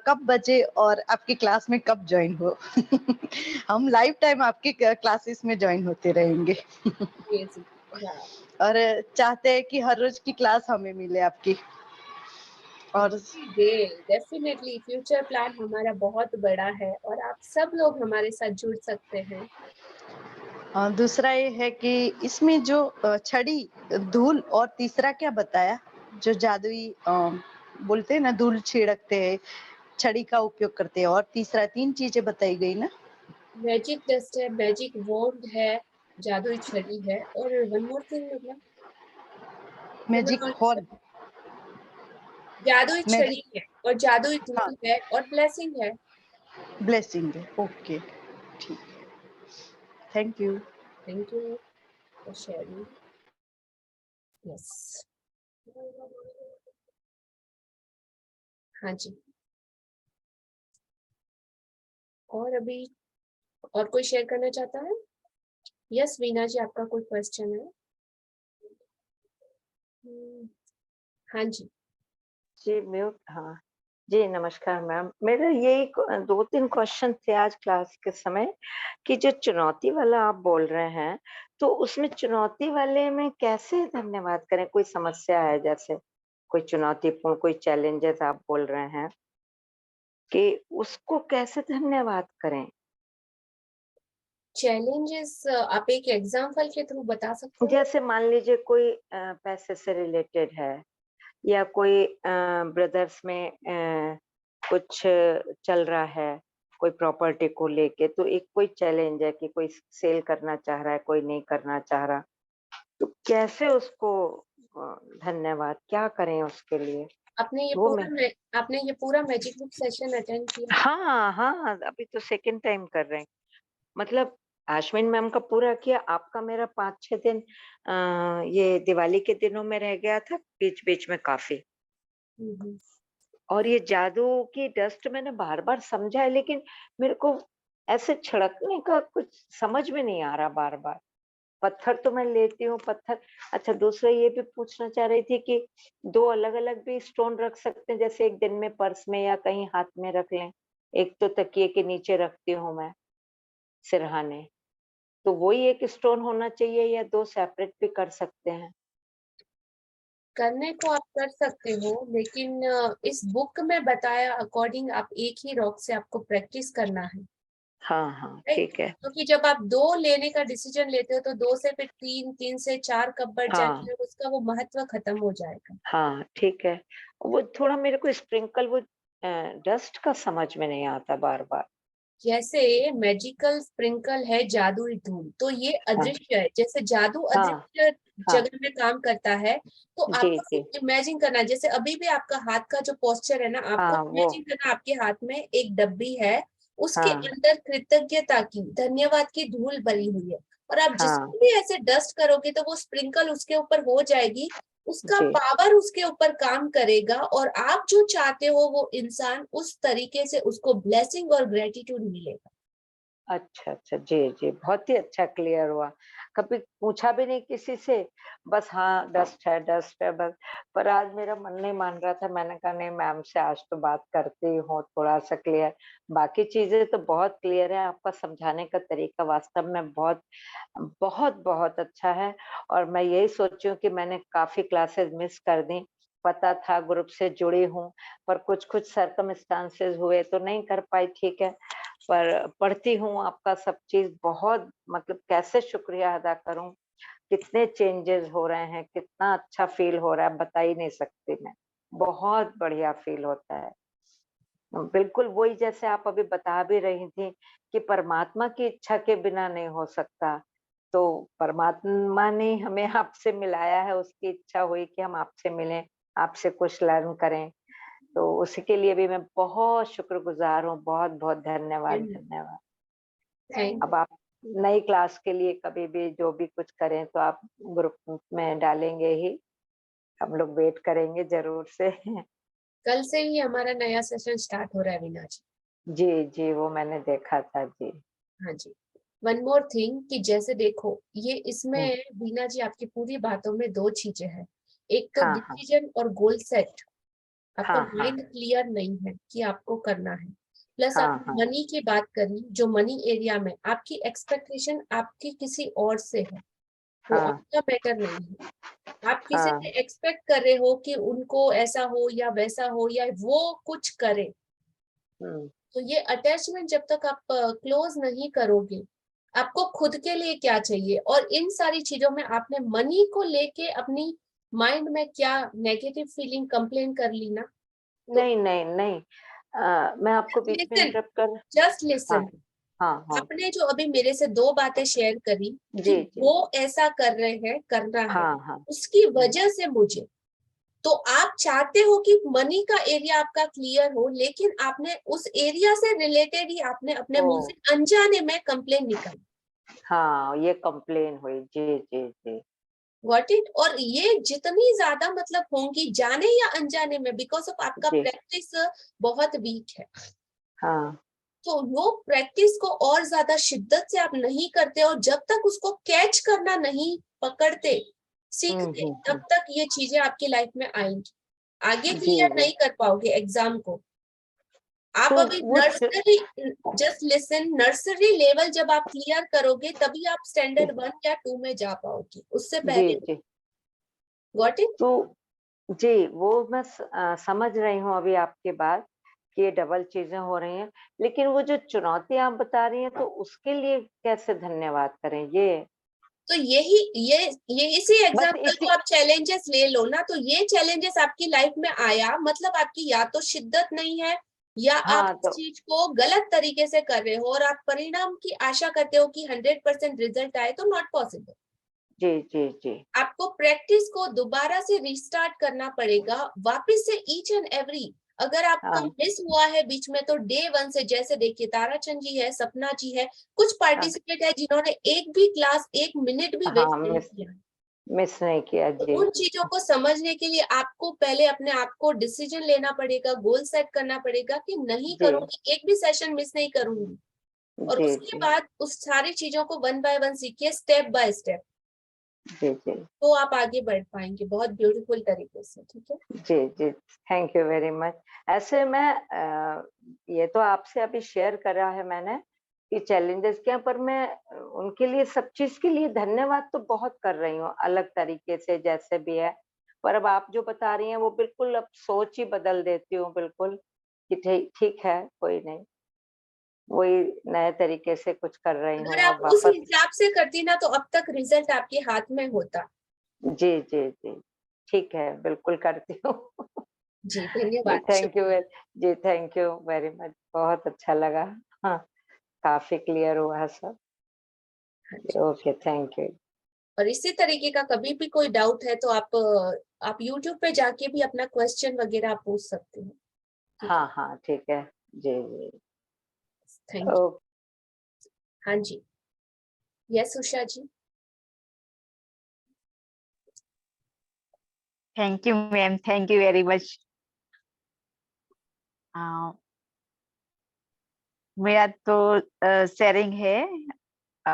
कब बजे और आपकी क्लास में कब ज्वाइन हो हम लाइफ टाइम आपकी क्लासेस में ज्वाइन होते रहेंगे Yes, yeah. और चाहते हैं कि हर रोज की क्लास हमें मिले आपकी। और डेफिनेटली फ्यूचर प्लान हमारा बहुत बड़ा है और आप सब लोग हमारे साथ जुड़ सकते हैं। दूसरा ये है कि इसमें जो छड़ी, धूल और तीसरा क्या बताया, जो जादुई बोलते हैं ना, धूल छिड़कते हैं, छड़ी का उपयोग करते हैं, और तीसरा 3 चीजें बताई गई ना। मैजिक डस्ट है, मैजिक वॉन्ड है, जादुई छड़ी है और वन मोर थिंग मतलब मैजिक हॉर्न, जादुई मैजिक, छड़ी है और जादुई हाँ, धूल है और ब्लेसिंग है। ब्लेसिंग है। ओके, ठीक है, thank you. Thank you for sharing. Yes, हाँ जी। और अभी और कोई शेयर करना चाहता है? यस वीना जी, आपका कोई क्वेश्चन है? हाँ जी। जी म्यूट, हाँ जी, नमस्कार मैम। मेरा यही 2-3 क्वेश्चन थे आज क्लास के समय कि जो चुनौती वाला आप बोल रहे हैं, तो उसमें चुनौती वाले में कैसे धन्यवाद करें? कोई समस्या है, जैसे कोई चुनौतीपूर्ण कोई चैलेंजेस आप बोल रहे हैं कि उसको कैसे धन्यवाद करें? चैलेंजेस आप एक एग्जाम्पल के थ्रू बता सकते हैं? जैसे मान लीजिए कोई पैसे से रिलेटेड है, या कोई ब्रदर्स में कुछ चल रहा है, कोई प्रॉपर्टी को लेके, तो एक कोई चैलेंज है कि कोई सेल करना चाह रहा है, कोई नहीं करना चाह रहा, तो कैसे उसको धन्यवाद क्या करें उसके लिए? आपने ये वो पूरा मैं आपने ये पूरा मैजिक बुक सेशन अटेंड किया? हाँ, हाँ, अभी तो सेकंड टाइम कर रहे हैं। मतलब आश्विन मैम का पूरा किया, आपका मेरा 5-6 दिन ये दिवाली के दिनों में रह गया था, बीच-बीच में काफ़ी। और ये जादू की डस्ट मैंने बार-बार समझा है, लेकिन मेरे को ऐसे छिड़कने का कुछ समझ में नहीं आ रहा बार-बार। पत्थर तो मैं लेती हूँ, पत्थर। अच्छा, दूसरा ये भी पूछना चाह रही थी कि 2 अलग-अलग भी स्टोन रख सकते हैं, जैसे एक दिन में पर्स में या कहीं हाथ में रख लें। एक तो तकिए के नीचे रखती हूँ मैं, सिरहाने। तो वही एक स्टोन होना चाहिए या 2 सेपरेट भी कर सकते हैं? करने को आप कर सकते हो, लेकिन इस बुक में बताया अकॉर्डिंग आप एक ही रॉक से आपको प्रैक्टिस करना है। हाँ, हाँ, राइट? ठीक है। क्योंकि जब आप 2 लेने का डिसीजन लेते हो तो 2 से फिर 3, 3 से 4 कब बढ़ हाँ। जाती है, उसका वो महत्व खत्म हो जाएगा। हाँ, ठीक है। वो थोड़ा मेरे को स्प्रिंकल वो डस्ट का समझ में नहीं आता बार-बार। जैसे मैजिकल स्प्रिंकल है जादुई धूल, तो ये हाँ, अदृश्य है। जैसे जादू हाँ, अदृश्य हाँ। जगह में काम करता है, तो जी, आपको जी। सिर्फ इमेजिन करना है। जैसे अभी भी आपका हाथ का जो पोस्चर है ना, आपको हाँ, वो। इमेजिन करना आपके हाथ में एक डब्बी है, उसके हाँ, अंदर कृतज्ञता की, धन्यवाद की धूल भरी हुई है, और आप हाँ। जिसको भी ऐसे डस्ट करोगे तो वो स्प्रिंकल उसके ऊपर हो जाएगी, उसका जी। पावर उसके ऊपर काम करेगा, और आप जो चाहते हो वो इंसान उस तरीके से उसको ब्लेसिंग और ग्रेटिट्यूड मिलेगा। अच्छा, अच्छा। जी, जी। बहुत ही अच्छा क्लियर हुआ। कभी पूछा भी नहीं किसी से, बस हाँ, डस्ट है बस। पर आज मेरा मन नहीं मान रहा था, मैंने कहा नहीं, मैम से आज तो बात करती हूँ थोड़ा-सा क्लियर। बाकी चीज़ें तो बहुत क्लियर है, आपका समझाने का तरीका वास्तव में बहुत, बहुत, बहुत अच्छा है। और मैं यही सोची हूँ कि मैंने काफ़ी क्लासेस मिस कर दी। पता था ग्रुप से जुड़ी हूँ, पर कुछ-कुछ सर्कमस्टांसेस हुए तो नहीं कर पाई, ठीक है। पर पढ़ती हूँ आपका सब चीज़, बहुत मतलब कैसे शुक्रिया अदा करूँ, कितने चेंजेस हो रहे हैं, कितना अच्छा फ़ील हो रहा है, बता ही नहीं सकती मैं। बहुत बढ़िया फ़ील होता है। बिल्कुल वही जैसे आप अभी बता भी रही थी कि परमात्मा की इच्छा के बिना नहीं हो सकता। तो परमात्मा ने हमें आपसे मिलाया है, उसकी इच्छा हुई कि हम आपसे मिलें, आपसे कुछ लर्न करें। तो उसके लिए भी मैं बहुत शुक्रगुज़ार हूँ, बहुत-बहुत धन्यवाद, धन्यवाद। थैंक अब आप नई क्लास के लिए कभी भी जो भी कुछ करें तो आप ग्रुप में डालेंगे ही, हम लोग वेट करेंगे ज़रूर से। कल से ही हमारा नया सेशन स्टार्ट हो रहा है वीना जी। जी, जी, वो मैंने देखा था, जी। हाँ जी, वन मोर थिंग कि जैसे देखो ये इसमें बीना जी आपकी पूरी बातों में दो चीजें हैं। एक तो हाँ, डिसीजन और गोल सेट, आपका हाँ, हाँ, माइंड क्लियर नहीं है कि आपको करना है। प्लस हाँ, आपने हाँ, मनी की बात करी, जो मनी एरिया में आपकी एक्सपेक्टेशन आपकी किसी और से है, वो हाँ, आपका मैटर नहीं है। आप किसी हाँ, से एक्सपेक्ट कर रहे हो कि उनको ऐसा हो या वैसा हो या वो कुछ करे, तो ये अटैचमेंट जब तक आप क्लोज नहीं करोगे, आपको खुद के लिए क्या चाहिए, और इन सारी चीजों में आपने मनी को लेके अपनी माइंड में क्या नेगेटिव फीलिंग कंप्लेन कर ली ना, तो नहीं, नहीं, नहीं, मैं आपको बीच में लिसन, इंटरप्ट कर। जस्ट हाँ, लिसन। हाँ, हाँ, आपने जो अभी मेरे से दो बातें शेयर करी कि जी, जी, वो ऐसा कर रहे हैं, करना है, हाँ, हाँ, उसकी वजह से मुझे, तो आप चाहते हो कि मनी का एरिया आपका क्लियर हो, लेकिन आपने उस एरिया से रिलेटेड ही आपने अपने मुंह ओ, से अनजाने में कंप्लेन निकाली। हाँ, ये कंप्लेन हुई, जी, जी, जी, गॉट इट। और ये जितनी ज्यादा मतलब होंगी जाने या अनजाने में, बिकॉज ऑफ आपका जी, प्रैक्टिस बहुत वीक है, हाँ, तो वो प्रैक्टिस को और ज्यादा शिद्दत से आप नहीं करते, और जब तक उसको कैच करना नहीं पकड़ते सीखते, तब तक ये चीजें आपकी लाइफ में आएंगी, आगे जी, क्लियर जी, नहीं कर पाओगे एग्जाम को। आप तो अभी वो nursery, just listen, nursery level जब आप क्लियर करोगे तभी आप स्टैंडर्ड 1 या 2 में जा पाओगे, उससे जी, पहले। जी, गॉट इट। तो जी, वो मैं समझ रही हूँ अभी आपकी बात कि ये डबल चीजें हो रही हैं, लेकिन वो जो चुनौती आप बता रही हैं, तो उसके लिए कैसे धन्यवाद करें? ये तो ये इसी बस एग्जाम्पल इसी को आप चैलेंजेस ले लो ना, तो ये चैलेंजेस आपकी लाइफ में आया मतलब आपकी या तो शिद्दत नहीं है, या आप हाँ, इस तो चीज को गलत तरीके से कर रहे हो, और आप परिणाम की आशा करते हो कि 100% रिजल्ट आए, तो नॉट पॉसिबल। जी, जी, जी, आपको प्रैक्टिस को दोबारा से रिस्टार्ट करना पड़ेगा, वापस से ईच एंड एवरी। अगर आपका हाँ, मिस हुआ है बीच में, तो डे 1 से, जैसे देखिए ताराचंद जी है, सपना जी है, कुछ हाँ, पार्टिसिपेट है जिन्होंने एक भी क्लास 1 मिनट भी वेस्ट हाँ, नहीं किया। मिस नहीं किया, तो जी, उन चीजों को समझने के लिए आपको पहले अपने आप को डिसीजन लेना पड़ेगा, गोल सेट करना पड़ेगा कि नहीं जी, करूंगी, एक भी सेशन मिस नहीं करूंगी, और जी, उसके जी, बाद उस सारी चीजों को 1 बाय 1 सीखिए, स्टेप बाय स्टेप, जी, जी, तो आप आगे बढ़ पाएंगे बहुत ब्यूटीफुल तरीके से। ठीक है जी, जी, थैंक यू वेरी मच। ऐसे मैं ये तो आपसे अभी शेयर करा है मैंने कि चैलेंजेस क्या, पर मैं उनके लिए सब चीज़ के लिए धन्यवाद तो बहुत कर रही हूँ, अलग तरीके से जैसे भी है। पर अब आप जो बता रही हैं वो बिल्कुल अब सोच ही बदल देती हूँ बिल्कुल, कि ठीक है, कोई नहीं। वही नए तरीके से कुछ कर रही अगर हूँ आप अब उस वापस। हिसाब से करती ना, तो अब तक रिजल्ट आपके हाथ में होता। जी, जी, जी, ठीक है, बिल्कुल करती हूँ। जी जी, धन्यवाद, थैंक यू शुक्रिया। जी, थैंक यू वेरी मच, बहुत अच्छा लगा। हाँ, काफ़ी क्लियर हुआ है सब। हाँ जी। Okay, thank you. और इसी तरीके का कभी भी कोई डाउट है तो आप YouTube पे जाके भी अपना क्वेश्चन वगैरह आप पूछ सकते हैं। ठीक है, हाँ, हाँ, ठीक है। जी, जी। Thank you. ओ हाँ जी, yes Usha ji. Thank you ma'am, thank you very much. मेरा तो शेयरिंग है, अ,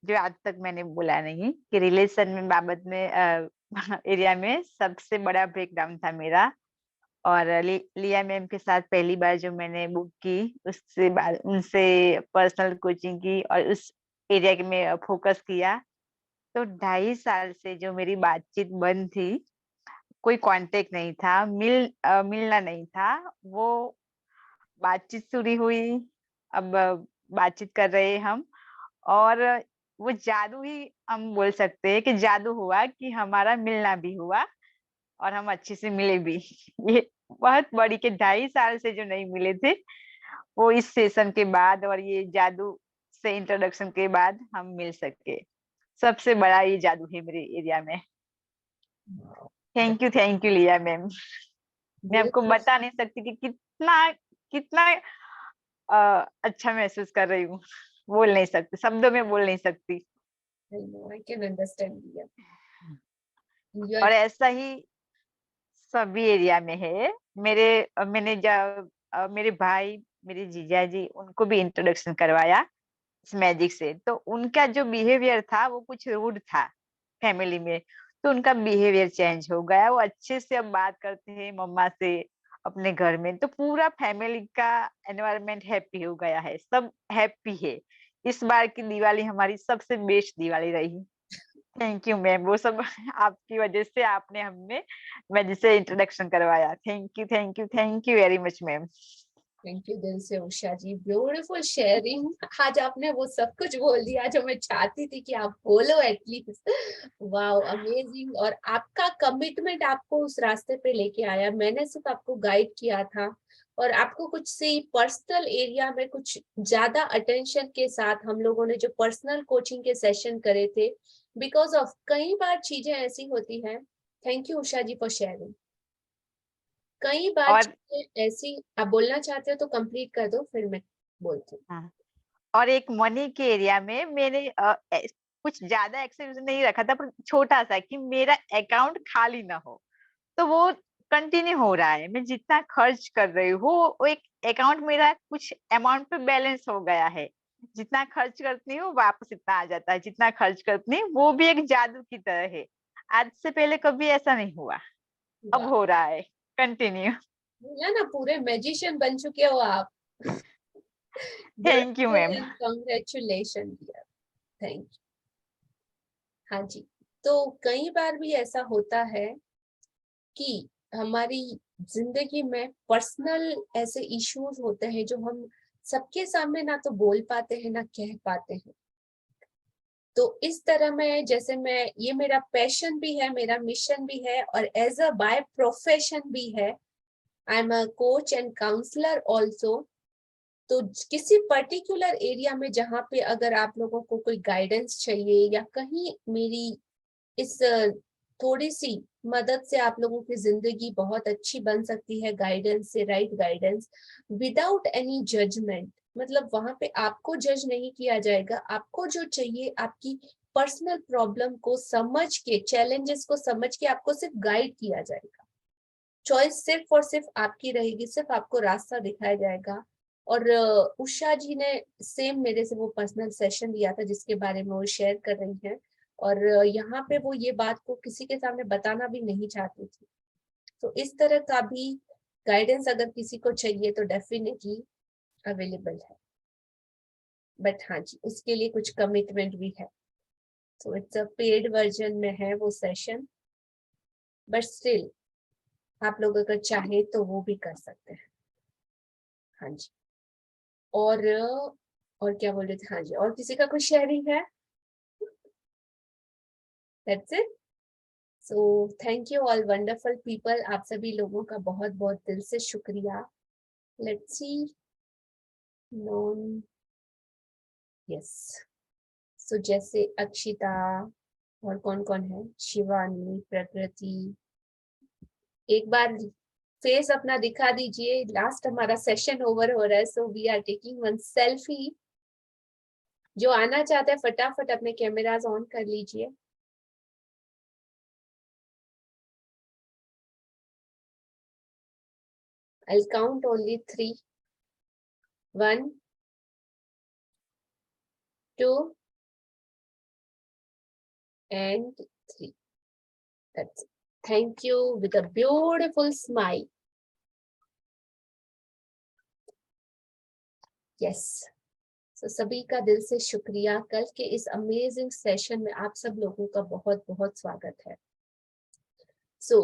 जो आज तक मैंने बोला नहीं, कि रिलेशन में बाबत में एरिया में सबसे बड़ा ब्रेकडाउन था मेरा। और लिया मैम के साथ पहली बार जो मैंने बुक की, उससे बाद उनसे पर्सनल कोचिंग की और उस एरिया के में फोकस किया, तो 2.5 साल से जो मेरी बातचीत बंद थी, कोई कांटेक्ट नहीं था, मिलना नहीं था, वो बातचीत शुरू हुई। अब बातचीत कर रहे हम, और वो जादू ही हम बोल सकते हैं कि जादू हुआ कि हमारा मिलना भी हुआ और हम अच्छे से मिले भी। ये बहुत बड़ी के 2.5 साल से जो नहीं मिले थे, वो इस सेशन के बाद और ये जादू से इंट्रोडक्शन के बाद हम मिल सके। सबसे बड़ा ये जादू है मेरे एरिया में। थैंक यू लिया मैम। मैं आपको बिल्कुल। बता नहीं सकती कि कितना कितना अच्छा महसूस कर रही हूँ। बोल नहीं सकती, शब्दों में बोल नहीं सकती। I know, I can understand you. You और are ऐसा ही सभी एरिया में है। मैंने जब मेरे भाई, मेरे जीजा जी, उनको भी इंट्रोडक्शन करवाया इस मैजिक से। तो उनका जो बिहेवियर था वो कुछ रूड था फैमिली में, तो उनका बिहेवियर चेंज हो गया। वो अच्छे से अब बात करते हैं मम्मा से अपने घर में। तो पूरा फैमिली का एनवायरनमेंट हैप्पी हो गया है, सब हैप्पी है। इस बार की दिवाली हमारी सबसे बेस्ट दिवाली रही। थैंक यू मैम, वो सब आपकी वजह से, आपने हमें मैजिक से इंट्रोडक्शन करवाया। Thank you thank you thank you very much ma'am. Thank you दिल से उषा जी, ब्यूटीफुल शेयरिंग। आज आपने वो सब कुछ बोल दिया जो मैं चाहती थी कि आप बोलो एटलीस्ट। Wow, amazing. और आपका कमिटमेंट आपको उस रास्ते पे लेके आया। मैंने सिर्फ आपको गाइड किया था और आपको कुछ सी पर्सनल एरिया में कुछ ज्यादा अटेंशन के साथ हम लोगों ने जो पर्सनल कोचिंग के सेशन करे थे, बिकॉज ऑफ कई बार चीजें ऐसी होती हैं। Thank you Usha ji for sharing. कई बार और चीजें ऐसी, आप बोलना चाहते हो तो कंप्लीट कर दो, फिर मैं बोलती हूँ। हाँ, और एक मनी के एरिया में मैंने कुछ ज्यादा एक्सपेक्टेशन नहीं रखा था, पर छोटा सा, कि मेरा अकाउंट खाली ना हो। तो वो कंटिन्यू हो रहा है। मैं जितना खर्च कर रही हूँ वो एक अकाउंट मेरा कुछ अमाउंट पे बैलेंस हो गया है। जितना खर्च करती हूँ वापस इतना आ जाता है, जितना खर्च करती हूँ वो भी एक जादू की तरह है। आज से पहले कभी ऐसा नहीं हुआ, अब हो रहा है कंटिन्यू। बोला ना, पूरे मैजिशियन बन चुके हो आप। Thank you ma'am. Congratulation dear, thank you. हाँ जी, तो कई बार भी ऐसा होता है कि हमारी जिंदगी में पर्सनल ऐसे इश्यूज होते हैं जो हम सबके सामने ना तो बोल पाते हैं ना कह पाते हैं। तो इस तरह में, जैसे मैं, ये मेरा पैशन भी है, मेरा मिशन भी है, और एज अ बाय प्रोफेशन भी है। I am a coach and counsellor also. तो किसी पर्टिकुलर एरिया में जहाँ पे अगर आप लोगों को कोई गाइडेंस चाहिए या कहीं मेरी इस थोड़ी सी मदद से आप लोगों की जिंदगी बहुत अच्छी बन सकती है, गाइडेंस से, right guidance, without any judgement. मतलब वहां पे आपको जज नहीं किया जाएगा। आपको जो चाहिए, आपकी पर्सनल प्रॉब्लम को समझ के, चैलेंजेस को समझ के आपको सिर्फ गाइड किया जाएगा। चॉइस सिर्फ और सिर्फ आपकी रहेगी, सिर्फ आपको रास्ता दिखाया जाएगा। और उषा जी ने सेम मेरे से वो पर्सनल सेशन लिया था जिसके बारे में वो शेयर कर रही हैं। और यहाँ पे वो ये बात को किसी के सामने बताना भी नहीं चाहती थी। तो इस तरह का भी गाइडेंस अगर किसी को चाहिए तो डेफिनेटली अवेलेबल है। बट हाँ जी, उसके लिए कुछ कमिटमेंट भी है। तो इट्स अ पेड वर्जन में है वो सेशन, बट स्टिल आप लोग अगर चाहे तो वो भी कर सकते हैं। हाँ जी, और क्या बोल रहे थे? हाँ जी, और किसी का कुछ शेयरिंग है? That's it. So thank you all wonderful people. आप सभी लोगों का बहुत बहुत दिल से शुक्रिया। Let's see. Yes. So जैसे अक्षिता, और कौन कौन है, शिवानी, प्रकृति, एक बार फेस अपना दिखा दीजिए। लास्ट हमारा सेशन ओवर हो रहा है, so we are taking one selfie. जो आना चाहता है फटाफट अपने कैमरास ऑन कर लीजिए। I'll count only 3. 1, 2, and 3. That's it. Thank you with a beautiful smile. Yes. So सभी का दिल से शुक्रिया। कल के इस अमेजिंग सेशन में आप सब लोगों का बहुत बहुत स्वागत है। So